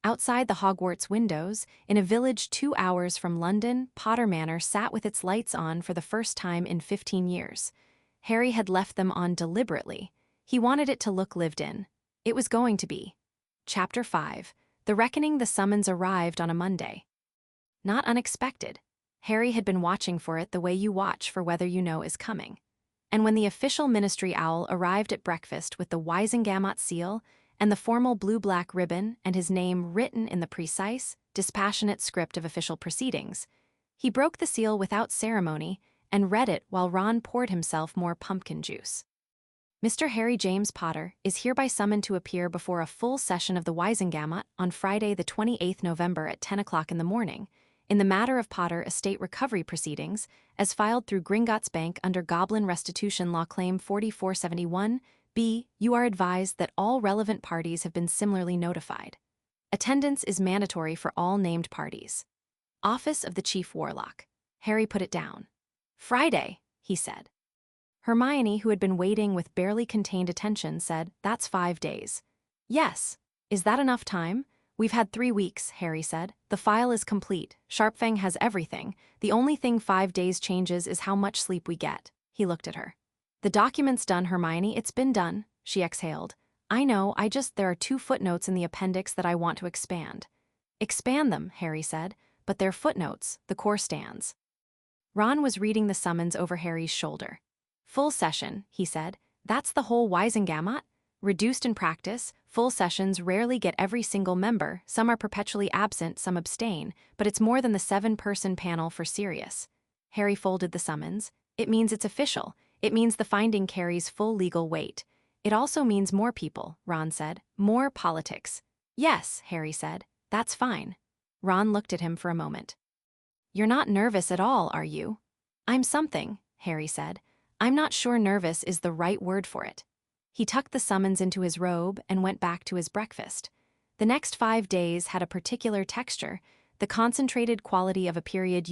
Outside the Hogwarts windows, in a village 2 hours from London, Potter Manor sat with its lights on for the first time in 15 years. Harry had left them on deliberately. He wanted it to look lived in. It was going to be. Chapter 5. The Reckoning. The summons arrived on a Monday. Not unexpected. Harry had been watching for it the way you watch for whether you know is coming. And when the official ministry owl arrived at breakfast with the Wisengamot seal and the formal blue-black ribbon and his name written in the precise, dispassionate script of official proceedings, he broke the seal without ceremony and read it while Ron poured himself more pumpkin juice. Mr. Harry James Potter is hereby summoned to appear before a full session of the Wisengamot on Friday the 28th November at 10 o'clock in the morning, in the matter of Potter estate recovery proceedings, as filed through Gringotts Bank under Goblin Restitution Law Claim 4471, B. You are advised that all relevant parties have been similarly notified. Attendance is mandatory for all named parties. Office of the Chief Warlock. Harry put it down. Friday, he said. Hermione, who had been waiting with barely contained attention, said, That's 5 days. Yes. Is that enough time? We've had 3 weeks, Harry said. The file is complete. Sharpfang has everything. The only thing 5 days changes is how much sleep we get. He looked at her. The document's done, Hermione. It's been done, she exhaled. I know, there are 2 footnotes in the appendix that I want to expand. Expand them, Harry said, but they're footnotes, the core stands. Ron was reading the summons over Harry's shoulder. Full session, he said. That's the whole Wisengamot? Reduced in practice, full sessions rarely get every single member, some are perpetually absent, some abstain, but it's more than the 7-person panel for Sirius. Harry folded the summons. It means it's official. It means the finding carries full legal weight. It also means more people, Ron said. More politics. Yes, Harry said. That's fine. Ron looked at him for a moment. You're not nervous at all, are you? I'm something, Harry said. I'm not sure nervous is the right word for it. He tucked the summons into his robe and went back to his breakfast. The next 5 days had a particular texture. The concentrated quality of a period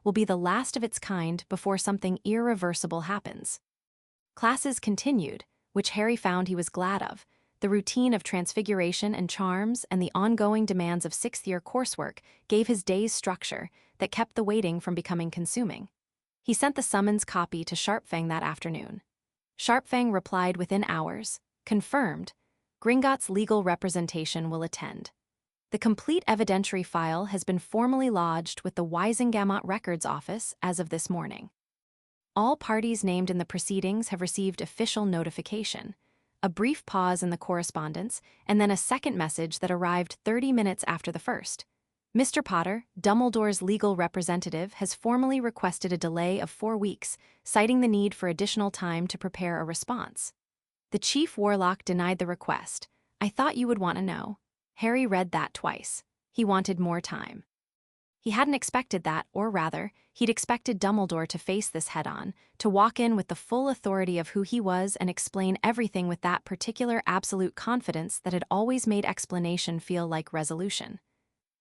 will be the last of its kind before something irreversible happens. Classes continued, which Harry found he was glad of. The routine of transfiguration and charms and the ongoing demands of 6th-year coursework gave his days structure that kept the waiting from becoming consuming. He sent the summons copy to Sharpfang that afternoon. Sharpfang replied within hours, confirmed. Gringotts' legal representation will attend. The complete evidentiary file has been formally lodged with the Wisengamot Records Office as of this morning. All parties named in the proceedings have received official notification. A brief pause in the correspondence, and then a second message that arrived 30 minutes after the first. Mr. Potter, Dumbledore's legal representative, has formally requested a delay of 4 weeks, citing the need for additional time to prepare a response. The Chief Warlock denied the request. I thought you would want to know. Harry read that twice. He wanted more time. He hadn't expected that, or rather, he'd expected Dumbledore to face this head-on, to walk in with the full authority of who he was and explain everything with that particular absolute confidence that had always made explanation feel like resolution.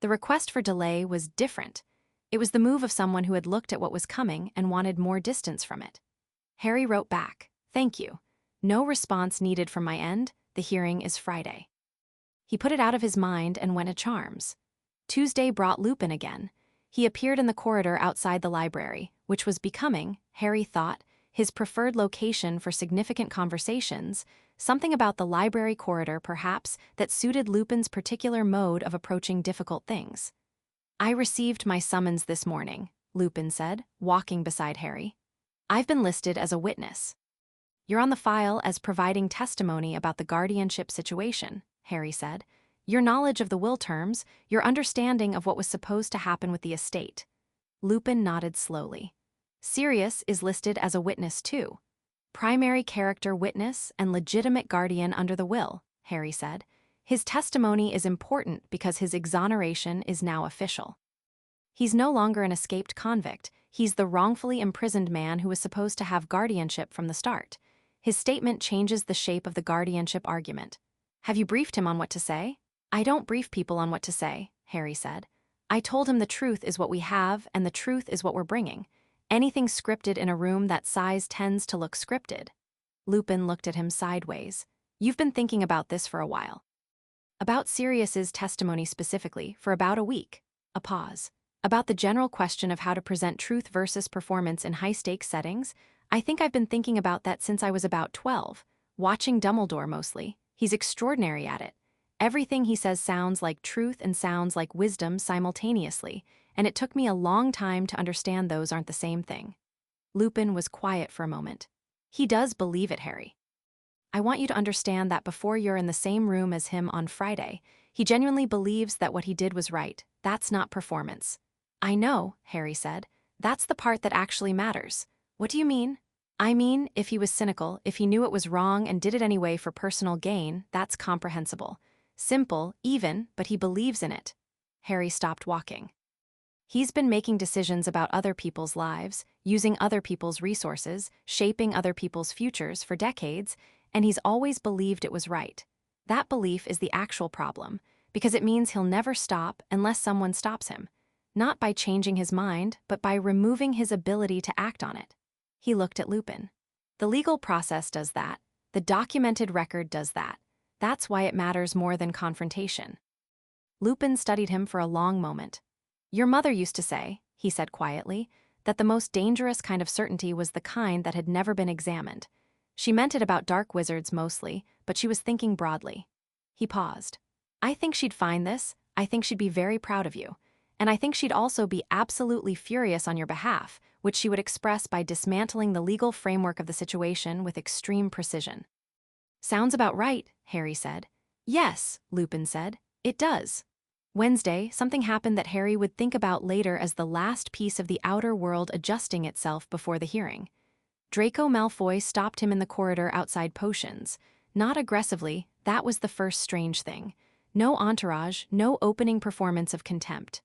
The request for delay was different. It was the move of someone who had looked at what was coming and wanted more distance from it. Harry wrote back, Thank you. No response needed from my end. The hearing is Friday. He put it out of his mind and went to Charms. Tuesday brought Lupin again. He appeared in the corridor outside the library, which was becoming, Harry thought, his preferred location for significant conversations, something about the library corridor, perhaps, that suited Lupin's particular mode of approaching difficult things. I received my summons this morning, Lupin said, walking beside Harry. I've been listed as a witness. You're on the file as providing testimony about the guardianship situation, Harry said. Your knowledge of the will terms, your understanding of what was supposed to happen with the estate. Lupin nodded slowly. Sirius is listed as a witness too. Primary character witness and legitimate guardian under the will, Harry said. His testimony is important because his exoneration is now official. He's no longer an escaped convict. He's the wrongfully imprisoned man who was supposed to have guardianship from the start. His statement changes the shape of the guardianship argument. Have you briefed him on what to say? I don't brief people on what to say, Harry said. I told him the truth is what we have and the truth is what we're bringing. Anything scripted in a room that size tends to look scripted. Lupin looked at him sideways. You've been thinking about this for a while. About Sirius's testimony specifically, for about a week. A pause. About the general question of how to present truth versus performance in high-stakes settings, I think I've been thinking about that since I was about 12, watching Dumbledore mostly. He's extraordinary at it. Everything he says sounds like truth and sounds like wisdom simultaneously, and it took me a long time to understand those aren't the same thing. Lupin was quiet for a moment. He does believe it, Harry. I want you to understand that before you're in the same room as him on Friday, he genuinely believes that what he did was right. That's not performance. I know, Harry said. That's the part that actually matters. What do you mean? I mean, if he was cynical, if he knew it was wrong and did it anyway for personal gain, that's comprehensible. Simple, even, but he believes in it. Harry stopped walking. He's been making decisions about other people's lives, using other people's resources, shaping other people's futures for decades, and he's always believed it was right. That belief is the actual problem, because it means he'll never stop unless someone stops him. Not by changing his mind, but by removing his ability to act on it. He looked at Lupin. The legal process does that. The documented record does that. That's why it matters more than confrontation. Lupin studied him for a long moment. Your mother used to say, he said quietly, that the most dangerous kind of certainty was the kind that had never been examined. She meant it about dark wizards mostly, but she was thinking broadly. He paused. I think she'd find this. I think she'd be very proud of you. And I think she'd also be absolutely furious on your behalf, which she would express by dismantling the legal framework of the situation with extreme precision. Sounds about right, Harry said. Yes, Lupin said. It does. Wednesday, something happened that Harry would think about later as the last piece of the outer world adjusting itself before the hearing. Draco Malfoy stopped him in the corridor outside Potions. Not aggressively, that was the first strange thing. No entourage, no opening performance of contempt.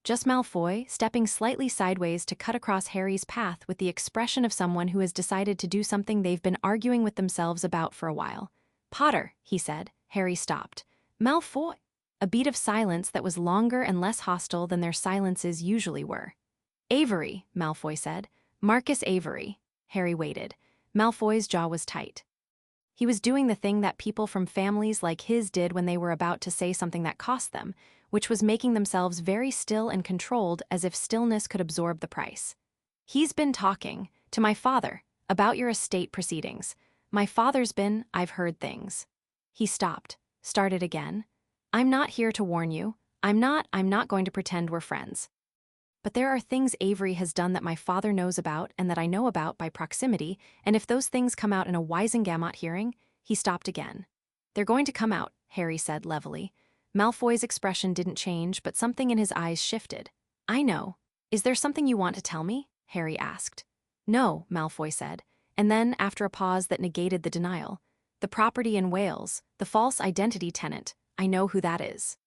Just Malfoy, stepping slightly sideways to cut across Harry's path with the expression of someone who has decided to do something they've been arguing with themselves about for a while. Potter, he said. Harry stopped. Malfoy. A beat of silence that was longer and less hostile than their silences usually were. Avery, Malfoy said. Marcus Avery. Harry waited. Malfoy's jaw was tight. He was doing the thing that people from families like his did when they were about to say something that cost them, which was making themselves very still and controlled as if stillness could absorb the price. He's been talking to my father about your estate proceedings. My father's been, I've heard things. He stopped, started again. I'm not here to warn you. I'm not going to pretend we're friends. But there are things Avery has done that my father knows about and that I know about by proximity, and if those things come out in a Wisengamot hearing, he stopped again. They're going to come out, Harry said levelly. Malfoy's expression didn't change, but something in his eyes shifted. I know. Is there something you want to tell me? Harry asked. No, Malfoy said, and then, after a pause that negated the denial, the property in Wales, the false identity tenant, I know who that is.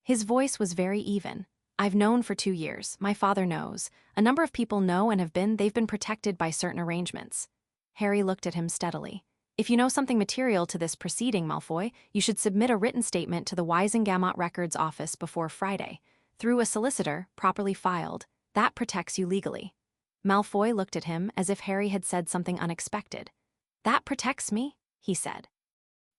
His voice was very even. I've known for 2 years. My father knows. A number of people know and they've been protected by certain arrangements. Harry looked at him steadily. If you know something material to this proceeding, Malfoy, you should submit a written statement to the Wisengamot Records office before Friday. Through a solicitor, properly filed. That protects you legally. Malfoy looked at him as if Harry had said something unexpected. That protects me, he said.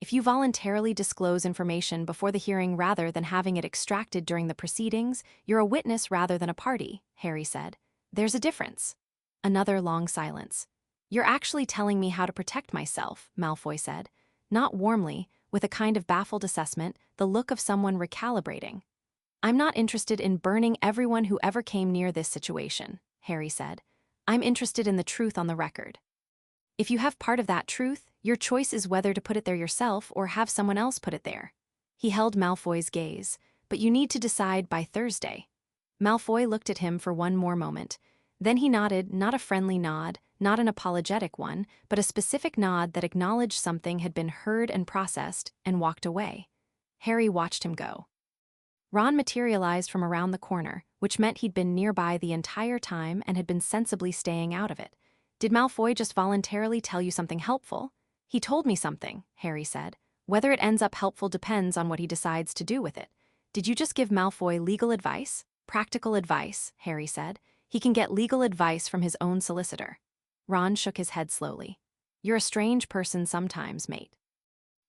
If you voluntarily disclose information before the hearing rather than having it extracted during the proceedings, you're a witness rather than a party, Harry said. There's a difference. Another long silence. You're actually telling me how to protect myself, Malfoy said. Not warmly, with a kind of baffled assessment, the look of someone recalibrating. I'm not interested in burning everyone who ever came near this situation, Harry said. I'm interested in the truth on the record. If you have part of that truth, your choice is whether to put it there yourself or have someone else put it there. He held Malfoy's gaze. But you need to decide by Thursday. Malfoy looked at him for one more moment. Then he nodded, not a friendly nod, not an apologetic one, but a specific nod that acknowledged something had been heard and processed, and walked away. Harry watched him go. Ron materialized from around the corner, which meant he'd been nearby the entire time and had been sensibly staying out of it. Did Malfoy just voluntarily tell you something helpful? He told me something, Harry said. Whether it ends up helpful depends on what he decides to do with it. Did you just give Malfoy legal advice? Practical advice, Harry said. He can get legal advice from his own solicitor. Ron shook his head slowly. You're a strange person sometimes, mate.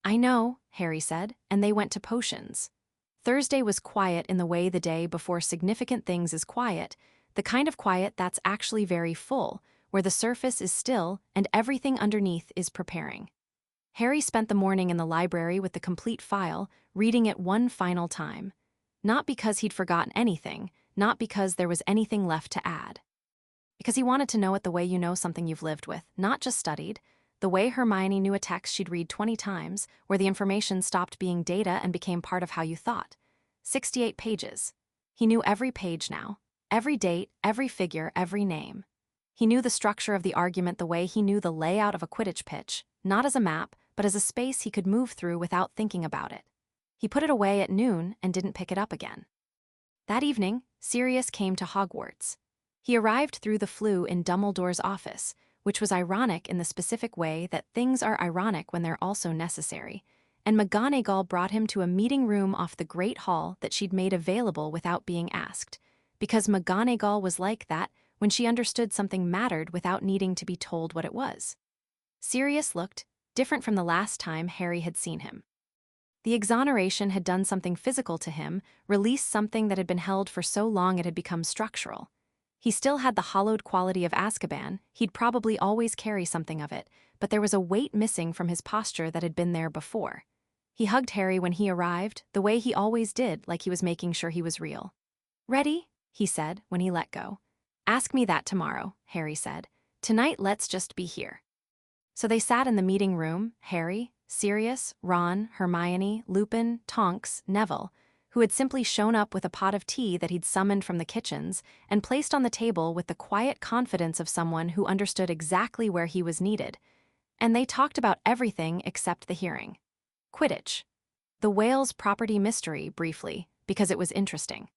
I know, Harry said, and they went to potions. Thursday was quiet in the way the day before significant things is quiet, the kind of quiet that's actually very full, where the surface is still and everything underneath is preparing. Harry spent the morning in the library with the complete file, reading it one final time. Not because he'd forgotten anything, not because there was anything left to add. Because he wanted to know it the way you know something you've lived with, not just studied, the way Hermione knew a text she'd read 20 times, where the information stopped being data and became part of how you thought. 68 pages. He knew every page now, every date, every figure, every name. He knew the structure of the argument the way he knew the layout of a Quidditch pitch, not as a map, but as a space he could move through without thinking about it. He put it away at noon and didn't pick it up again. That evening, Sirius came to Hogwarts. He arrived through the flue in Dumbledore's office, which was ironic in the specific way that things are ironic when they're also necessary, and McGonagall brought him to a meeting room off the Great Hall that she'd made available without being asked, because McGonagall was like that when she understood something mattered without needing to be told what it was. Sirius looked different from the last time Harry had seen him. The exoneration had done something physical to him, released something that had been held for so long it had become structural. He still had the hollowed quality of Azkaban, he'd probably always carry something of it, but there was a weight missing from his posture that had been there before. He hugged Harry when he arrived, the way he always did, like he was making sure he was real. Ready? He said, when he let go. Ask me that tomorrow, Harry said. Tonight let's just be here. So they sat in the meeting room, Harry, Sirius, Ron, Hermione, Lupin, Tonks, Neville, who had simply shown up with a pot of tea that he'd summoned from the kitchens and placed on the table with the quiet confidence of someone who understood exactly where he was needed. And they talked about everything except the hearing. Quidditch. The Wales property mystery, briefly, because it was interesting.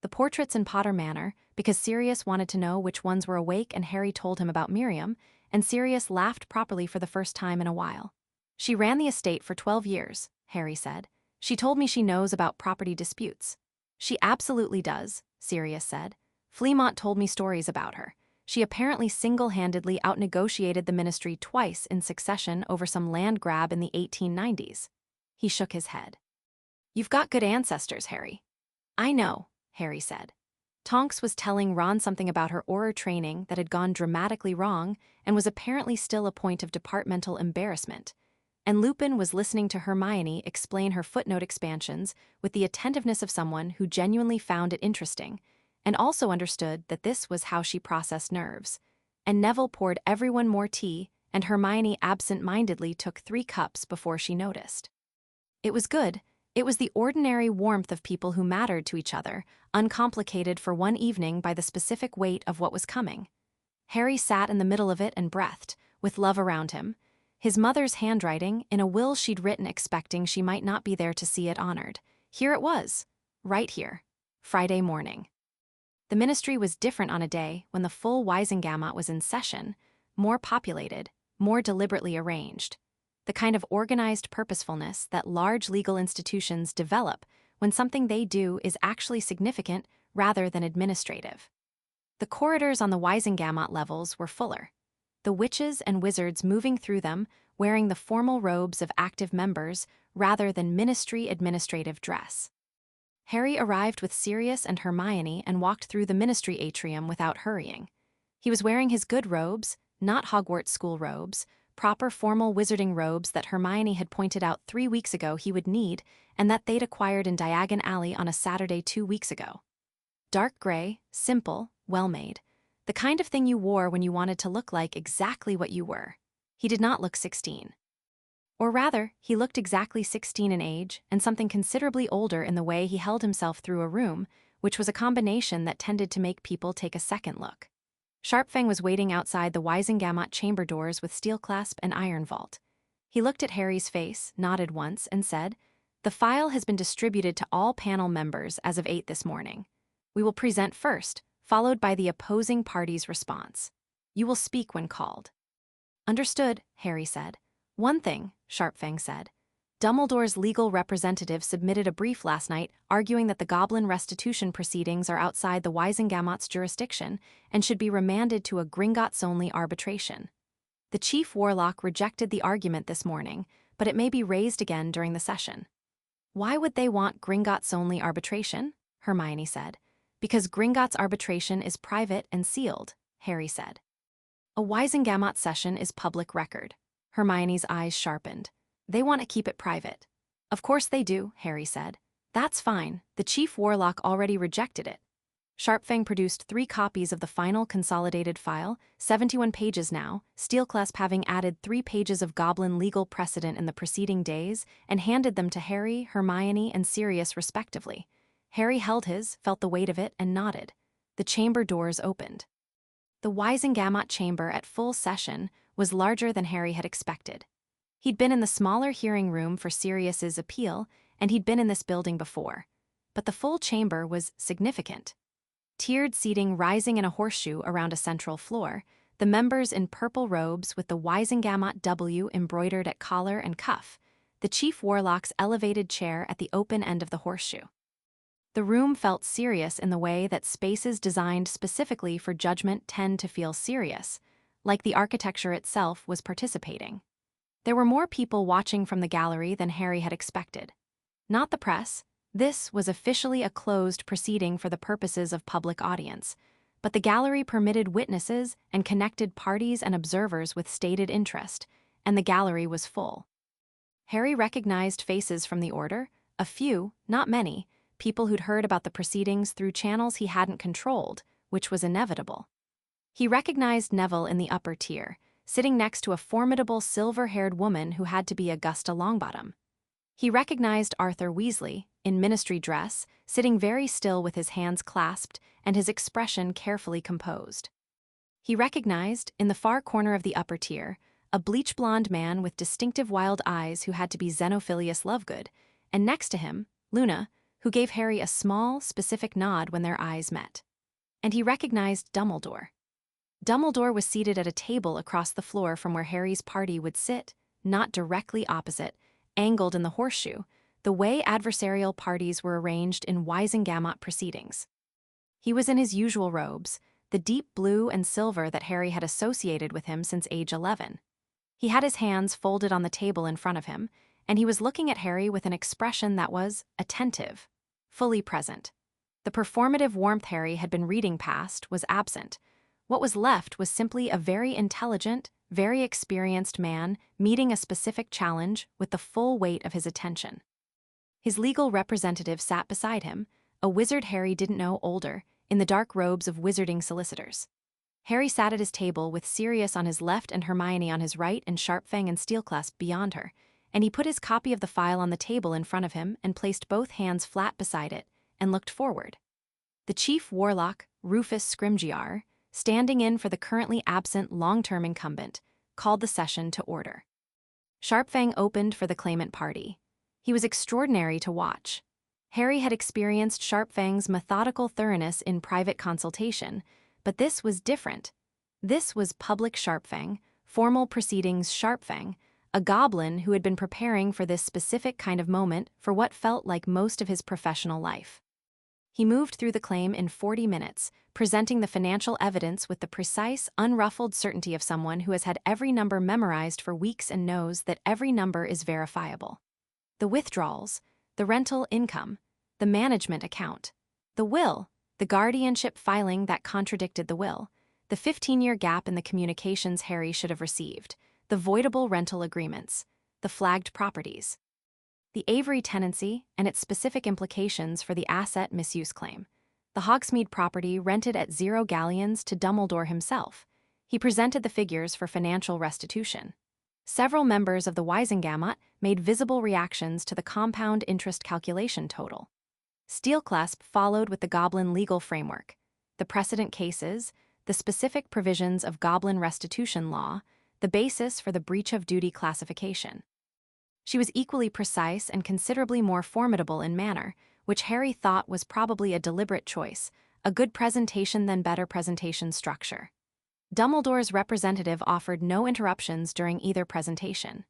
The portraits in Potter Manor, because Sirius wanted to know which ones were awake and Harry told him about Miriam, and Sirius laughed properly for the first time in a while. She ran the estate for 12 years, Harry said. She told me she knows about property disputes. She absolutely does, Sirius said. Fleamont told me stories about her. She apparently single-handedly outnegotiated the ministry twice in succession over some land grab in the 1890s. He shook his head. You've got good ancestors, Harry. I know, Harry said. Tonks was telling Ron something about her Auror training that had gone dramatically wrong and was apparently still a point of departmental embarrassment. And Lupin was listening to Hermione explain her footnote expansions with the attentiveness of someone who genuinely found it interesting, and also understood that this was how she processed nerves. And Neville poured everyone more tea, and Hermione absent-mindedly took 3 cups before she noticed. It was good. It was the ordinary warmth of people who mattered to each other, uncomplicated for one evening by the specific weight of what was coming. Harry sat in the middle of it and breathed, with love around him, his mother's handwriting in a will she'd written expecting she might not be there to see it honored. Here it was, right here, Friday morning. The ministry was different on a day when the full Wisengamot was in session, more populated, more deliberately arranged. The kind of organized purposefulness that large legal institutions develop when something they do is actually significant rather than administrative. The corridors on the Wisengamot levels were fuller. The witches and wizards moving through them wearing the formal robes of active members rather than ministry administrative dress. Harry arrived with Sirius and Hermione and walked through the ministry atrium without hurrying. He was wearing his good robes, not Hogwarts school robes, proper formal wizarding robes that Hermione had pointed out 3 weeks ago he would need and that they'd acquired in Diagon Alley on a Saturday 2 weeks ago. Dark gray, simple, well-made. The The kind of thing you wore when you wanted to look like exactly what you were. He did not look 16. Or rather, he looked exactly 16 in age and something considerably older in the way he held himself through a room, which was a combination that tended to make people take a second look. Sharpfang was waiting outside the Wisengamot chamber doors with steel clasp and iron vault. He looked at Harry's face, nodded once, and said, "The file has been distributed to all panel members as of 8 this morning. We will present first, followed by the opposing party's response. You will speak when called." "Understood," Harry said. "One thing," Sharpfang said. "Dumbledore's legal representative submitted a brief last night arguing that the Goblin restitution proceedings are outside the Wisengamot's jurisdiction and should be remanded to a Gringotts-only arbitration. The Chief Warlock rejected the argument this morning, but it may be raised again during the session." "Why would they want Gringotts-only arbitration?" Hermione said. "Because Gringotts arbitration is private and sealed," Harry said. "A Wisengamot session is public record." Hermione's eyes sharpened. "They want to keep it private." "Of course they do," Harry said. "That's fine. The Chief Warlock already rejected it." Sharpfang produced 3 copies of the final consolidated file, 71 pages now, Steelclasp having added 3 pages of Goblin legal precedent in the preceding days, and handed them to Harry, Hermione, and Sirius respectively. Harry held his, felt the weight of it, and nodded. The chamber doors opened. The Wisengamot chamber at full session was larger than Harry had expected. He'd been in the smaller hearing room for Sirius's appeal, and he'd been in this building before. But the full chamber was significant. Tiered seating rising in a horseshoe around a central floor, the members in purple robes with the Wisengamot W embroidered at collar and cuff, the Chief Warlock's elevated chair at the open end of the horseshoe. The room felt serious in the way that spaces designed specifically for judgment tend to feel serious, like the architecture itself was participating. There were more people watching from the gallery than Harry had expected. Not the press. This was officially a closed proceeding for the purposes of public audience, but the gallery permitted witnesses and connected parties and observers with stated interest, and the gallery was full. Harry recognized faces from the order, a few, not many, people who'd heard about the proceedings through channels he hadn't controlled, which was inevitable. He recognized Neville in the upper tier, sitting next to a formidable silver-haired woman who had to be Augusta Longbottom. He recognized Arthur Weasley, in ministry dress, sitting very still with his hands clasped and his expression carefully composed. He recognized, in the far corner of the upper tier, a bleach-blonde man with distinctive wild eyes who had to be Xenophilius Lovegood, and next to him, Luna, who gave Harry a small, specific nod when their eyes met. And he recognized Dumbledore. Dumbledore was seated at a table across the floor from where Harry's party would sit, not directly opposite, angled in the horseshoe, the way adversarial parties were arranged in Wisengamot proceedings. He was in his usual robes, the deep blue and silver that Harry had associated with him since age 11. He had his hands folded on the table in front of him, and he was looking at Harry with an expression that was attentive, fully present. The performative warmth Harry had been reading past was absent. What was left was simply a very intelligent, very experienced man meeting a specific challenge with the full weight of his attention. His legal representative sat beside him, a wizard Harry didn't know older, in the dark robes of wizarding solicitors. Harry sat at his table with Sirius on his left and Hermione on his right and Sharpfang and Steelclasp beyond her, and he put his copy of the file on the table in front of him and placed both hands flat beside it and looked forward. The Chief Warlock, Rufus Scrimgeour, standing in for the currently absent long-term incumbent, called the session to order. Sharpfang opened for the claimant party. He was extraordinary to watch. Harry had experienced Sharpfang's methodical thoroughness in private consultation, but this was different. This was public Sharpfang, formal proceedings Sharpfang, a goblin who had been preparing for this specific kind of moment for what felt like most of his professional life. He moved through the claim in 40 minutes, presenting the financial evidence with the precise, unruffled certainty of someone who has had every number memorized for weeks and knows that every number is verifiable. The withdrawals, the rental income, the management account, the will, the guardianship filing that contradicted the will, the 15-year gap in the communications Harry should have received, the voidable rental agreements, the flagged properties, the Avery tenancy and its specific implications for the asset misuse claim, The Hogsmeade property rented at 0 galleons to Dumbledore himself. He presented the figures for financial restitution. Several members of the Wisengamot made visible reactions to the compound interest calculation total. Steelclasp followed with the Goblin legal framework, the precedent cases, the specific provisions of Goblin restitution law, the basis for the breach of duty classification. She was equally precise and considerably more formidable in manner, which Harry thought was probably a deliberate choice, a good presentation than better presentation structure. Dumbledore's representative offered no interruptions during either presentation.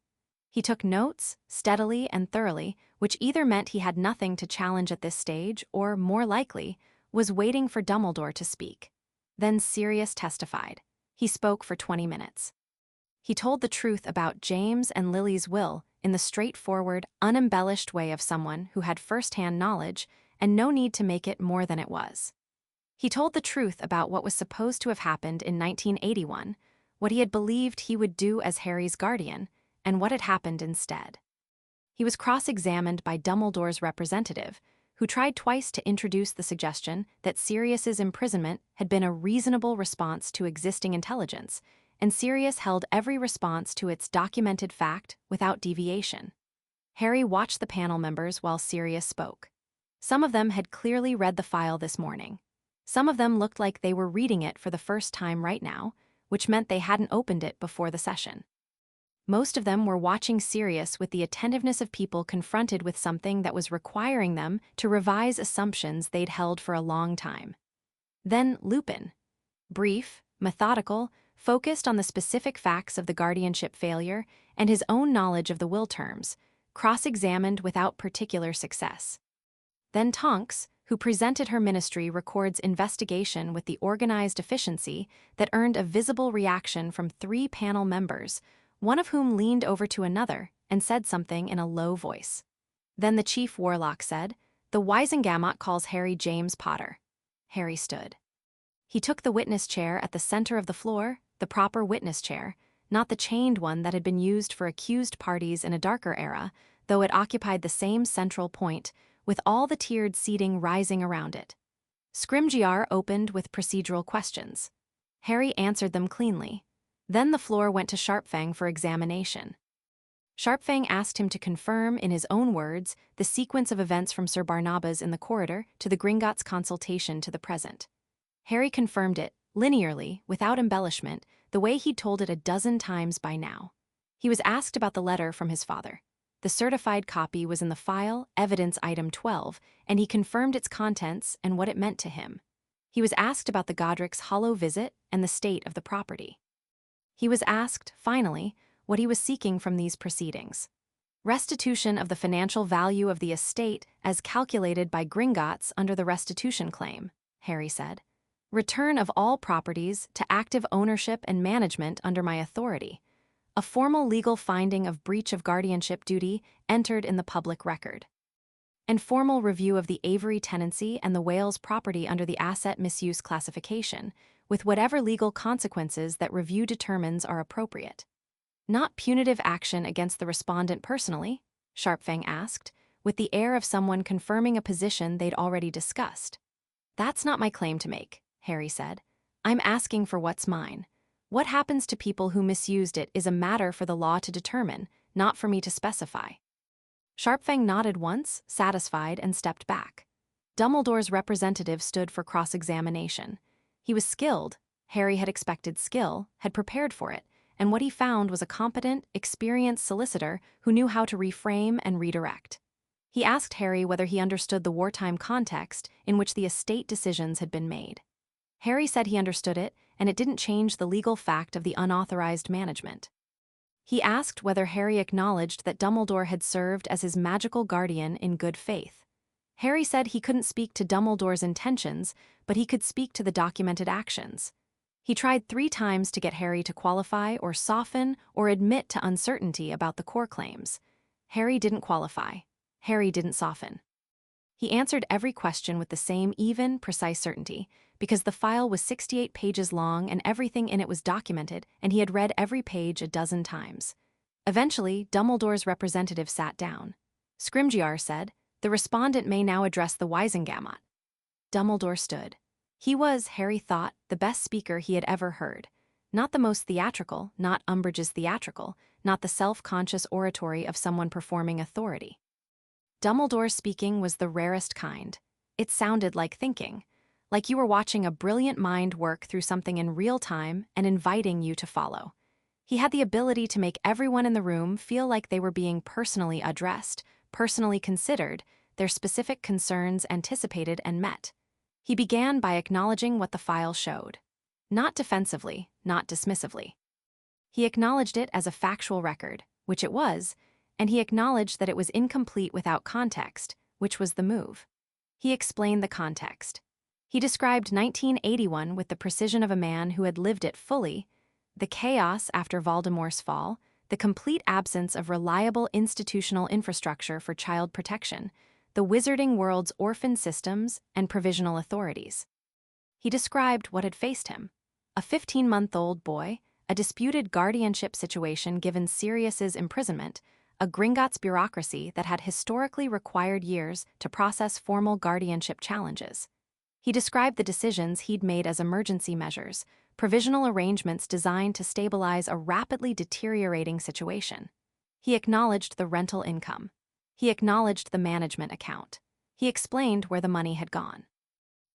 He took notes, steadily and thoroughly, which either meant he had nothing to challenge at this stage or, more likely, was waiting for Dumbledore to speak. Then Sirius testified. He spoke for 20 minutes. He told the truth about James and Lily's will in the straightforward, unembellished way of someone who had first-hand knowledge and no need to make it more than it was. He told the truth about what was supposed to have happened in 1981, what he had believed he would do as Harry's guardian, and what had happened instead. He was cross-examined by Dumbledore's representative, who tried twice to introduce the suggestion that Sirius's imprisonment had been a reasonable response to existing intelligence, and Sirius held every response to its documented fact without deviation. Harry watched the panel members while Sirius spoke. Some of them had clearly read the file this morning. Some of them looked like they were reading it for the first time right now, which meant they hadn't opened it before the session. Most of them were watching Sirius with the attentiveness of people confronted with something that was requiring them to revise assumptions they'd held for a long time. Then Lupin. Brief, methodical, focused on the specific facts of the guardianship failure and his own knowledge of the will terms, cross-examined without particular success. Then Tonks, who presented her ministry records investigation with the organized efficiency that earned a visible reaction from 3 panel members, one of whom leaned over to another and said something in a low voice. Then the chief warlock said, "The Wisengamot calls Harry James Potter." Harry stood. He took the witness chair at the center of the floor, the proper witness chair, not the chained one that had been used for accused parties in a darker era, though it occupied the same central point, with all the tiered seating rising around it. Scrimgeour opened with procedural questions. Harry answered them cleanly. Then the floor went to Sharpfang for examination. Sharpfang asked him to confirm, in his own words, the sequence of events from Sir Barnabas in the corridor to the Gringotts consultation to the present. Harry confirmed it, linearly, without embellishment, the way he'd told it a dozen times by now. He was asked about the letter from his father. The certified copy was in the file, evidence item 12, and he confirmed its contents and what it meant to him. He was asked about the Godric's hollow visit and the state of the property. He was asked, finally, what he was seeking from these proceedings. Restitution of the financial value of the estate as calculated by Gringotts under the restitution claim, Harry said. Return of all properties to active ownership and management under my authority. A formal legal finding of breach of guardianship duty entered in the public record. And formal review of the Avery tenancy and the Wales property under the asset misuse classification, with whatever legal consequences that review determines are appropriate. Not punitive action against the respondent personally, Sharpfang asked, with the air of someone confirming a position they'd already discussed. That's not my claim to make, Harry said. I'm asking for what's mine. What happens to people who misused it is a matter for the law to determine, not for me to specify. Sharpfang nodded once, satisfied, and stepped back. Dumbledore's representative stood for cross-examination. He was skilled, Harry had expected skill, had prepared for it, and what he found was a competent, experienced solicitor who knew how to reframe and redirect. He asked Harry whether he understood the wartime context in which the estate decisions had been made. Harry said he understood it, and it didn't change the legal fact of the unauthorized management. He asked whether Harry acknowledged that Dumbledore had served as his magical guardian in good faith. Harry said he couldn't speak to Dumbledore's intentions, but he could speak to the documented actions. He tried 3 times to get Harry to qualify or soften or admit to uncertainty about the core claims. Harry didn't qualify. Harry didn't soften. He answered every question with the same even, precise certainty, because the file was 68 pages long and everything in it was documented, and he had read every page a dozen times. Eventually, Dumbledore's representative sat down. Scrimgeour said, "The respondent may now address the Wisengamot." Dumbledore stood. He was, Harry thought, the best speaker he had ever heard. Not the most theatrical, not Umbridge's theatrical, not the self-conscious oratory of someone performing authority. Dumbledore's speaking was the rarest kind. It sounded like thinking, like you were watching a brilliant mind work through something in real time and inviting you to follow. He had the ability to make everyone in the room feel like they were being personally addressed, personally considered, their specific concerns anticipated and met. He began by acknowledging what the file showed. Not defensively, not dismissively. He acknowledged it as a factual record, which it was, and he acknowledged that it was incomplete without context, which was the move. He explained the context. He described 1981 with the precision of a man who had lived it fully, the chaos after Voldemort's fall, the complete absence of reliable institutional infrastructure for child protection, the wizarding world's orphan systems and provisional authorities. He described what had faced him. A 15-month-old boy, a disputed guardianship situation given Sirius's imprisonment, a Gringotts bureaucracy that had historically required years to process formal guardianship challenges. He described the decisions he'd made as emergency measures, provisional arrangements designed to stabilize a rapidly deteriorating situation. He acknowledged the rental income. He acknowledged the management account. He explained where the money had gone.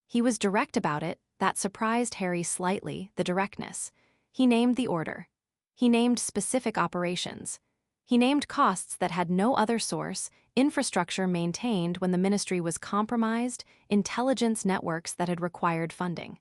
He was direct about it. That surprised Harry slightly, the directness. He named the order. He named specific operations. He named costs that had no other source, infrastructure maintained when the ministry was compromised, intelligence networks that had required funding.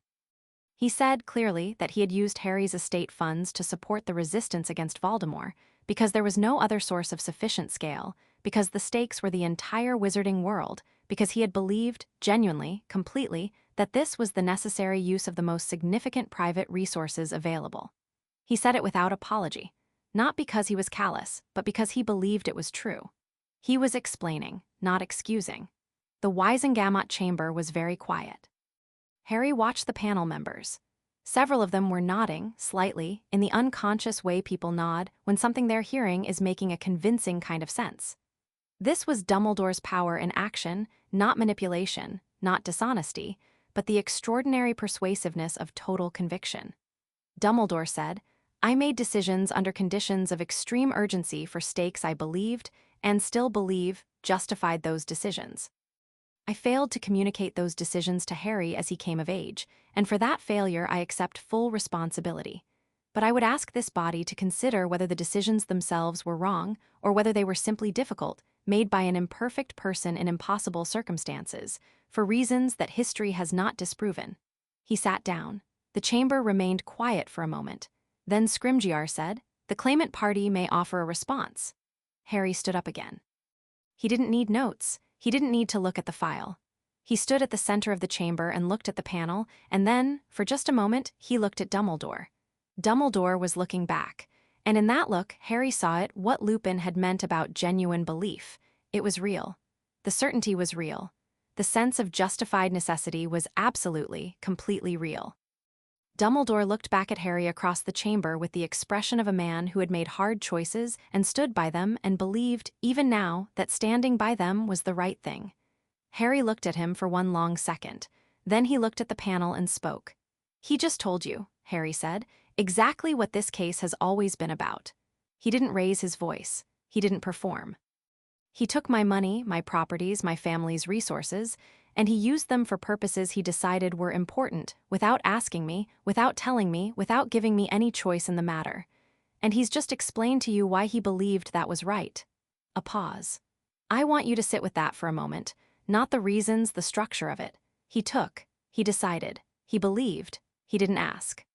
He said clearly that he had used Harry's estate funds to support the resistance against Voldemort because there was no other source of sufficient scale, because the stakes were the entire wizarding world, because he had believed, genuinely, completely, that this was the necessary use of the most significant private resources available. He said it without apology, not because he was callous, but because he believed it was true. He was explaining, not excusing. The Wizengamot chamber was very quiet. Harry watched the panel members. Several of them were nodding, slightly, in the unconscious way people nod when something they're hearing is making a convincing kind of sense. This was Dumbledore's power in action, not manipulation, not dishonesty, but the extraordinary persuasiveness of total conviction. Dumbledore said, "I made decisions under conditions of extreme urgency for stakes I believed, and still believe, justified those decisions. I failed to communicate those decisions to Harry as he came of age, and for that failure I accept full responsibility. But I would ask this body to consider whether the decisions themselves were wrong, or whether they were simply difficult, made by an imperfect person in impossible circumstances, for reasons that history has not disproven." He sat down. The chamber remained quiet for a moment. Then Scrimgeour said, "The claimant party may offer a response." Harry stood up again. He didn't need notes. He didn't need to look at the file. He stood at the center of the chamber and looked at the panel, and then, for just a moment, he looked at Dumbledore. Dumbledore was looking back, and in that look, Harry saw it what Lupin had meant about genuine belief. It was real. The certainty was real. The sense of justified necessity was absolutely, completely real. Dumbledore looked back at Harry across the chamber with the expression of a man who had made hard choices and stood by them and believed, even now, that standing by them was the right thing. Harry looked at him for one long second. Then he looked at the panel and spoke. "He just told you," Harry said, "exactly what this case has always been about." He didn't raise his voice. He didn't perform. He took my money, my properties, my family's resources, and he used them for purposes he decided were important, without asking me, without telling me, without giving me any choice in the matter. And he's just explained to you why he believed that was right. A pause. I want you to sit with that for a moment, not the reasons, the structure of it. He took, he decided, he believed, he didn't ask.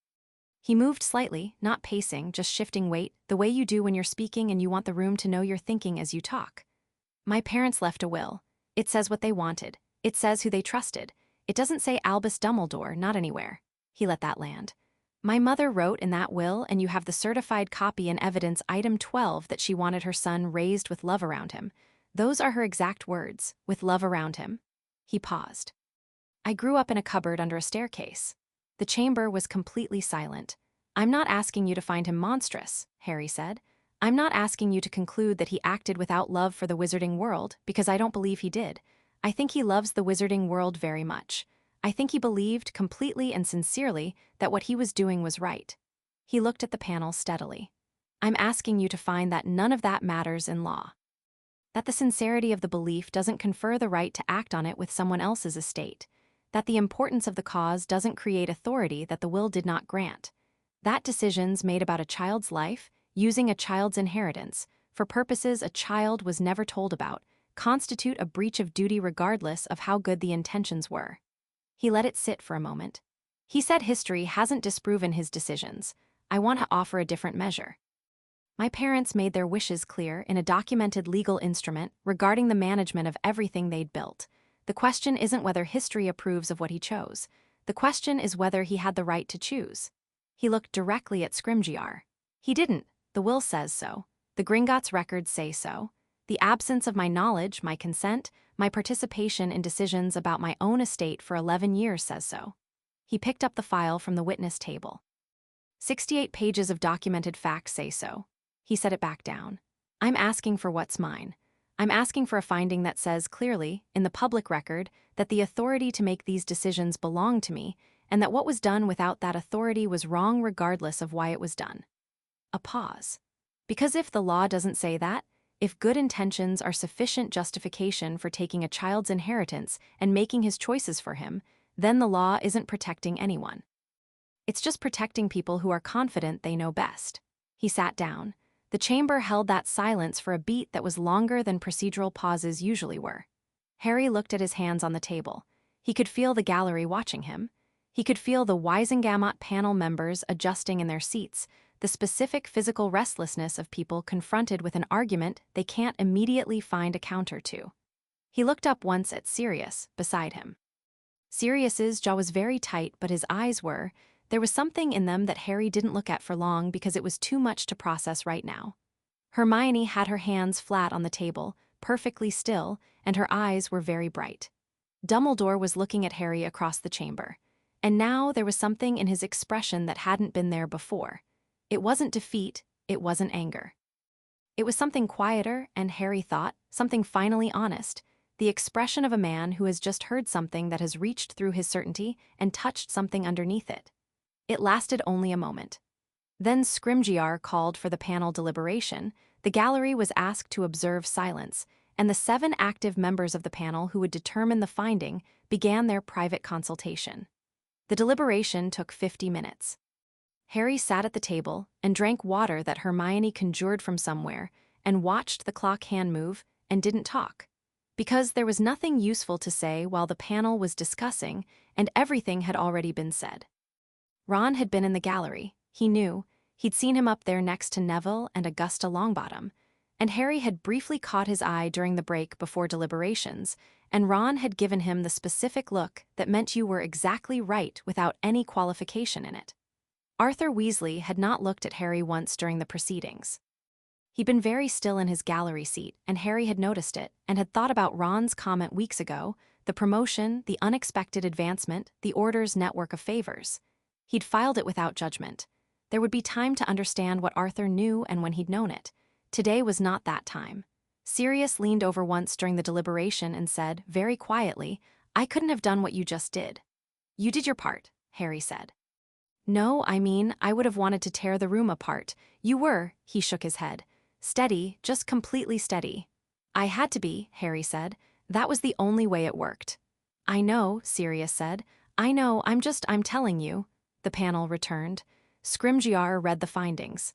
He moved slightly, not pacing, just shifting weight, the way you do when you're speaking and you want the room to know you're thinking as you talk. My parents left a will. It says what they wanted. It says who they trusted. It doesn't say Albus Dumbledore, not anywhere. He let that land. My mother wrote in that will, and you have the certified copy and evidence item 12 that she wanted her son raised with love around him. Those are her exact words, with love around him. He paused. I grew up in a cupboard under a staircase. The chamber was completely silent. I'm not asking you to find him monstrous, Harry said. I'm not asking you to conclude that he acted without love for the wizarding world, because I don't believe he did. I think he loves the wizarding world very much. I think he believed completely and sincerely that what he was doing was right. He looked at the panel steadily. I'm asking you to find that none of that matters in law. That the sincerity of the belief doesn't confer the right to act on it with someone else's estate. That the importance of the cause doesn't create authority that the will did not grant. That decisions made about a child's life, using a child's inheritance, for purposes a child was never told about, constitute a breach of duty regardless of how good the intentions were. He let it sit for a moment. He said history hasn't disproven his decisions. I want to offer a different measure. My parents made their wishes clear in a documented legal instrument regarding the management of everything they'd built. The question isn't whether history approves of what he chose. The question is whether he had the right to choose. He looked directly at Scrimgeour. He didn't. The will says so. The Gringotts records say so. The absence of my knowledge, my consent, my participation in decisions about my own estate for 11 years says so. He picked up the file from the witness table. 68 pages of documented facts say so. He set it back down. I'm asking for what's mine. I'm asking for a finding that says clearly, in the public record, that the authority to make these decisions belonged to me, and that what was done without that authority was wrong regardless of why it was done. A pause. Because if the law doesn't say that, if good intentions are sufficient justification for taking a child's inheritance and making his choices for him, then the law isn't protecting anyone. It's just protecting people who are confident they know best. He sat down. The chamber held that silence for a beat that was longer than procedural pauses usually were. Harry looked at his hands on the table. He could feel the gallery watching him. He could feel the Wisengamot panel members adjusting in their seats, the specific physical restlessness of people confronted with an argument they can't immediately find a counter to. He looked up once at Sirius, beside him. Sirius's jaw was very tight, but his eyes were. There was something in them that Harry didn't look at for long because it was too much to process right now. Hermione had her hands flat on the table, perfectly still, and her eyes were very bright. Dumbledore was looking at Harry across the chamber. And now there was something in his expression that hadn't been there before. It wasn't defeat, it wasn't anger. It was something quieter and, Harry thought, something finally honest, the expression of a man who has just heard something that has reached through his certainty and touched something underneath it. It lasted only a moment. Then Scrimgeour called for the panel deliberation, the gallery was asked to observe silence, and the 7 active members of the panel who would determine the finding began their private consultation. The deliberation took 50 minutes. Harry sat at the table and drank water that Hermione conjured from somewhere and watched the clock hand move and didn't talk. Because there was nothing useful to say while the panel was discussing and everything had already been said. Ron had been in the gallery, he knew. He'd seen him up there next to Neville and Augusta Longbottom, and Harry had briefly caught his eye during the break before deliberations, and Ron had given him the specific look that meant you were exactly right without any qualification in it. Arthur Weasley had not looked at Harry once during the proceedings. He'd been very still in his gallery seat, and Harry had noticed it and had thought about Ron's comment weeks ago, the promotion, the unexpected advancement, the Order's network of favors. He'd filed it without judgment. There would be time to understand what Arthur knew and when he'd known it. Today was not that time. Sirius leaned over once during the deliberation and said, very quietly, I couldn't have done what you just did. You did your part, Harry said. No, I mean, I would have wanted to tear the room apart. You were, he shook his head. Steady, just completely steady. I had to be, Harry said. That was the only way it worked. I know, Sirius said. I know, I'm telling you. The panel returned. Scrimgeour read the findings.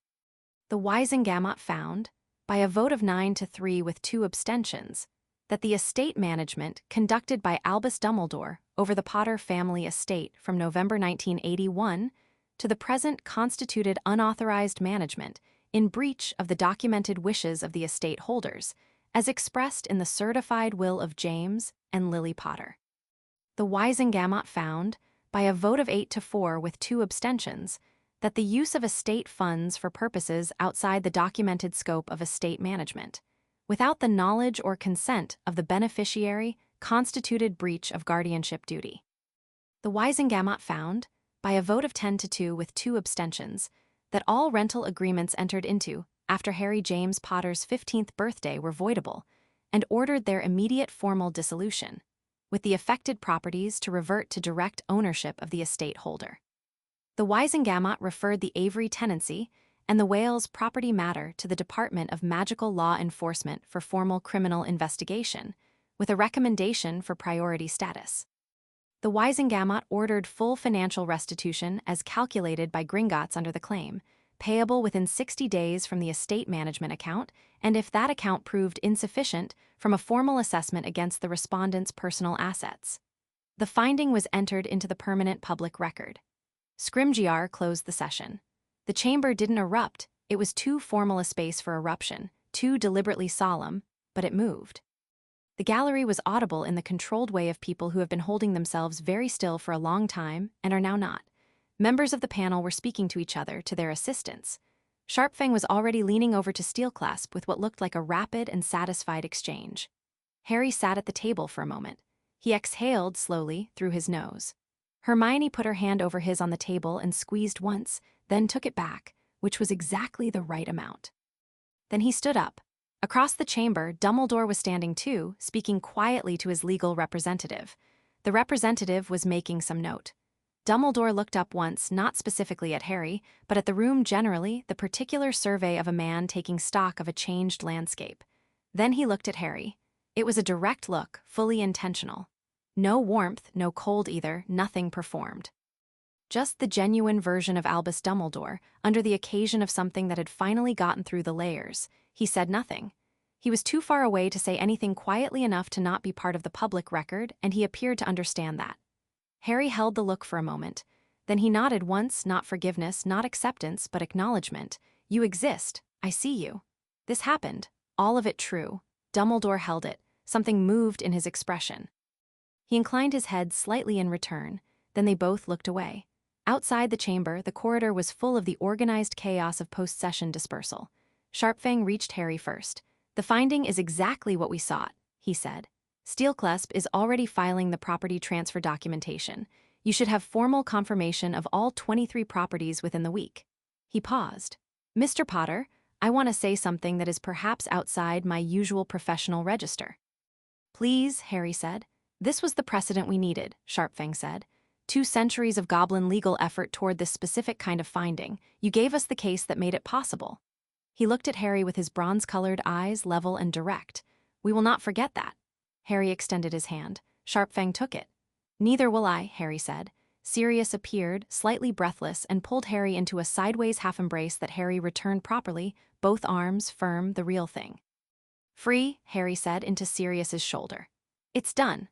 The Wisengamot found, by a vote of 9-3 with 2 abstentions, that the estate management conducted by Albus Dumbledore over the Potter family estate from November 1981 to the present constituted unauthorized management in breach of the documented wishes of the estate holders, as expressed in the certified will of James and Lily Potter. The Wisengamot found, by a vote of 8-4 with 2 abstentions, that the use of estate funds for purposes outside the documented scope of estate management, without the knowledge or consent of the beneficiary, constituted breach of guardianship duty. The Wisengamot found, by a vote of 10-2 with 2 abstentions, that all rental agreements entered into after Harry James Potter's 15th birthday were voidable, and ordered their immediate formal dissolution. with the affected properties to revert to direct ownership of the estate holder. The Wisengamot referred the Avery tenancy and the Wales property matter to the Department of Magical Law Enforcement for formal criminal investigation, with a recommendation for priority status. The Wisengamot ordered full financial restitution as calculated by Gringotts under the claim, payable within 60 days from the estate management account, and if that account proved insufficient, from a formal assessment against the respondent's personal assets. The finding was entered into the permanent public record. Scrimgeour closed the session. The chamber didn't erupt, it was too formal a space for eruption, too deliberately solemn, but it moved. The gallery was audible in the controlled way of people who have been holding themselves very still for a long time and are now not. Members of the panel were speaking to each other, to their assistants. Sharpfang was already leaning over to Steelclasp with what looked like a rapid and satisfied exchange. Harry sat at the table for a moment. He exhaled slowly through his nose. Hermione put her hand over his on the table and squeezed once, then took it back, which was exactly the right amount. Then he stood up. Across the chamber, Dumbledore was standing too, speaking quietly to his legal representative. The representative was making some note. Dumbledore looked up once, not specifically at Harry, but at the room generally, the particular survey of a man taking stock of a changed landscape. Then he looked at Harry. It was a direct look, fully intentional. No warmth, no cold either, nothing performed. Just the genuine version of Albus Dumbledore, under the occasion of something that had finally gotten through the layers. He said nothing. He was too far away to say anything quietly enough to not be part of the public record, and he appeared to understand that. Harry held the look for a moment. Then he nodded once, not forgiveness, not acceptance, but acknowledgement. You exist. I see you. This happened. All of it true. Dumbledore held it. Something moved in his expression. He inclined his head slightly in return. Then they both looked away. Outside the chamber, the corridor was full of the organized chaos of post-session dispersal. Sharpfang reached Harry first. The finding is exactly what we sought, he said. Steelclasp is already filing the property transfer documentation. You should have formal confirmation of all 23 properties within the week. He paused. Mr. Potter, I want to say something that is perhaps outside my usual professional register. Please, Harry said. This was the precedent we needed, Sharpfang said. 2 centuries of Goblin legal effort toward this specific kind of finding. You gave us the case that made it possible. He looked at Harry with his bronze-colored eyes, level and direct. We will not forget that. Harry extended his hand. Sharpfang took it. Neither will I, Harry said. Sirius appeared, slightly breathless, and pulled Harry into a sideways half-embrace that Harry returned properly, both arms firm, the real thing. Free, Harry said into Sirius's shoulder. It's done.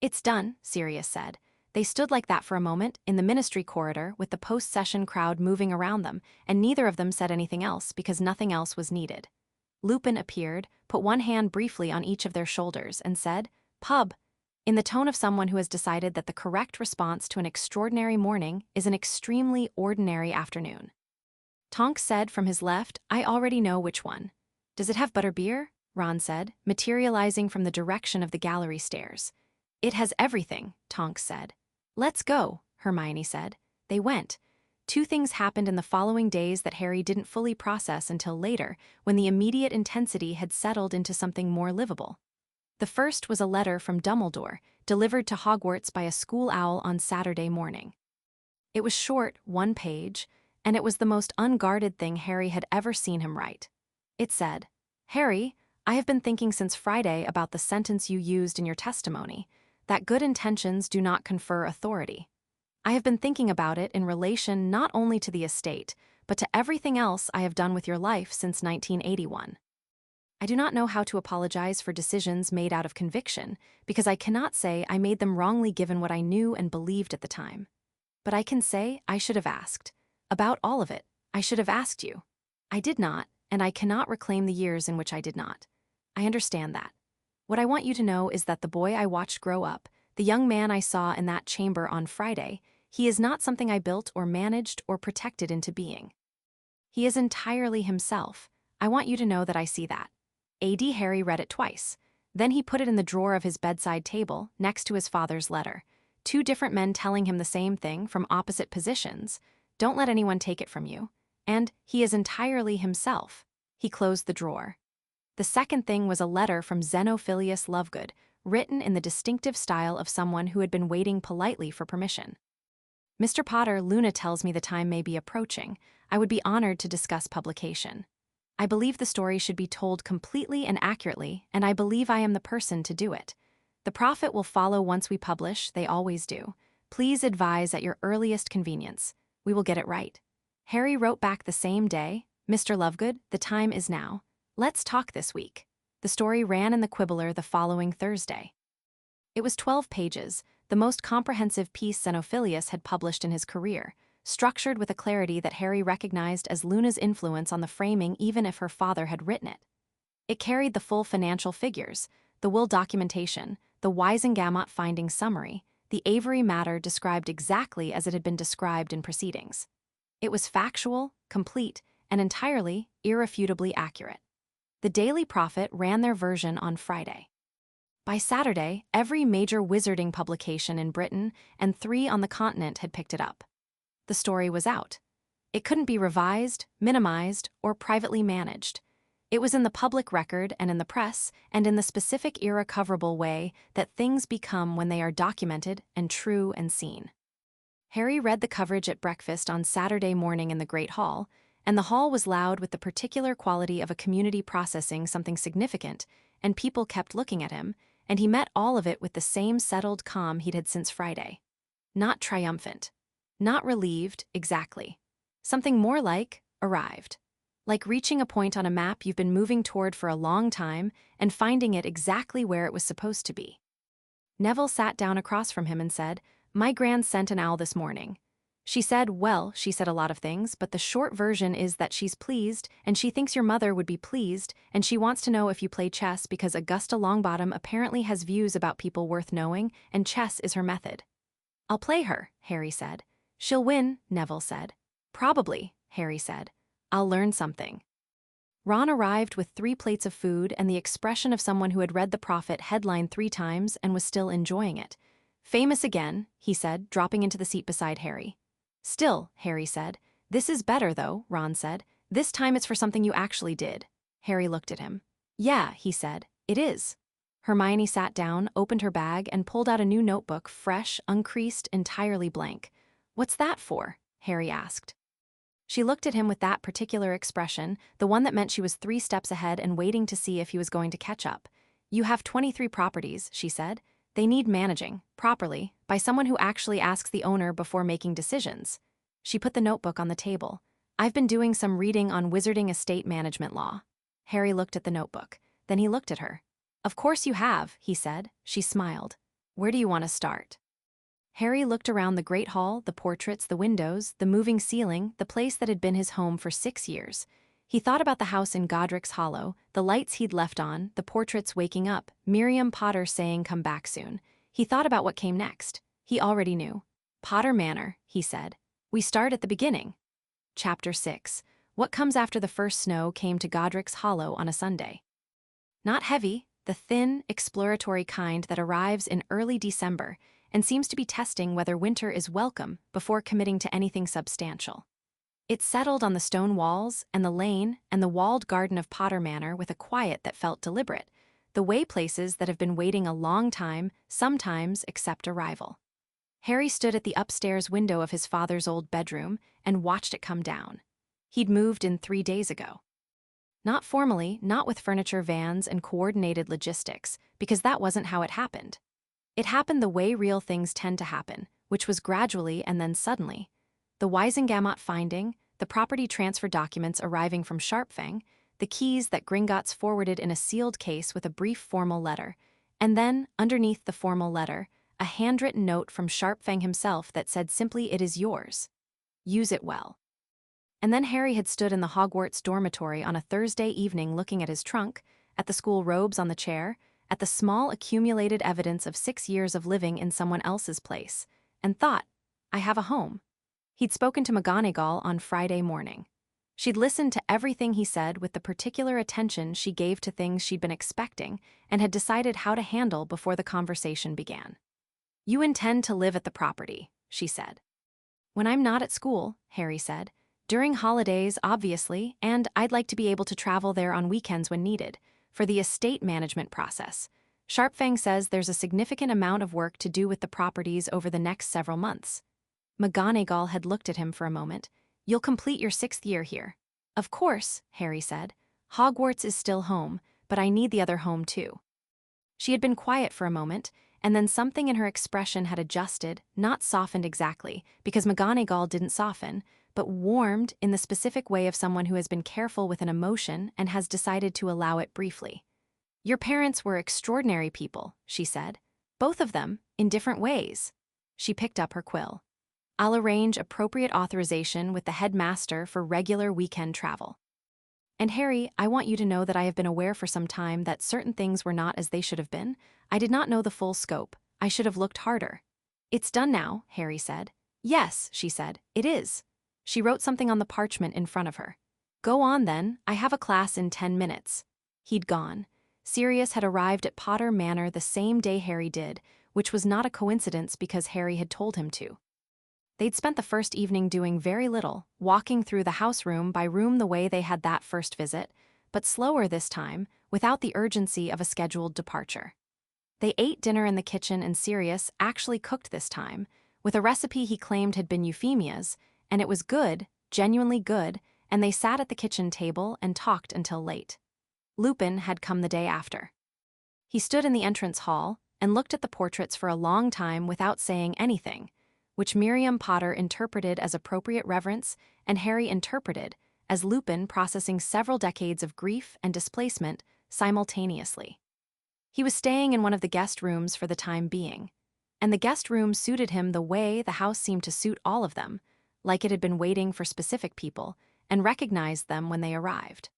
It's done, Sirius said. They stood like that for a moment, in the ministry corridor, with the post-session crowd moving around them, and neither of them said anything else because nothing else was needed. Lupin appeared, put one hand briefly on each of their shoulders, and said, Pub, in the tone of someone who has decided that the correct response to an extraordinary morning is an extremely ordinary afternoon. Tonks said from his left, I already know which one. Does it have butterbeer? Ron said, materializing from the direction of the gallery stairs. It has everything, Tonks said. Let's go, Hermione said. They went. 2 things happened in the following days that Harry didn't fully process until later, when the immediate intensity had settled into something more livable. The first was a letter from Dumbledore, delivered to Hogwarts by a school owl on Saturday morning. It was short, 1 page, and it was the most unguarded thing Harry had ever seen him write. It said, Harry, I have been thinking since Friday about the sentence you used in your testimony, that good intentions do not confer authority. I have been thinking about it in relation not only to the estate, but to everything else I have done with your life since 1981. I do not know how to apologize for decisions made out of conviction, because I cannot say I made them wrongly given what I knew and believed at the time. But I can say I should have asked. About all of it, I should have asked you. I did not, and I cannot reclaim the years in which I did not. I understand that. What I want you to know is that the boy I watched grow up, the young man I saw in that chamber on Friday, he is not something I built or managed or protected into being. He is entirely himself. I want you to know that I see that. A.D. Harry read it twice. Then he put it in the drawer of his bedside table, next to his father's letter. 2 different men telling him the same thing from opposite positions. Don't let anyone take it from you. And he is entirely himself. He closed the drawer. The second thing was a letter from Xenophilius Lovegood, written in the distinctive style of someone who had been waiting politely for permission. Mr. Potter, Luna tells me the time may be approaching. I would be honored to discuss publication. I believe the story should be told completely and accurately, and I believe I am the person to do it. The profit will follow once we publish, they always do. Please advise at your earliest convenience. We will get it right. Harry wrote back the same day, Mr. Lovegood, the time is now. Let's talk this week. The story ran in the Quibbler the following Thursday. It was 12 pages, the most comprehensive piece Xenophilius had published in his career, structured with a clarity that Harry recognized as Luna's influence on the framing even if her father had written it. It carried the full financial figures, the will documentation, the Wisengamot finding summary, the Avery matter described exactly as it had been described in proceedings. It was factual, complete, and entirely, irrefutably accurate. The Daily Prophet ran their version on Friday. By Saturday, every major wizarding publication in Britain and 3 on the continent had picked it up. The story was out. It couldn't be revised, minimized, or privately managed. It was in the public record and in the press and in the specific irrecoverable way that things become when they are documented and true and seen. Harry read the coverage at breakfast on Saturday morning in the Great Hall, and the hall was loud with the particular quality of a community processing something significant, and people kept looking at him, and he met all of it with the same settled calm he'd had since Friday. Not triumphant. Not relieved, exactly. Something more like arrived. Like reaching a point on a map you've been moving toward for a long time and finding it exactly where it was supposed to be. Neville sat down across from him and said, "My Gran sent an owl this morning. She said, well, she said a lot of things, but the short version is that she's pleased, and she thinks your mother would be pleased, and she wants to know if you play chess because Augusta Longbottom apparently has views about people worth knowing, and chess is her method." "I'll play her," Harry said. "She'll win," Neville said. "Probably," Harry said. "I'll learn something." Ron arrived with 3 plates of food and the expression of someone who had read the Prophet headline 3 times and was still enjoying it. "Famous again," he said, dropping into the seat beside Harry. "Still," Harry said. "This is better, though," Ron said. "This time it's for something you actually did." Harry looked at him. "Yeah," he said, "it is." Hermione sat down, opened her bag, and pulled out a new notebook, fresh, uncreased, entirely blank. "What's that for?" Harry asked. She looked at him with that particular expression, the one that meant she was 3 steps ahead and waiting to see if he was going to catch up. "You have 23 properties," she said. "They need managing, properly, by someone who actually asks the owner before making decisions." She put the notebook on the table. "I've been doing some reading on wizarding estate management law." Harry looked at the notebook. Then he looked at her. "Of course you have," he said. She smiled. "Where do you want to start?" Harry looked around the great hall, the portraits, the windows, the moving ceiling, the place that had been his home for 6 years. He thought about the house in Godric's Hollow, the lights he'd left on, the portraits waking up, Miriam Potter saying come back soon. He thought about what came next. He already knew. "Potter Manor," he said. "We start at the beginning." Chapter 6. What comes after the first snow came to Godric's Hollow on a Sunday. Not heavy, the thin, exploratory kind that arrives in early December and seems to be testing whether winter is welcome before committing to anything substantial. It settled on the stone walls and the lane and the walled garden of Potter Manor with a quiet that felt deliberate, the way places that have been waiting a long time sometimes accept arrival. Harry stood at the upstairs window of his father's old bedroom and watched it come down. He'd moved in 3 days ago. Not formally, not with furniture vans and coordinated logistics, because that wasn't how it happened. It happened the way real things tend to happen, which was gradually and then suddenly. The Wisengamot finding, the property transfer documents arriving from Sharpfang, the keys that Gringotts forwarded in a sealed case with a brief formal letter, and then, underneath the formal letter, a handwritten note from Sharpfang himself that said simply, "It is yours. Use it well." And then Harry had stood in the Hogwarts dormitory on a Thursday evening looking at his trunk, at the school robes on the chair, at the small accumulated evidence of 6 years of living in someone else's place, and thought, I have a home. He'd spoken to McGonagall on Friday morning. She'd listened to everything he said with the particular attention she gave to things she'd been expecting and had decided how to handle before the conversation began. "You intend to live at the property," she said. "When I'm not at school," Harry said. "During holidays, obviously, and I'd like to be able to travel there on weekends when needed, for the estate management process." Sharpfang says there's a significant amount of work to do with the properties over the next several months. McGonagall had looked at him for a moment. You'll complete your 6th year here. Of course, Harry said. Hogwarts is still home, but I need the other home too. She had been quiet for a moment, and then something in her expression had adjusted, not softened exactly, because McGonagall didn't soften, but warmed in the specific way of someone who has been careful with an emotion and has decided to allow it briefly. Your parents were extraordinary people, she said. Both of them, in different ways. She picked up her quill. I'll arrange appropriate authorization with the headmaster for regular weekend travel. And Harry, I want you to know that I have been aware for some time that certain things were not as they should have been. I did not know the full scope. I should have looked harder. It's done now, Harry said. Yes, she said, it is. She wrote something on the parchment in front of her. Go on then, I have a class in 10 minutes. He'd gone. Sirius had arrived at Potter Manor the same day Harry did, which was not a coincidence because Harry had told him to. They'd spent the first evening doing very little, walking through the house room by room the way they had that first visit, but slower this time, without the urgency of a scheduled departure. They ate dinner in the kitchen and Sirius actually cooked this time, with a recipe he claimed had been Euphemia's, and it was good, genuinely good, and they sat at the kitchen table and talked until late. Lupin had come the day after. He stood in the entrance hall and looked at the portraits for a long time without saying anything, which Miriam Potter interpreted as appropriate reverence and Harry interpreted as Lupin processing several decades of grief and displacement simultaneously. He was staying in one of the guest rooms for the time being, and the guest room suited him the way the house seemed to suit all of them, like it had been waiting for specific people and recognized them when they arrived.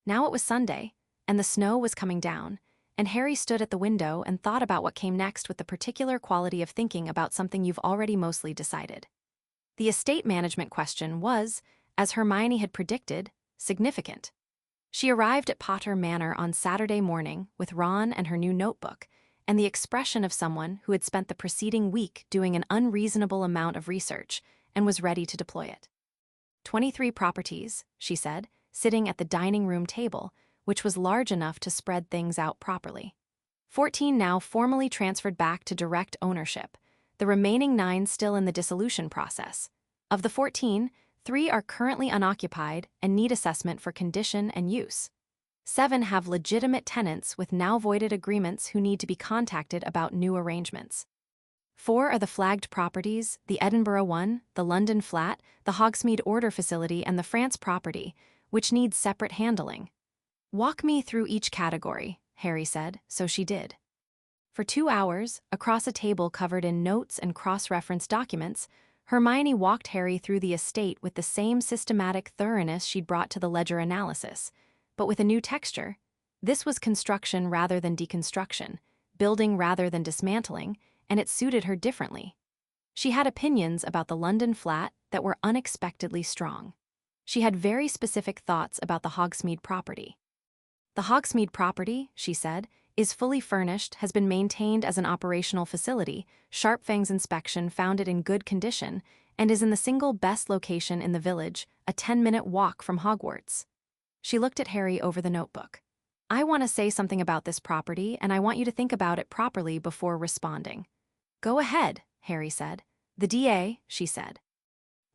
Now it was Sunday, and the snow was coming down, and Harry stood at the window and thought about what came next with the particular quality of thinking about something you've already mostly decided. The estate management question was, as Hermione had predicted, significant. She arrived at Potter Manor on Saturday morning with Ron and her new notebook, and the expression of someone who had spent the preceding week doing an unreasonable amount of research and was ready to deploy it. 23 properties, she said, sitting at the dining room table, which was large enough to spread things out properly. 14 now formally transferred back to direct ownership, the remaining 9 still in the dissolution process. Of the 14, 3 are currently unoccupied and need assessment for condition and use. 7 have legitimate tenants with now voided agreements who need to be contacted about new arrangements. 4 are the flagged properties, the Edinburgh one, the London flat, the Hogsmeade order facility, and the France property, which needs separate handling. Walk me through each category, Harry said, so she did. For 2 hours, across a table covered in notes and cross-reference documents, Hermione walked Harry through the estate with the same systematic thoroughness she'd brought to the ledger analysis, but with a new texture. This was construction rather than deconstruction, building rather than dismantling, and it suited her differently. She had opinions about the London flat that were unexpectedly strong. She had very specific thoughts about the Hogsmeade property. The Hogsmeade property, she said, is fully furnished, has been maintained as an operational facility, Sharpfang's inspection found it in good condition, and is in the single best location in the village, a 10-minute walk from Hogwarts. She looked at Harry over the notebook. I want to say something about this property, and I want you to think about it properly before responding. Go ahead, Harry said. The DA, she said.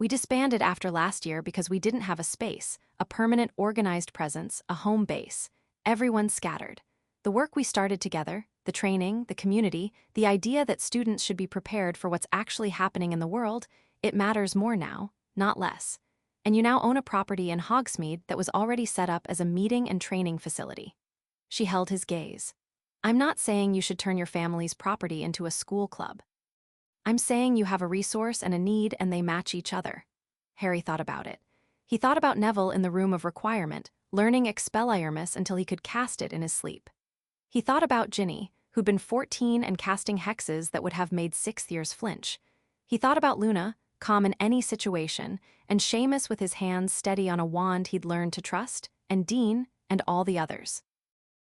We disbanded after last year because we didn't have a space, a permanent organized presence, a home base. Everyone scattered. The work we started together, the training, the community, the idea that students should be prepared for what's actually happening in the world, it matters more now, not less. And you now own a property in Hogsmeade that was already set up as a meeting and training facility. She held his gaze. I'm not saying you should turn your family's property into a school club. I'm saying you have a resource and a need and they match each other. Harry thought about it. He thought about Neville in the room of requirement, learning Expelliarmus until he could cast it in his sleep. He thought about Ginny, who'd been 14 and casting hexes that would have made 6th years flinch. He thought about Luna, calm in any situation, and Seamus with his hands steady on a wand he'd learned to trust, and Dean, and all the others.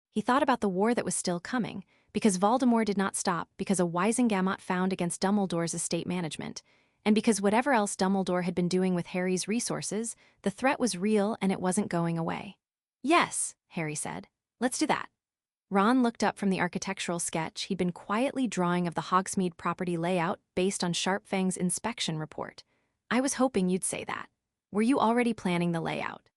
He thought about the war that was still coming, because Voldemort did not stop because a Wisengamot found against Dumbledore's estate management, and because whatever else Dumbledore had been doing with Harry's resources, the threat was real and it wasn't going away. Yes, Harry said. Let's do that. Ron looked up from the architectural sketch he'd been quietly drawing of the Hogsmeade property layout based on Sharpfang's inspection report. I was hoping you'd say that. Were you already planning the layout?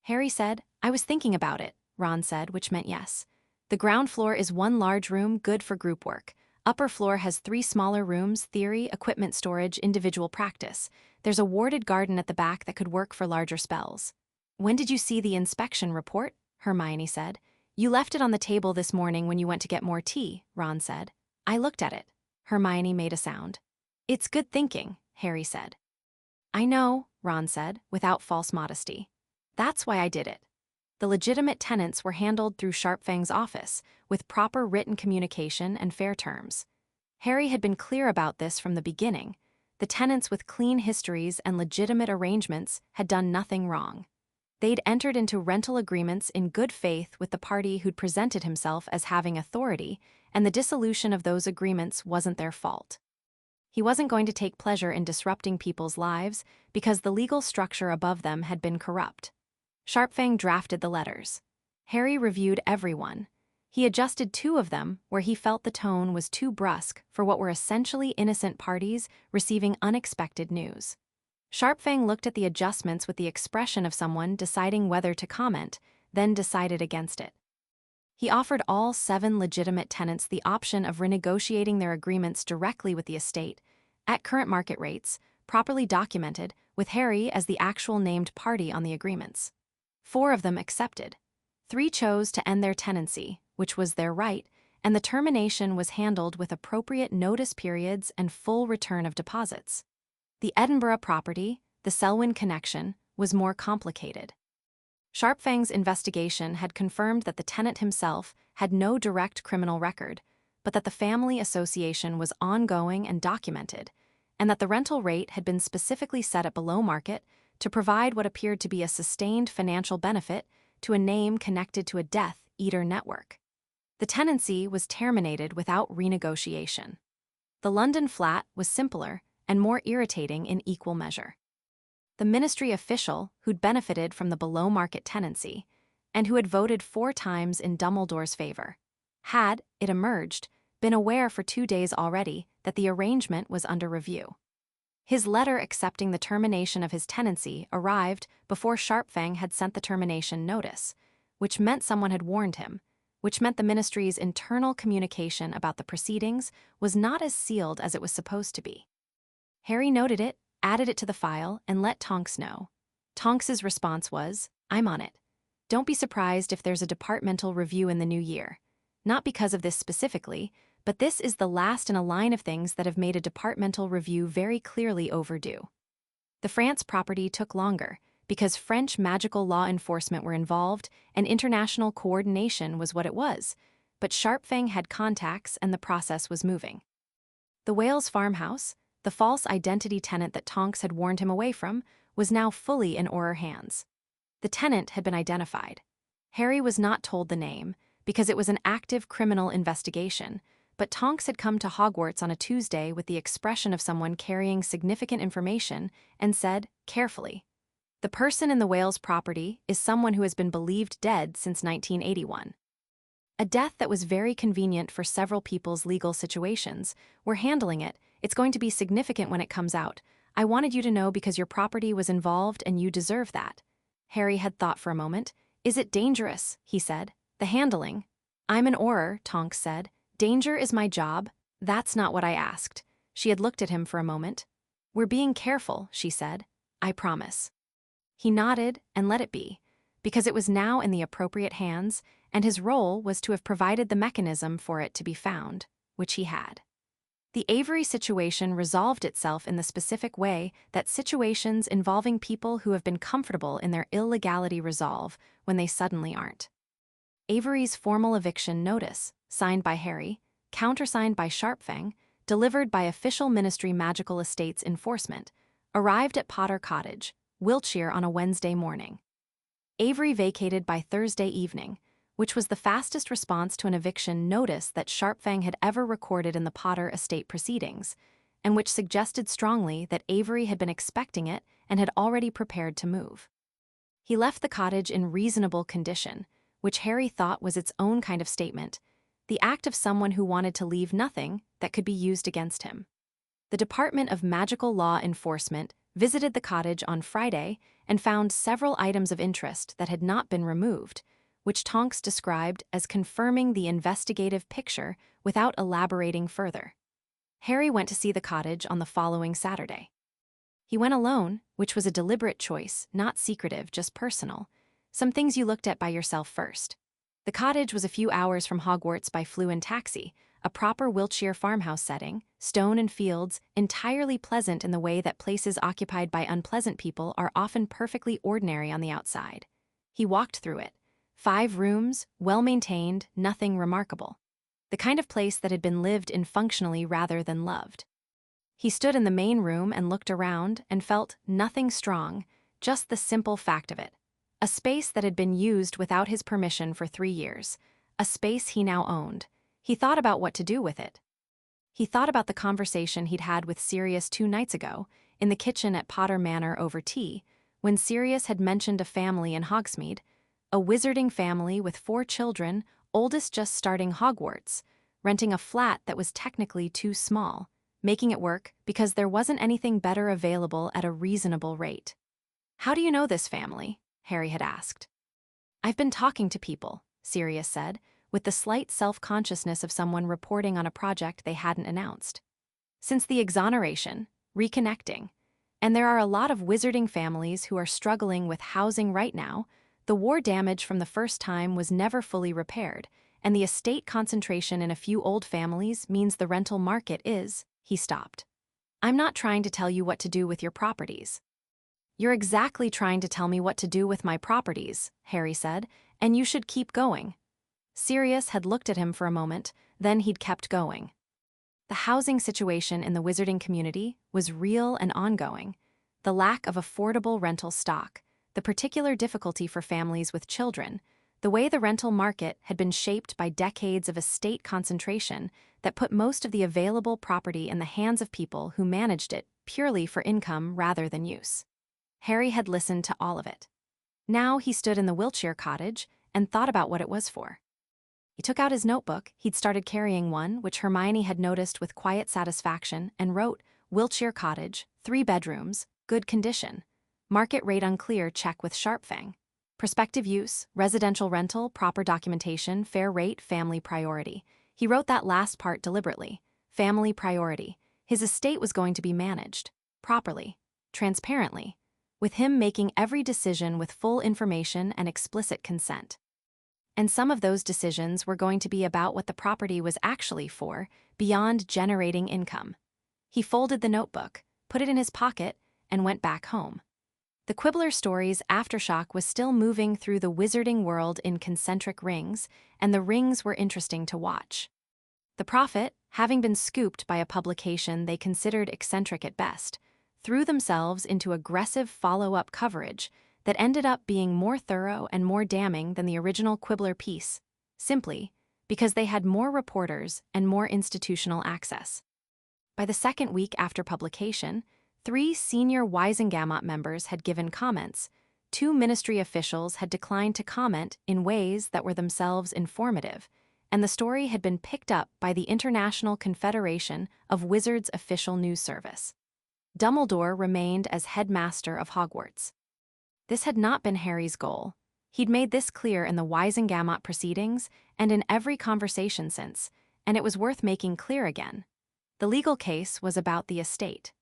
Harry said, I was thinking about it, Ron said, which meant yes. The ground floor is one large room good for group work. Upper floor has 3 smaller rooms, theory, equipment storage, individual practice. There's a warded garden at the back that could work for larger spells. When did you see the inspection report? Hermione said. You left it on the table this morning when you went to get more tea, Ron said. I looked at it. Hermione made a sound. It's good thinking, Harry said. I know, Ron said, without false modesty. That's why I did it. The legitimate tenants were handled through Sharpfang's office, with proper written communication and fair terms. Harry had been clear about this from the beginning. The tenants with clean histories and legitimate arrangements had done nothing wrong. They'd entered into rental agreements in good faith with the party who'd presented himself as having authority, and the dissolution of those agreements wasn't their fault. He wasn't going to take pleasure in disrupting people's lives because the legal structure above them had been corrupt. Sharpfang drafted the letters. Harry reviewed every one. He adjusted 2 of them where he felt the tone was too brusque for what were essentially innocent parties receiving unexpected news. Sharpfang looked at the adjustments with the expression of someone deciding whether to comment, then decided against it. He offered all 7 legitimate tenants the option of renegotiating their agreements directly with the estate, at current market rates, properly documented, with Harry as the actual named party on the agreements. 4 of them accepted. 3 chose to end their tenancy, which was their right, and the termination was handled with appropriate notice periods and full return of deposits. The Edinburgh property, the Selwyn connection, was more complicated. Sharpfang's investigation had confirmed that the tenant himself had no direct criminal record, but that the family association was ongoing and documented, and that the rental rate had been specifically set at below market to provide what appeared to be a sustained financial benefit to a name connected to a Death Eater network. The tenancy was terminated without renegotiation. The London flat was simpler and more irritating in equal measure. The ministry official who'd benefited from the below-market tenancy, and who had voted 4 times in Dumbledore's favor, had, it emerged, been aware for 2 days already that the arrangement was under review. His letter accepting the termination of his tenancy arrived before Sharpfang had sent the termination notice, which meant someone had warned him, which meant the ministry's internal communication about the proceedings was not as sealed as it was supposed to be. Harry noted it, added it to the file, and let Tonks know. Tonks's response was, I'm on it. Don't be surprised if there's a departmental review in the new year. Not because of this specifically, but this is the last in a line of things that have made a departmental review very clearly overdue. The France property took longer, because French magical law enforcement were involved and international coordination was what it was, but Sharpfang had contacts and the process was moving. The Wales farmhouse, the false identity tenant that Tonks had warned him away from, was now fully in Auror hands. The tenant had been identified. Harry was not told the name, because it was an active criminal investigation, but Tonks had come to Hogwarts on a Tuesday with the expression of someone carrying significant information and said, carefully, the person in the Wales property is someone who has been believed dead since 1981. A death that was very convenient for several people's legal situations. We're handling it. It's going to be significant when it comes out. I wanted you to know because your property was involved and you deserve that. Harry had thought for a moment. Is it dangerous? He said. The handling. I'm an Auror, Tonks said. Danger is my job. That's not what I asked. She had looked at him for a moment. We're being careful, she said. I promise. He nodded and let it be, because it was now in the appropriate hands, and his role was to have provided the mechanism for it to be found, which he had. The Avery situation resolved itself in the specific way that situations involving people who have been comfortable in their illegality resolve when they suddenly aren't. Avery's formal eviction notice, signed by Harry, countersigned by Sharpfang, delivered by official Ministry Magical Estates Enforcement, arrived at Potter Cottage, Wiltshire on a Wednesday morning. Avery vacated by Thursday evening, which was the fastest response to an eviction notice that Sharpfang had ever recorded in the Potter estate proceedings, and which suggested strongly that Avery had been expecting it and had already prepared to move. He left the cottage in reasonable condition, which Harry thought was its own kind of statement, the act of someone who wanted to leave nothing that could be used against him. The Department of Magical Law Enforcement visited the cottage on Friday and found several items of interest that had not been removed, which Tonks described as confirming the investigative picture without elaborating further. Harry went to see the cottage on the following Saturday. He went alone, which was a deliberate choice, not secretive, just personal. Some things you looked at by yourself first. The cottage was a few hours from Hogwarts by flew-in taxi, a proper Wiltshire farmhouse setting, stone and fields, entirely pleasant in the way that places occupied by unpleasant people are often perfectly ordinary on the outside. He walked through it. 5 rooms, well-maintained, nothing remarkable. The kind of place that had been lived in functionally rather than loved. He stood in the main room and looked around and felt nothing strong, just the simple fact of it. A space that had been used without his permission for 3 years. A space he now owned. He thought about what to do with it. He thought about the conversation he'd had with Sirius 2 nights ago, in the kitchen at Potter Manor over tea, when Sirius had mentioned a family in Hogsmeade, a wizarding family with 4 children, oldest just starting Hogwarts, renting a flat that was technically too small, making it work because there wasn't anything better available at a reasonable rate. "How do you know this family?" Harry had asked. "I've been talking to people," Sirius said, with the slight self-consciousness of someone reporting on a project they hadn't announced. "Since the exoneration, reconnecting. And there are a lot of wizarding families who are struggling with housing right now. The war damage from the first time was never fully repaired, and the estate concentration in a few old families means the rental market is." He stopped. "I'm not trying to tell you what to do with your properties." "You're exactly trying to tell me what to do with my properties," Harry said, "and you should keep going." Sirius had looked at him for a moment, then he'd kept going. The housing situation in the wizarding community was real and ongoing. The lack of affordable rental stock, the particular difficulty for families with children, the way the rental market had been shaped by decades of estate concentration that put most of the available property in the hands of people who managed it purely for income rather than use. Harry had listened to all of it. Now he stood in the Wiltshire cottage and thought about what it was for. He took out his notebook. He'd started carrying one, which Hermione had noticed with quiet satisfaction, and wrote, "Wiltshire cottage, 3 bedrooms, good condition. Market rate unclear, check with Sharpfang. Prospective use, residential rental, proper documentation, fair rate, family priority." He wrote that last part deliberately. Family priority. His estate was going to be managed. Properly. Transparently. With him making every decision with full information and explicit consent. And some of those decisions were going to be about what the property was actually for, beyond generating income. He folded the notebook, put it in his pocket, and went back home. The Quibbler Stories aftershock was still moving through the wizarding world in concentric rings, and the rings were interesting to watch. The Prophet, having been scooped by a publication they considered eccentric at best, threw themselves into aggressive follow-up coverage that ended up being more thorough and more damning than the original Quibbler piece, simply because they had more reporters and more institutional access. By the second week after publication, 3 senior Wisengamot members had given comments, 2 ministry officials had declined to comment in ways that were themselves informative, and the story had been picked up by the International Confederation of Wizards' official news service. Dumbledore remained as headmaster of Hogwarts. This had not been Harry's goal. He'd made this clear in the Wisengamot proceedings and in every conversation since, and it was worth making clear again. The legal case was about the estate.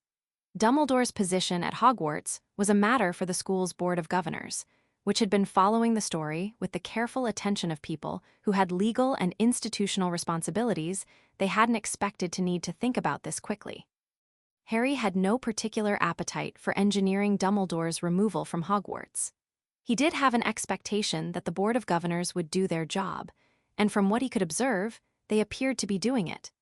Dumbledore's position at Hogwarts was a matter for the school's Board of Governors, which had been following the story with the careful attention of people who had legal and institutional responsibilities. They hadn't expected to need to think about this quickly. Harry had no particular appetite for engineering Dumbledore's removal from Hogwarts. He did have an expectation that the Board of Governors would do their job, and from what he could observe, they appeared to be doing it.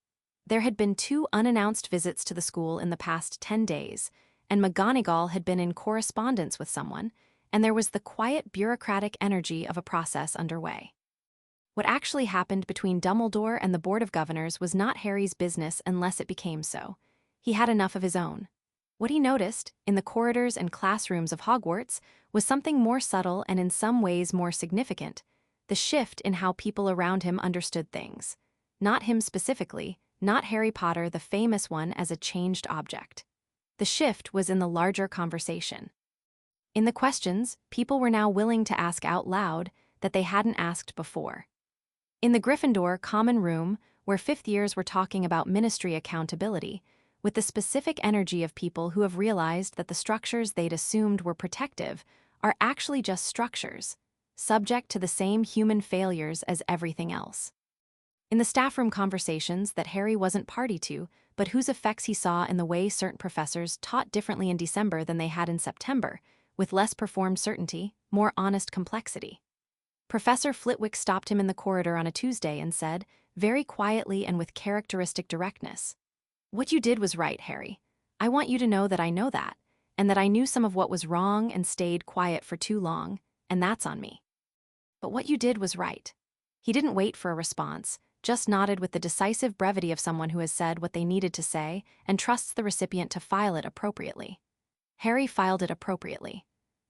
There had been 2 unannounced visits to the school in the past 10 days, and McGonagall had been in correspondence with someone, and there was the quiet bureaucratic energy of a process underway. What actually happened between Dumbledore and the Board of Governors was not Harry's business unless it became so. He had enough of his own. What he noticed, in the corridors and classrooms of Hogwarts, was something more subtle and in some ways more significant. the shift in how people around him understood things. Not him specifically, not Harry Potter, the famous one, as a changed object. The shift was in the larger conversation. In the questions, people were now willing to ask out loud that they hadn't asked before. In the Gryffindor common room, where fifth years were talking about ministry accountability, with the specific energy of people who have realized that the structures they'd assumed were protective are actually just structures, subject to the same human failures as everything else. In the staff room conversations that Harry wasn't party to, but whose effects he saw in the way certain professors taught differently in December than they had in September, with less performed certainty, more honest complexity. Professor Flitwick stopped him in the corridor on a Tuesday and said, very quietly and with characteristic directness, "What you did was right, Harry. I want you to know that I know that, and that I knew some of what was wrong and stayed quiet for too long, and that's on me. But what you did was right." He didn't wait for a response, just nodded with the decisive brevity of someone who has said what they needed to say and trusts the recipient to file it appropriately. Harry filed it appropriately.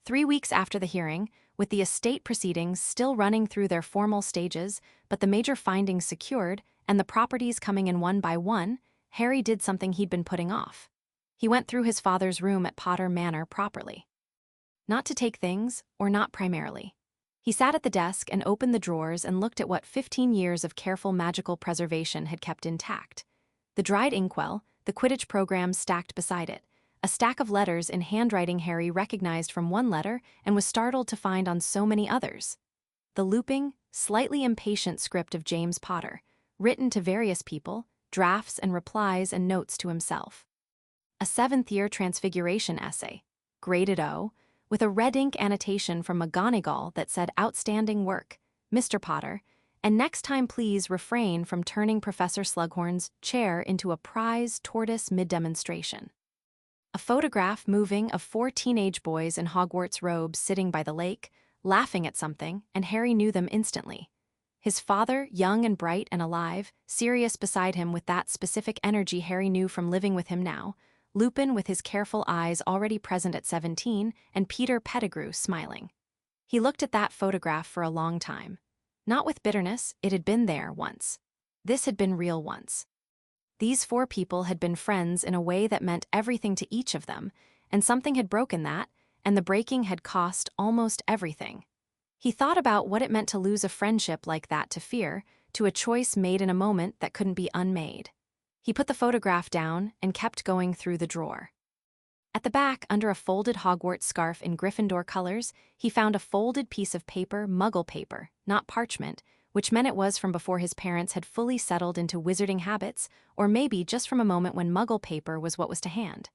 3 weeks after the hearing, with the estate proceedings still running through their formal stages, but the major findings secured and the properties coming in one by one, Harry did something he'd been putting off. He went through his father's room at Potter Manor properly. Not to take things, or not primarily. He sat at the desk and opened the drawers and looked at what 15 years of careful magical preservation had kept intact. The dried inkwell, the Quidditch program stacked beside it, a stack of letters in handwriting Harry recognized from one letter and was startled to find on so many others. The looping, slightly impatient script of James Potter, written to various people, drafts and replies and notes to himself. A 7th-year transfiguration essay, graded O, with a red ink annotation from McGonagall that said outstanding work, Mr. Potter, and next time please refrain from turning Professor Slughorn's chair into a prize tortoise mid-demonstration. A photograph moving of 4 teenage boys in Hogwarts robes sitting by the lake, laughing at something, and Harry knew them instantly. His father, young and bright and alive, Sirius beside him with that specific energy Harry knew from living with him now, Lupin with his careful eyes already present at 17, and Peter Pettigrew smiling. He looked at that photograph for a long time. Not with bitterness, it had been there once. This had been real once. These 4 people had been friends in a way that meant everything to each of them, and something had broken that, and the breaking had cost almost everything. He thought about what it meant to lose a friendship like that to fear, to a choice made in a moment that couldn't be unmade. He put the photograph down and kept going through the drawer. At the back, under a folded Hogwarts scarf in Gryffindor colors, he found a folded piece of paper, Muggle paper, not parchment, which meant it was from before his parents had fully settled into wizarding habits, or maybe just from a moment when Muggle paper was what was to hand.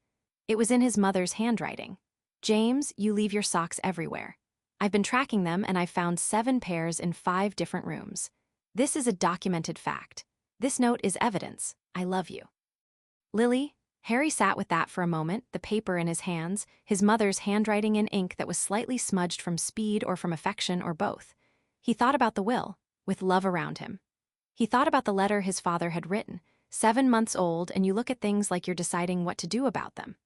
It was in his mother's handwriting. "James, you leave your socks everywhere. I've been tracking them and I've found 7 pairs in 5 different rooms. This is a documented fact. This note is evidence. I love you. Lily." Harry sat with that for a moment, the paper in his hands, his mother's handwriting in ink that was slightly smudged from speed or from affection or both. He thought about the will, with love around him. He thought about the letter his father had written, 7 months old, and you look at things like you're deciding what to do about them.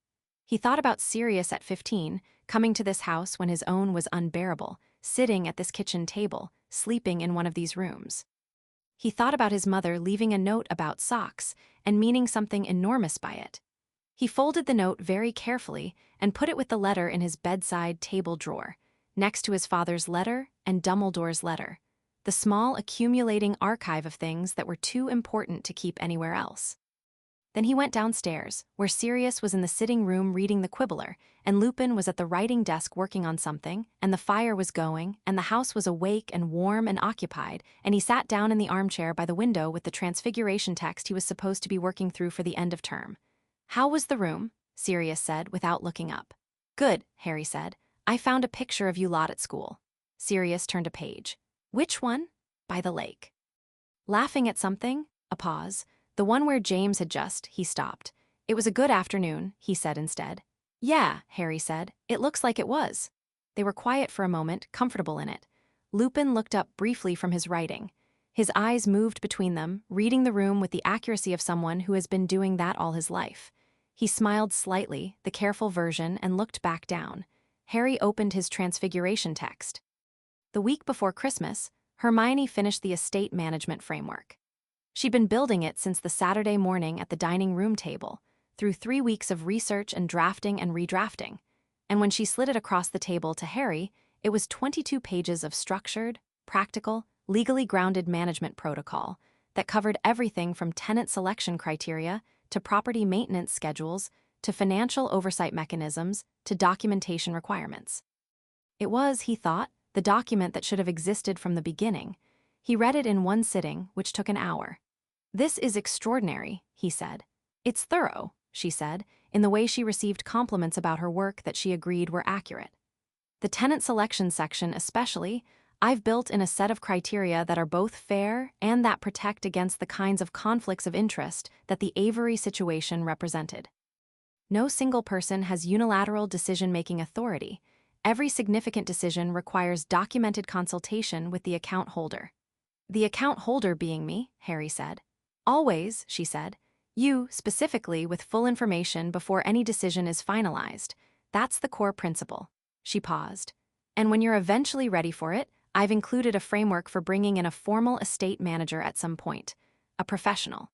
He thought about Sirius at 15, coming to this house when his own was unbearable, sitting at this kitchen table, sleeping in one of these rooms. He thought about his mother leaving a note about socks and meaning something enormous by it. He folded the note very carefully and put it with the letter in his bedside table drawer, next to his father's letter and Dumbledore's letter, the small accumulating archive of things that were too important to keep anywhere else. Then he went downstairs, where Sirius was in the sitting room reading the Quibbler, and Lupin was at the writing desk working on something, and the fire was going, and the house was awake and warm and occupied, and he sat down in the armchair by the window with the Transfiguration text he was supposed to be working through for the end of term. "How was the room?" Sirius said, without looking up. "Good," Harry said. "I found a picture of you lot at school." Sirius turned a page. "Which one?" "By the lake." Laughing at something? A pause. The one where James had just, he stopped. "It was a good afternoon," he said instead. "Yeah," Harry said. "It looks like it was." They were quiet for a moment, comfortable in it. Lupin looked up briefly from his writing. His eyes moved between them, reading the room with the accuracy of someone who has been doing that all his life. He smiled slightly, the careful version, and looked back down. Harry opened his Transfiguration text. "The week before Christmas, Hermione finished the estate management framework. She'd been building it since the Saturday morning at the dining room table, through 3 weeks of research and drafting and redrafting. And when she slid it across the table to Harry, it was 22 pages of structured, practical, legally grounded management protocol that covered everything from tenant selection criteria to property maintenance schedules to financial oversight mechanisms to documentation requirements. It was, he thought, the document that should have existed from the beginning. He read it in one sitting, which took an hour. "This is extraordinary," he said. "It's thorough," she said, in the way she received compliments about her work that she agreed were accurate. "The tenant selection section especially, I've built in a set of criteria that are both fair and that protect against the kinds of conflicts of interest that the Avery situation represented. No single person has unilateral decision-making authority. Every significant decision requires documented consultation with the account holder." "The account holder being me," Harry said. "Always," she said. "You, specifically, with full information before any decision is finalized. That's the core principle." She paused. "And when you're eventually ready for it, I've included a framework for bringing in a formal estate manager at some point. A professional.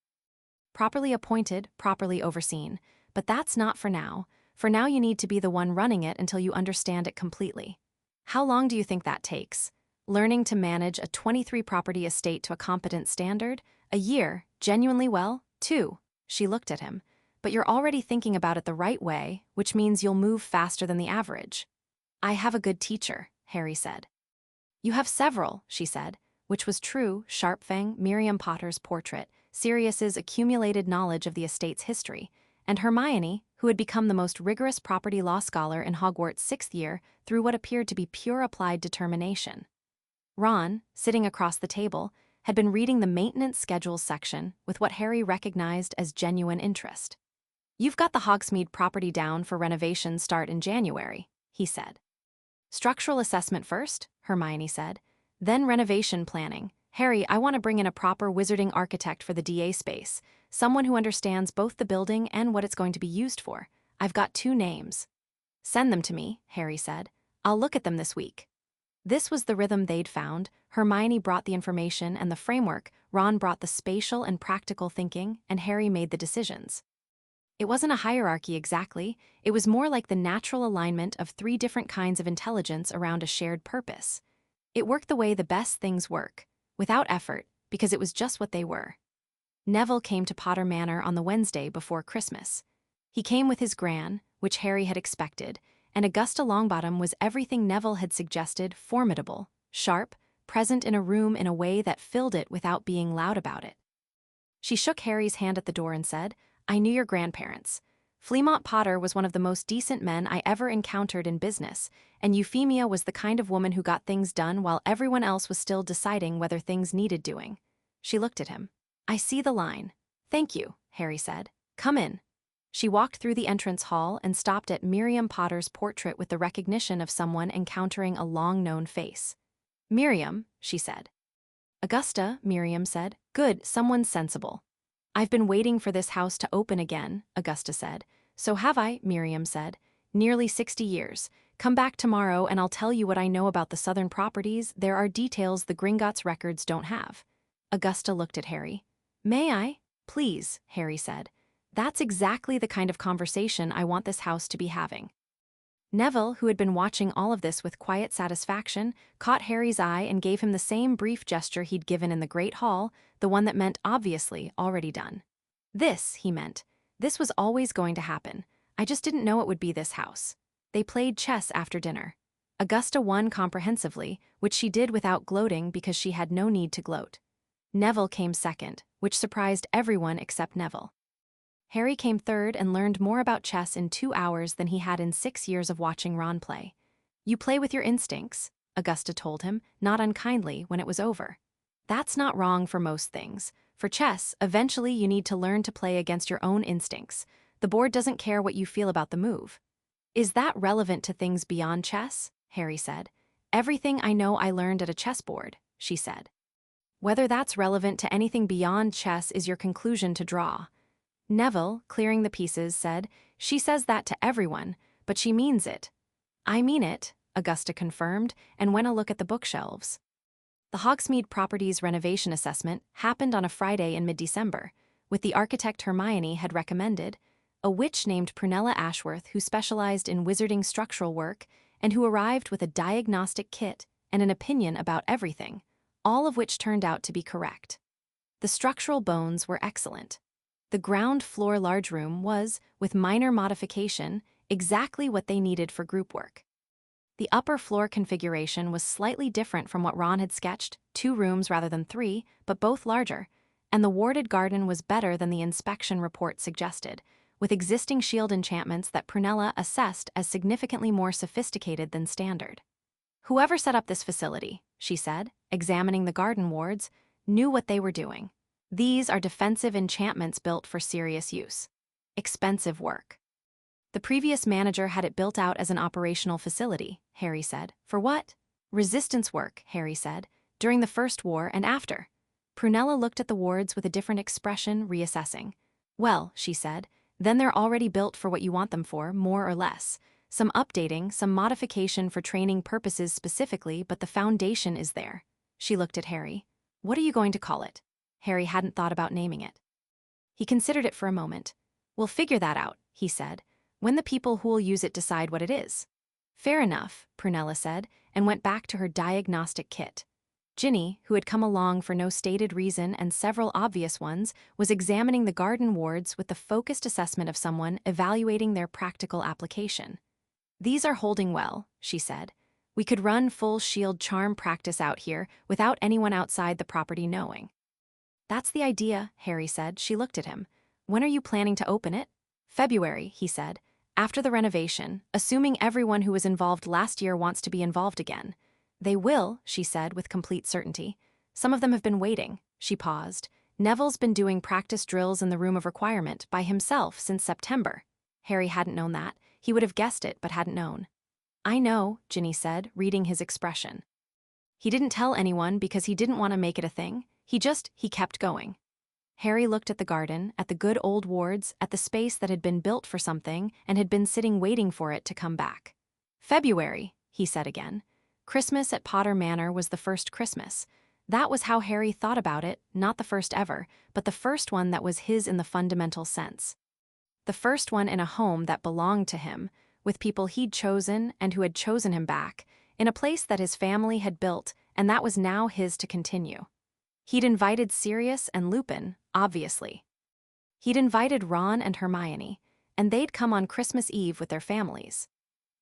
Properly appointed, properly overseen. But that's not for now. For now you need to be the one running it until you understand it completely. How long do you think that takes? Learning to manage a 23-property estate to a competent standard? A year, genuinely well, 2. She looked at him. "But you're already thinking about it the right way, which means you'll move faster than the average." "I have a good teacher," Harry said. "You have several," she said, which was true. Sharpfang, Miriam Potter's portrait, Sirius's accumulated knowledge of the estate's history, and Hermione, who had become the most rigorous property law scholar in Hogwarts' 6th year through what appeared to be pure applied determination. Ron, sitting across the table, had been reading the maintenance schedules section with what Harry recognized as genuine interest. "You've got the Hogsmeade property down for renovation start in January," he said. "Structural assessment first," Hermione said. "Then renovation planning. Harry, I want to bring in a proper wizarding architect for the DA space, someone who understands both the building and what it's going to be used for. I've got 2 names." "Send them to me," Harry said. "I'll look at them this week." This was the rhythm they'd found. Hermione brought the information and the framework, Ron brought the spatial and practical thinking, and Harry made the decisions. It wasn't a hierarchy exactly, it was more like the natural alignment of 3 different kinds of intelligence around a shared purpose. It worked the way the best things work, without effort, because it was just what they were. Neville came to Potter Manor on the Wednesday before Christmas. He came with his gran, which Harry had expected, and Augusta Longbottom was everything Neville had suggested: formidable, sharp, present in a room in a way that filled it without being loud about it. She shook Harry's hand at the door and said, "I knew your grandparents. Fleamont Potter was one of the most decent men I ever encountered in business, and Euphemia was the kind of woman who got things done while everyone else was still deciding whether things needed doing." She looked at him. "I see the line." "Thank you," Harry said. "Come in." She walked through the entrance hall and stopped at Miriam Potter's portrait with the recognition of someone encountering a long-known face. "Miriam," she said. "Augusta," Miriam said. "Good, someone sensible." "I've been waiting for this house to open again," Augusta said. "So have I," Miriam said. "Nearly 60 years. Come back tomorrow and I'll tell you what I know about the southern properties. There are details the Gringotts records don't have." Augusta looked at Harry. "May I?" "Please," Harry said. "That's exactly the kind of conversation I want this house to be having." Neville, who had been watching all of this with quiet satisfaction, caught Harry's eye and gave him the same brief gesture he'd given in the Great Hall, the one that meant obviously already done. "This," he meant. "This was always going to happen. I just didn't know it would be this house." They played chess after dinner. Augusta won comprehensively, which she did without gloating because she had no need to gloat. Neville came second, which surprised everyone except Neville. Harry came third and learned more about chess in 2 hours than he had in 6 years of watching Ron play. "You play with your instincts," Augusta told him, not unkindly, when it was over. "That's not wrong for most things. For chess, eventually you need to learn to play against your own instincts. The board doesn't care what you feel about the move." "Is that relevant to things beyond chess?" Harry said. "Everything I know I learned at a chessboard," she said. "Whether that's relevant to anything beyond chess is your conclusion to draw." Neville, clearing the pieces, said, "She says that to everyone, but she means it." "I mean it," Augusta confirmed, and went a look at the bookshelves. The Hogsmeade Properties renovation assessment happened on a Friday in mid-December, with the architect Hermione had recommended, a witch named Prunella Ashworth who specialized in wizarding structural work and who arrived with a diagnostic kit and an opinion about everything, all of which turned out to be correct. The structural bones were excellent. The ground floor large room was, with minor modification, exactly what they needed for group work. The upper floor configuration was slightly different from what Ron had sketched, 2 rooms rather than 3, but both larger, and the warded garden was better than the inspection report suggested, with existing shield enchantments that Prunella assessed as significantly more sophisticated than standard. Whoever set up this facility, she said, examining the garden wards, knew what they were doing. These are defensive enchantments built for serious use. Expensive work. The previous manager had it built out as an operational facility, Harry said. For what? Resistance work, Harry said, during the First War and after. Prunella looked at the wards with a different expression, reassessing. Well, she said, then they're already built for what you want them for, more or less. Some updating, some modification for training purposes specifically, but the foundation is there. She looked at Harry. What are you going to call it? Harry hadn't thought about naming it. He considered it for a moment. We'll figure that out, he said, when the people who'll use it decide what it is. Fair enough, Prunella said, and went back to her diagnostic kit. Ginny, who had come along for no stated reason and several obvious ones, was examining the garden wards with the focused assessment of someone evaluating their practical application. These are holding well, she said. We could run full shield charm practice out here without anyone outside the property knowing. That's the idea, Harry said. She looked at him. When are you planning to open it? February, he said. After the renovation, assuming everyone who was involved last year wants to be involved again. They will, she said with complete certainty. Some of them have been waiting. She paused. Neville's been doing practice drills in the room of requirement by himself since September. Harry hadn't known that. He would have guessed it, but hadn't known. I know, Ginny said, reading his expression. He didn't tell anyone because he didn't want to make it a thing. He kept going. Harry looked at the garden, at the good old wards, at the space that had been built for something and had been sitting waiting for it to come back. February, he said again. Christmas at Potter Manor was the first Christmas. That was how Harry thought about it, not the first ever, but the first one that was his in the fundamental sense. The first one in a home that belonged to him, with people he'd chosen and who had chosen him back, in a place that his family had built and that was now his to continue. He'd invited Sirius and Lupin, obviously. He'd invited Ron and Hermione, and they'd come on Christmas Eve with their families.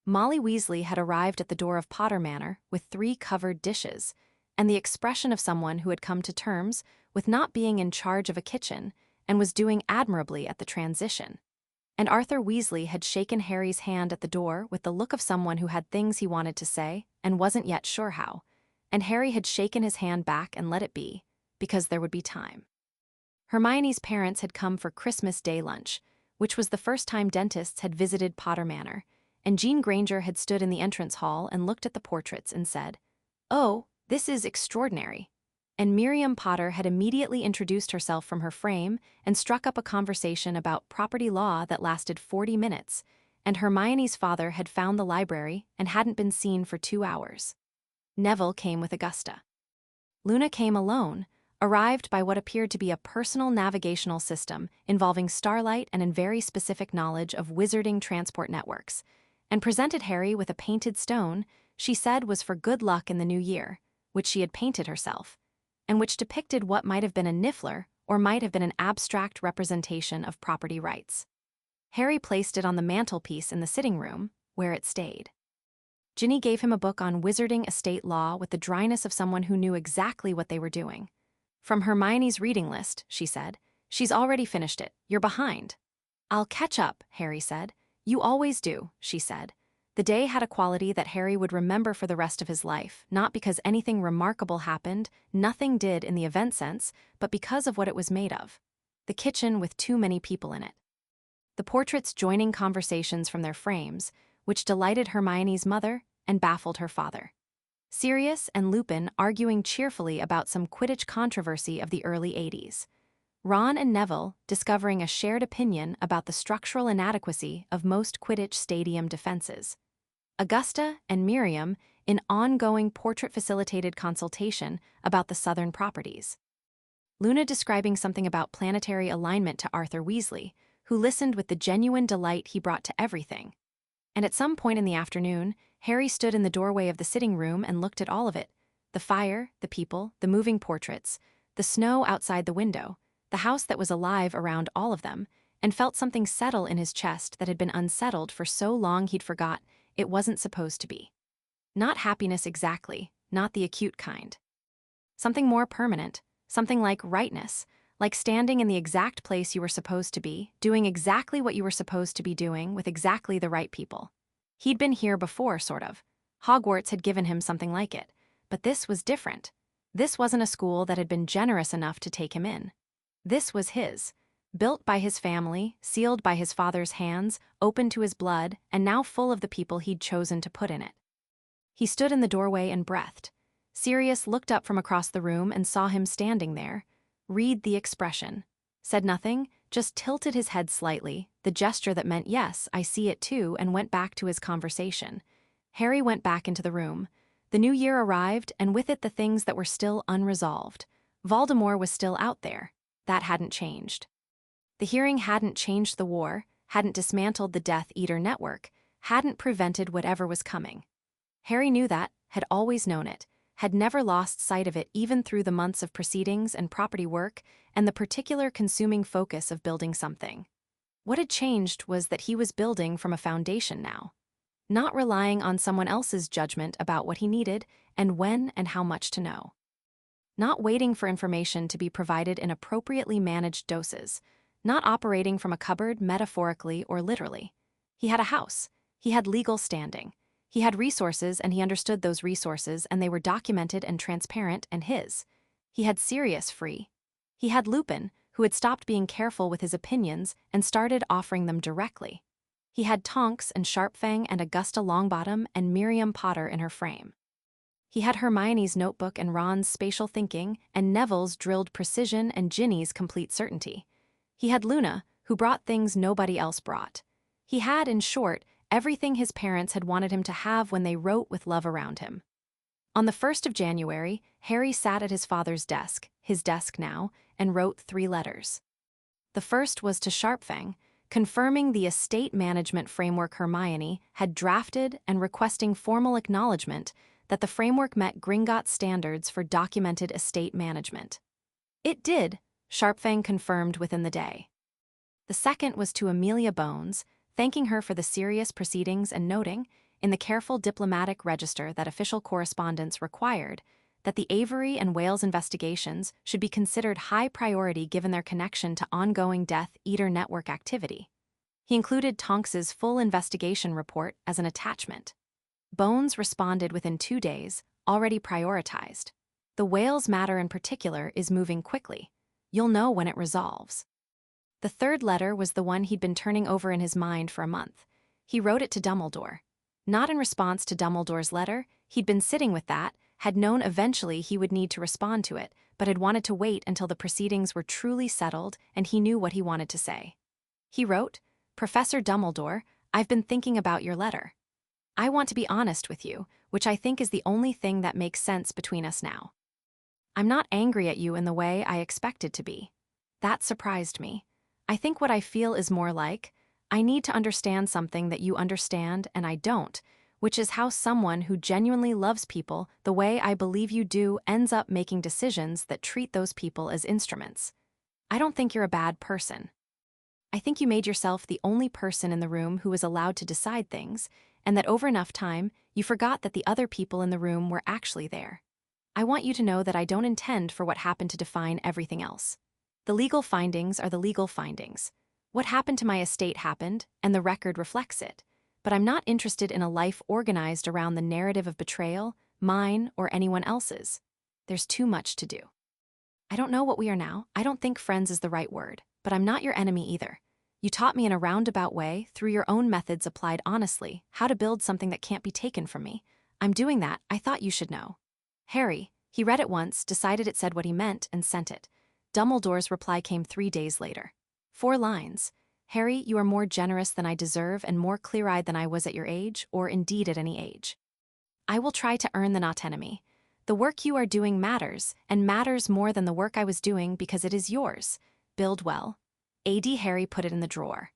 Molly Weasley had arrived at the door of Potter Manor with 3 covered dishes, and the expression of someone who had come to terms with not being in charge of a kitchen and was doing admirably at the transition. And Arthur Weasley had shaken Harry's hand at the door with the look of someone who had things he wanted to say and wasn't yet sure how, and Harry had shaken his hand back and let it be, because there would be time. Hermione's parents had come for Christmas Day lunch, which was the first time dentists had visited Potter Manor, and Jean Granger had stood in the entrance hall and looked at the portraits and said, "Oh, this is extraordinary." And Miriam Potter had immediately introduced herself from her frame and struck up a conversation about property law that lasted 40 minutes, and Hermione's father had found the library and hadn't been seen for 2 hours. Neville came with Augusta. Luna came alone, arrived by what appeared to be a personal navigational system involving starlight and in very specific knowledge of wizarding transport networks, and presented Harry with a painted stone she said was for good luck in the new year, which she had painted herself, and which depicted what might have been a niffler or might have been an abstract representation of property rights. Harry placed it on the mantelpiece in the sitting room, where it stayed. Ginny gave him a book on wizarding estate law with the dryness of someone who knew exactly what they were doing. From Hermione's reading list, she said. She's already finished it. You're behind. I'll catch up, Harry said. You always do, she said. The day had a quality that Harry would remember for the rest of his life, not because anything remarkable happened, nothing did in the event sense, but because of what it was made of. The kitchen with too many people in it. The portraits joining conversations from their frames, which delighted Hermione's mother and baffled her father. Sirius and Lupin arguing cheerfully about some Quidditch controversy of the early 80s. Ron and Neville discovering a shared opinion about the structural inadequacy of most Quidditch stadium defenses. Augusta and Miriam in ongoing portrait-facilitated consultation about the southern properties. Luna describing something about planetary alignment to Arthur Weasley, who listened with the genuine delight he brought to everything. And at some point in the afternoon, Harry stood in the doorway of the sitting room and looked at all of it. The fire, the people, the moving portraits, the snow outside the window, the house that was alive around all of them, and felt something settle in his chest that had been unsettled for so long he'd forgot it wasn't supposed to be. Not happiness exactly, not the acute kind. Something more permanent, something like rightness, like standing in the exact place you were supposed to be, doing exactly what you were supposed to be doing with exactly the right people. He'd been here before, sort of. Hogwarts had given him something like it, but this was different. This wasn't a school that had been generous enough to take him in. This was his. Built by his family, sealed by his father's hands, open to his blood, and now full of the people he'd chosen to put in it. He stood in the doorway and breathed. Sirius looked up from across the room and saw him standing there. Read the expression. Said nothing, just tilted his head slightly, the gesture that meant yes, I see it too, and went back to his conversation. Harry went back into the room. The new year arrived, and with it the things that were still unresolved. Voldemort was still out there. That hadn't changed. The hearing hadn't changed the war, hadn't dismantled the Death Eater network, hadn't prevented whatever was coming. Harry knew that, had always known it, had never lost sight of it even through the months of proceedings and property work and the particular consuming focus of building something. What had changed was that he was building from a foundation now, not relying on someone else's judgment about what he needed and when and how much to know. Not waiting for information to be provided in appropriately managed doses, not operating from a cupboard metaphorically or literally. He had a house. He had legal standing. He had resources and he understood those resources and they were documented and transparent and his. He had Sirius free. He had Lupin, who had stopped being careful with his opinions and started offering them directly. He had Tonks and Sharpfang and Augusta Longbottom and Miriam Potter in her frame. He had Hermione's notebook and Ron's spatial thinking and Neville's drilled precision and Ginny's complete certainty. He had Luna, who brought things nobody else brought. He had, in short, everything his parents had wanted him to have when they wrote with love around him. On the 1st of January, Harry sat at his father's desk, his desk now, and wrote 3 letters. The first was to Sharpfang, confirming the estate management framework Hermione had drafted and requesting formal acknowledgement that the framework met Gringotts standards for documented estate management. It did, Sharpfang confirmed within the day. The second was to Amelia Bones, thanking her for the serious proceedings and noting, in the careful diplomatic register that official correspondence required, that the Avery and Wales investigations should be considered high priority given their connection to ongoing Death Eater network activity. He included Tonks's full investigation report as an attachment. Bones responded within 2 days, already prioritized. The Wales matter in particular is moving quickly. You'll know when it resolves. The third letter was the one he'd been turning over in his mind for a month. He wrote it to Dumbledore. Not in response to Dumbledore's letter, he'd been sitting with that, had known eventually he would need to respond to it, but had wanted to wait until the proceedings were truly settled and he knew what he wanted to say. He wrote, Professor Dumbledore, I've been thinking about your letter. I want to be honest with you, which I think is the only thing that makes sense between us now. I'm not angry at you in the way I expected to be. That surprised me. I think what I feel is more like, I need to understand something that you understand and I don't, which is how someone who genuinely loves people the way I believe you do ends up making decisions that treat those people as instruments. I don't think you're a bad person. I think you made yourself the only person in the room who was allowed to decide things, and that over enough time, you forgot that the other people in the room were actually there. I want you to know that I don't intend for what happened to define everything else. The legal findings are the legal findings. What happened to my estate happened, and the record reflects it. But I'm not interested in a life organized around the narrative of betrayal, mine or anyone else's. There's too much to do. I don't know what we are now. I don't think friends is the right word, but I'm not your enemy either. You taught me in a roundabout way, through your own methods applied honestly, how to build something that can't be taken from me. I'm doing that, I thought you should know. Harry, he read it once, decided it said what he meant, and sent it. Dumbledore's reply came 3 days later. 4 lines. Harry, you are more generous than I deserve and more clear-eyed than I was at your age, or indeed at any age. I will try to earn the not enemy. The work you are doing matters, and matters more than the work I was doing because it is yours. Build well. A.D. Harry put it in the drawer.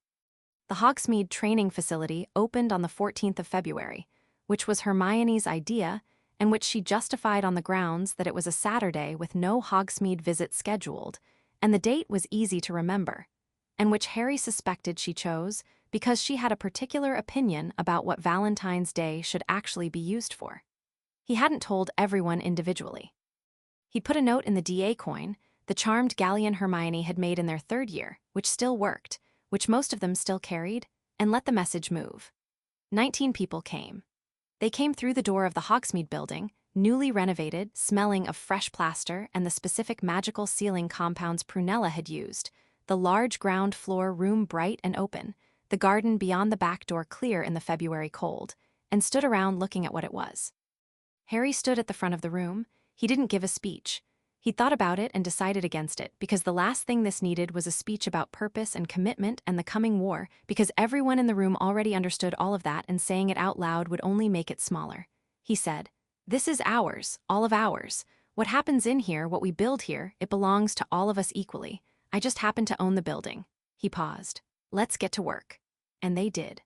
The Hogsmeade training facility opened on the 14th of February, which was Hermione's idea, and which she justified on the grounds that it was a Saturday with no Hogsmeade visit scheduled, and the date was easy to remember, and which Harry suspected she chose because she had a particular opinion about what Valentine's Day should actually be used for. He hadn't told everyone individually. He'd put a note in the DA coin, the charmed galleon Hermione had made in their 3rd year, which still worked, which most of them still carried, and let the message move. 19 people came. They came through the door of the Hogsmeade building, newly renovated, smelling of fresh plaster and the specific magical ceiling compounds Prunella had used, the large ground floor room bright and open, the garden beyond the back door clear in the February cold, and stood around looking at what it was. Harry stood at the front of the room. He didn't give a speech. He thought about it and decided against it because the last thing this needed was a speech about purpose and commitment and the coming war, because everyone in the room already understood all of that and saying it out loud would only make it smaller. He said, "This is ours, all of ours. What happens in here, what we build here, it belongs to all of us equally. I just happen to own the building." He paused. "Let's get to work." And they did.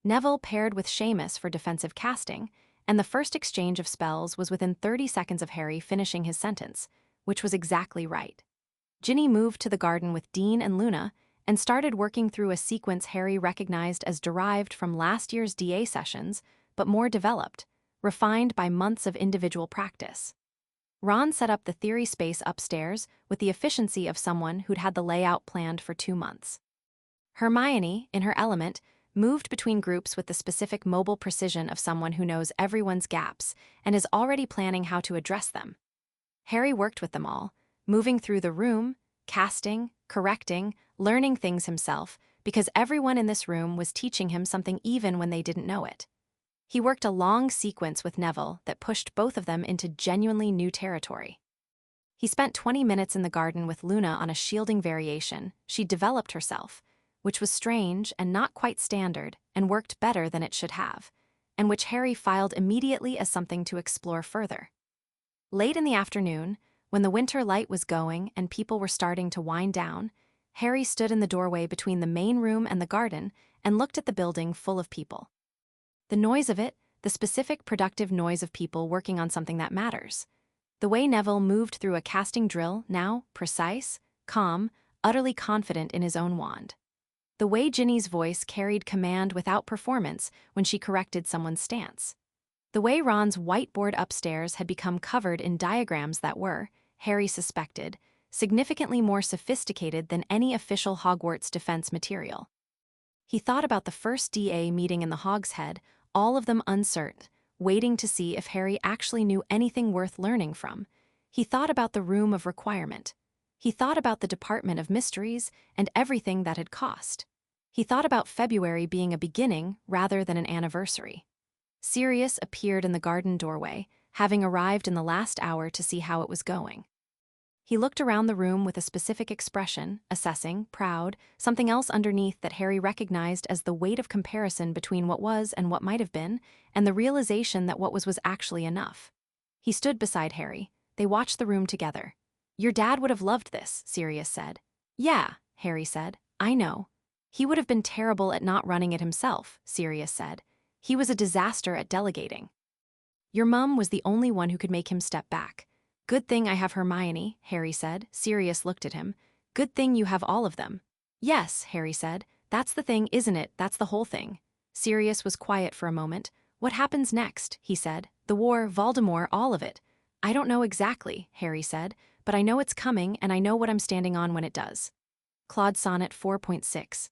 Neville paired with Seamus for defensive casting, and the first exchange of spells was within 30 seconds of Harry finishing his sentence, which was exactly right. Ginny moved to the garden with Dean and Luna and started working through a sequence Harry recognized as derived from last year's DA sessions, but more developed, refined by months of individual practice. Ron set up the theory space upstairs with the efficiency of someone who'd had the layout planned for 2 months. Hermione, in her element, moved between groups with the specific mobile precision of someone who knows everyone's gaps and is already planning how to address them. Harry worked with them all, moving through the room, casting, correcting, learning things himself, because everyone in this room was teaching him something even when they didn't know it. He worked a long sequence with Neville that pushed both of them into genuinely new territory. He spent 20 minutes in the garden with Luna on a shielding variation she'd developed herself, which was strange and not quite standard and worked better than it should have, and which Harry filed immediately as something to explore further. Late in the afternoon, when the winter light was going and people were starting to wind down, Harry stood in the doorway between the main room and the garden and looked at the building full of people. The noise of it, the specific productive noise of people working on something that matters. The way Neville moved through a casting drill, now precise, calm, utterly confident in his own wand. The way Ginny's voice carried command without performance when she corrected someone's stance. The way Ron's whiteboard upstairs had become covered in diagrams that were, Harry suspected, significantly more sophisticated than any official Hogwarts defense material. He thought about the first DA meeting in the Hogshead, all of them uncertain, waiting to see if Harry actually knew anything worth learning from. He thought about the room of requirement. He thought about the Department of Mysteries and everything that had cost. He thought about February being a beginning rather than an anniversary. Sirius appeared in the garden doorway, having arrived in the last hour to see how it was going. He looked around the room with a specific expression, assessing, proud, something else underneath that Harry recognized as the weight of comparison between what was and what might have been, and the realization that what was actually enough. He stood beside Harry. They watched the room together. "Your dad would have loved this," Sirius said. "Yeah," Harry said. "I know." "He would have been terrible at not running it himself," Sirius said. "He was a disaster at delegating. Your mum was the only one who could make him step back." "Good thing I have Hermione," Harry said. Sirius looked at him. "Good thing you have all of them." "Yes," Harry said. "That's the thing, isn't it? That's the whole thing." Sirius was quiet for a moment. "What happens next?" he said. "The war, Voldemort, all of it." "I don't know exactly," Harry said, "but I know it's coming and I know what I'm standing on when it does." Claude Sonnet 4.6